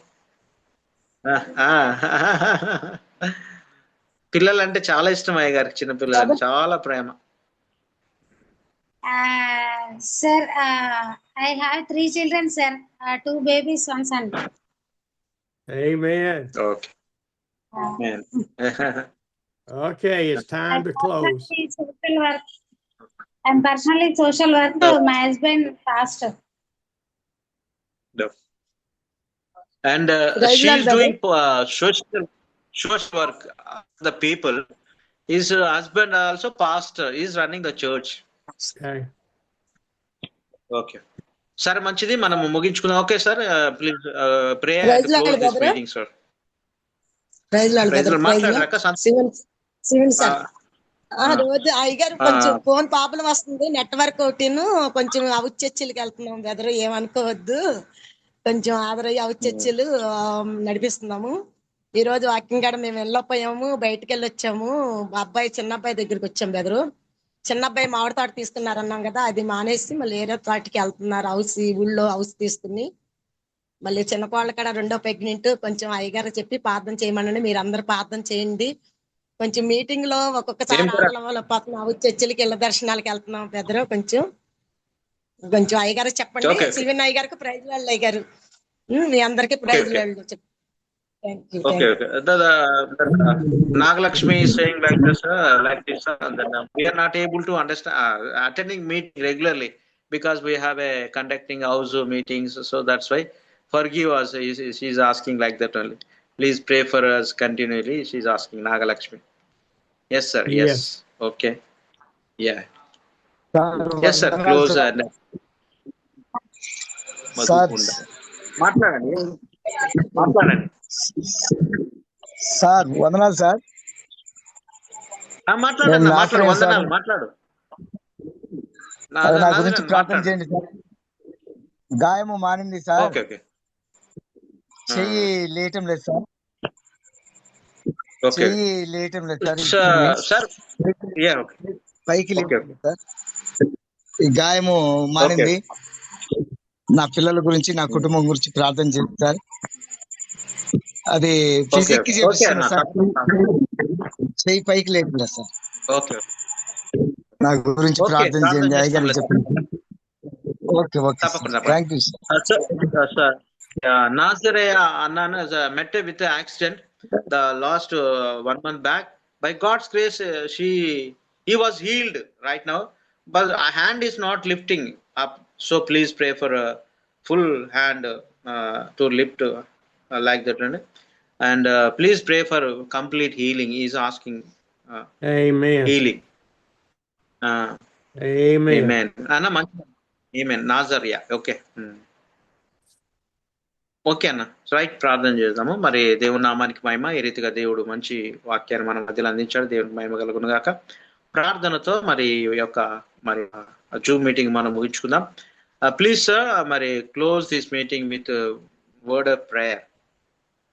పిల్లలంటే చాలా ఇష్టం అయ్య గారికి, చిన్న పిల్లలు చాలా ప్రేమ. Sir, I have 3 children, sir. 2 babies, 1 son. Amen. Okay. Amen. Okay, it's time to close. Social work. I'm personally social work. My husband pastor. No. And she's doing social work. The people. His husband also pastor. He's running the church. Okay. Sir, మంచిది, మనం ముగించుకుందాం. Okay sir, please pray and close this meeting sir. Shivan sir, రోజు అయ్యగారు కొంచెం phone problem వస్తుంది, network ఒకటిను కొంచెం అవుచర్చిలకు వెళ్తున్నాం బ్రదర్, ఏమనుకోవద్దు, కొంచెం ఆదరయ్యి అవుచర్చిలు నడిపిస్తున్నాము. ఈ రోజు వాకింగ్ కాడ మేము వెళ్ళకపోయాము, బయటకు వెళ్ళి వచ్చాము. చిన్న అబ్బాయి దగ్గరికి వచ్చాం బ్రదరు. చిన్న అబ్బాయి మామిడి తోట తీసుకున్నారన్నాం కదా, అది మానేసి మళ్ళీ ఏదో తోటకి వెళ్తున్నారు. ఊళ్ళో హౌస్ తీసుకుని మళ్ళీ చిన్న కోళ్ళ కాడ 2వ ప్రెగ్నెంట్. కొంచెం అయ్యగారు చెప్పి ప్రార్థన చేయమనండి, మీరు అందరు ప్రార్థన చేయండి. కొంచెం మీటింగ్ లో ఒక్కొక్కసారి చర్చిలకి ఇళ్ళ దర్శనాలకు వెళ్తున్నాం పెద్దరు. కొంచెం అయ్యగారు చెప్పండి. సివిన్ అయ్యగారికి ప్రైజ్ వాళ్ళు అయ్యగారు, మీ అందరికి ప్రైజ్ వాళ్ళు చెప్పండి. Okay. Nagalakshmi is saying like this, and then we are not able to understand attending meeting regularly because we have a conducting house meetings, so that's why forgive us. She's asking like that only. Please pray for us continually. She's asking Nagalakshmi. Yes, sir. Yes. Okay. Yeah. Yes, sir. Close and మాట్లాడండి. Sir వందనాలు sir. మాట్లాడు. మాట్లాడు. నా గురించి ప్రార్థన చేయండి sir. గాయము మానింది sir. చెయ్యి లేయటం లేదు సార్. చెయ్యి లేయటం లేదు సార్. పైకి లేదు సార్. ఈ గాయము మానింది. నా పిల్లల గురించి, నా కుటుంబం గురించి ప్రార్థన చేయండి సార్. అది ఫిజిక్ చేపిస్తున్నా సార్. చెయ్యి పైకి లేకుండా సార్. నా గురించి ప్రార్థన చేయండి అయ్యగారు చెప్పండి. Okay thank you sir. Nazaraya Anna met with an accident the last 1 month back. By God's grace, he was healed right now, but her hand is not lifting up. So please pray for a full hand to lift like that, and please pray for complete healing. He is asking Amen. Healing. Amen. Anna, Amen. Nazaraya. Okay. Okay అన్న, right, ప్రార్థన చేద్దాము. మరి దేవుని నామానికి మహిమ. ఈ రీతిగా దేవుడు మంచి వాక్యాన్ని మన మధ్యలో అందించాడు. దేవునికి మహిమ కలుగును గాక. ప్రార్థనతో మరి ఈ యొక్క మరి జూమ్ మీటింగ్ మనం ముగించుకుందాం. ప్లీజ్ సార్, మరి close this meeting with word of prayer.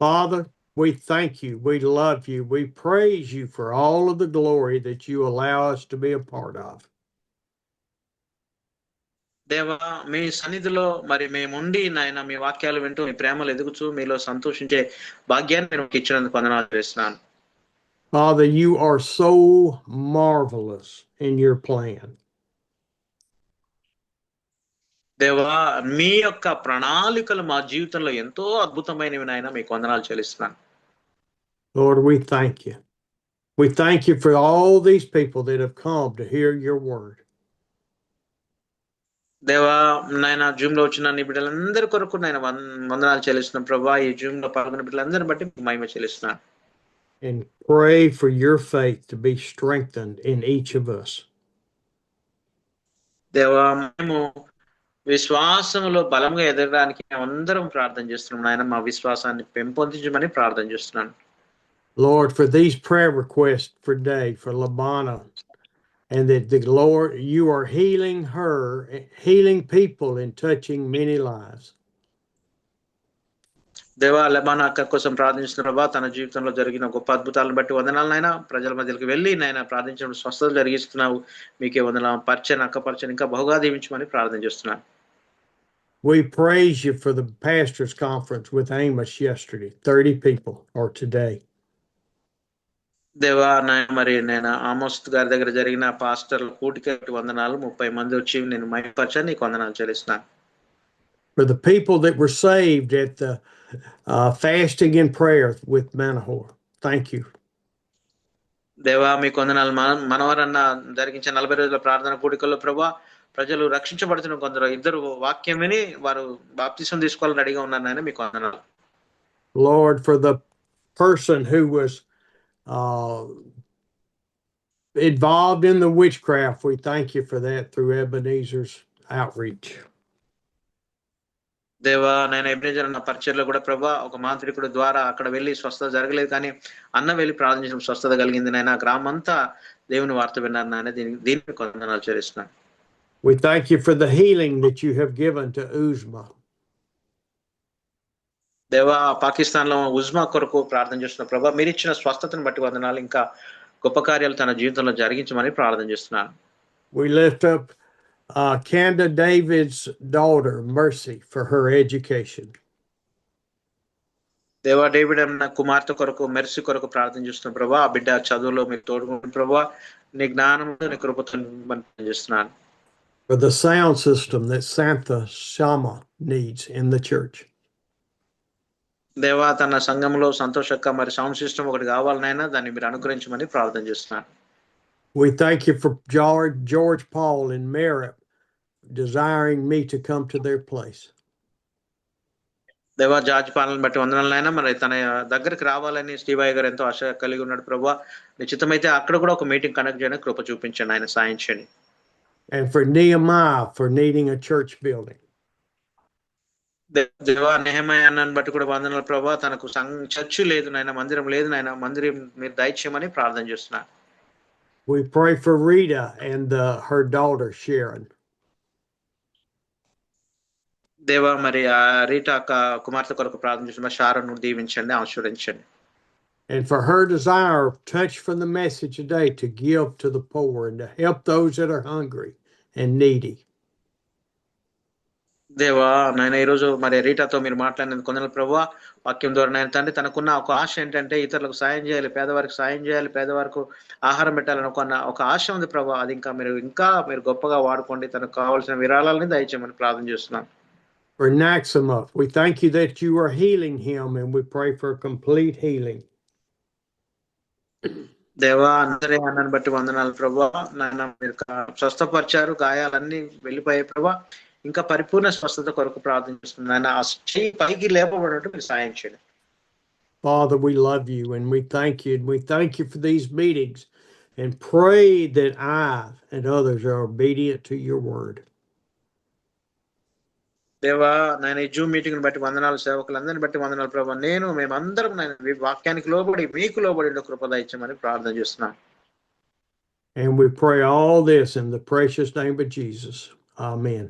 Father, we thank you, we love you, we praise you for all of the glory that you allow us to be a part of. దేవా, మీ సన్నిధిలో మరి మేముండి నాయన మీ వాక్యాలు వింటూ మీ ప్రేమలు ఎదుగుచూ మీలో సంతోషించే భాగ్యాన్ని మీరు ఇచ్చినందుకు వందనాలు చేస్తున్నాను. Father, you are so marvelous in your plan. దేవా, మీ యొక్క ప్రణాళికలు మా జీవితంలో ఎంతో అద్భుతమైనవి నాయన, మీకు వందనాలు చెల్లిస్తున్నాను. Lord, we thank you. We thank you for all these people that have come to hear your word. దేవా, నాయన జూమ్ లో వచ్చిన నీ బిడ్డలందరి కొరకు నాయన వందనాలు చెల్లిస్తున్నాం ప్రభా. ఈ జూమ్ లో పాల్గొన్న బిడ్డలందరిని బట్టి మహిమ చెల్లిస్తున్నాను. And pray for your faith to be strengthened in each of us. దేవా, మేము విశ్వాసంలో బలంగా ఎదగడానికి అందరం ప్రార్థన చేస్తున్నాం నాయన. మా విశ్వాసాన్ని పెంపొందించమని ప్రార్థన చేస్తున్నాను. Lord, for these prayer requests for today for Labana, and that the Lord, you are healing her, healing people and touching many lives. దేవా, లెబానా అక్క కోసం ప్రార్థించిన ప్రభా, తన జీవితంలో జరిగిన గొప్ప అద్భుతాలను బట్టి వందనాలు నాయన. ప్రజల మధ్యలోకి వెళ్ళి నాయన ప్రార్థించడం, స్వస్థత జరిగిస్తున్నావు. మీకే వందనాలు. పరిచయం అక్క పరిచయం ఇంకా బహుగా దీవించమని ప్రార్థన చేస్తున్నాను. We praise you for the pastors conference with Amos yesterday. 30 people are today. దేవా, మరి నేను ఆమోస్ గారి దగ్గర జరిగిన పాస్టర్ల కూటికి వందనాలు. 30 మంది వచ్చి నేను మహిమపరచని నీకు వందనాలు చెల్లిస్తున్నాను. For the people that were saved at the fasting and prayer with Manohor, thank you. దేవా, మీకు వందనాలు. మనవరన్న జరిగించిన 40 రోజుల ప్రార్థన కూడికల్లో ప్రభా, ప్రజలు రక్షించబడుతున్న కొందరు ఇద్దరు వాక్యం విని వారు బాప్తిసం తీసుకోవాలని రెడీగా ఉన్నారు నాయన, మీకు వందనాలు. Lord, for the person who was involved in the witchcraft, we thank you for that through Ebenezer's outreach. దేవా, నేను ఎబెనెజర్ అన్న పరిచయలో కూడా ప్రభా, ఒక మాంత్రికుడు ద్వారా అక్కడ వెళ్ళి స్వస్థత జరగలేదు, కానీ అన్న వెళ్ళి ప్రార్థించడం స్వస్థత కలిగింది నాయన. గ్రామం అంతా దేవుని వార్త విన్నారు నాయన. దీనికి వందనాలు చెల్లిస్తున్నాను. We thank you for the healing that you have given to Uzma. దేవా, పాకిస్తాన్ లో ఉజ్మా కొరకు ప్రార్థన చేస్తున్న ప్రభా, మీరు ఇచ్చిన స్వస్థతను బట్టి వందనాలు. ఇంకా గొప్ప కార్యాలు తన జీవితంలో జరిగించమని ప్రార్థన చేస్తున్నాను. We lift up Kanda David's daughter, Mercy, for her education. దేవా, డేవిడ్ అన్న కుమార్తె కొరకు, మెర్సీ కొరకు ప్రార్థన చేస్తున్న ప్రభా, ఆ బిడ్డ చదువులో మీరు తోడుకుంటున్న ప్రభా, నీ జ్ఞానంతో నీ కృపతో చేస్తున్నాను. For the sound system that Santha Shama needs in the church. దేవా, తన సంఘంలో సంతోషక్క మరి సౌండ్ సిస్టమ్ ఒకటి కావాలనైనా దాన్ని మీరు అనుగ్రహించమని ప్రార్థన చేస్తున్నాను. We thank you for George Paul and Merritt desiring me to come to their place. దేవా, జార్జ్ పాలనను బట్టి వందనాలనైనా మరి తన దగ్గరికి రావాలని స్టీవయ్య గారు ఎంతో ఆశ కలిగి ఉన్నాడు ప్రభా. నిశ్చితమైతే అక్కడ కూడా ఒక మీటింగ్ కండక్ట్ చేయడానికి కృప చూపించండి, ఆయన సాయం చేయండి. And for Nehemiah for needing a church building. దేవా, నెహెమయా అన్నని బట్టి కూడా వందనాలు ప్రభా. తనకు చర్చ్ లేదు నాయన, మందిరం లేదు నాయన, మందిరం మీరు దయచేయమని ప్రార్థన చేస్తున్నా. We pray for Rita and her daughter Sharon. దేవా, మరి ఆ రీటా కుమార్తె కొరకు ప్రార్థన చేస్తున్నా. షారోను దీవించండి, ఆశీర్వదించండి. And for her desire, touch from the message today to give to the poor and to help those that are hungry and needy. దేవా, నాయన ఈరోజు మరి రీటాతో మీరు మాట్లాడినందుకు కొందరు ప్రభా, వాక్యం ద్వారా నాయన తండ్రి తనకున్న ఒక ఆశ ఏంటంటే ఇతరులకు సాయం చేయాలి, పేదవారికి సాయం చేయాలి, పేదవారికి ఆహారం పెట్టాలని ఒక ఆశ ఉంది ప్రభా. అది ఇంకా మీరు గొప్పగా వాడుకోండి. తనకు కావాల్సిన విరాళాలని దయచేయమని ప్రార్థన చేస్తున్నాం. For Naxima, we thank you that you are healing him and we pray for complete healing. దేవా, అందరి అన్నని బట్టి వందనాలు ప్రభా. నాయన మీరు స్వస్థపరిచారు, గాయాలన్నీ వెళ్ళిపోయాయి ప్రభా. ఇంకా పరిపూర్ణ స్వస్థత కొరకు ప్రార్థన చేస్తున్నాను. ఆ చెయ్యి పైకి లేపబడినట్టు మీరు సాయం చేయండి. Father, we love you and we thank you, and we thank you for these meetings and pray that I and others are obedient to your word. దేవా నేను ఈ జూమ్ మీటింగ్ బట్టి వందనాలు, సేవకులందరిని బట్టి వందనాలు ప్రభా. మేమందరం మీ వాక్యానికి లోబడి మీకు లోబడి కృప దయచేయమని ప్రార్థన చేస్తున్నాం. And we pray all this in the precious name of Jesus. Amen.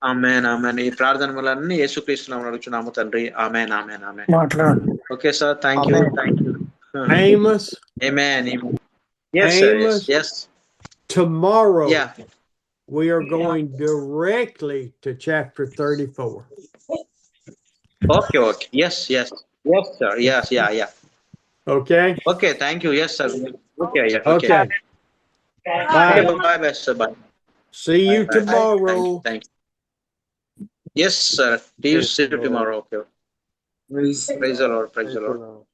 ఆమేన్ ఆమేన్. ఈ ప్రార్థన వలన్నీ యేసుక్రీస్తు నామములో అడుగుచున్నాము తండ్రి. Amen amen amen. Okay sir, thank you. Amos. Amen. Yes, sir. Yes. Tomorrow, yeah, we are going directly to chapter 34. Okay. Yes, sir. Yes, yeah. Okay. Okay, thank you. Yes, sir. Okay, yeah. Okay. Bye. Bye, sir. Bye. See you tomorrow. Thank you. Yes, sir. See you tomorrow. Okay. Praise the Lord.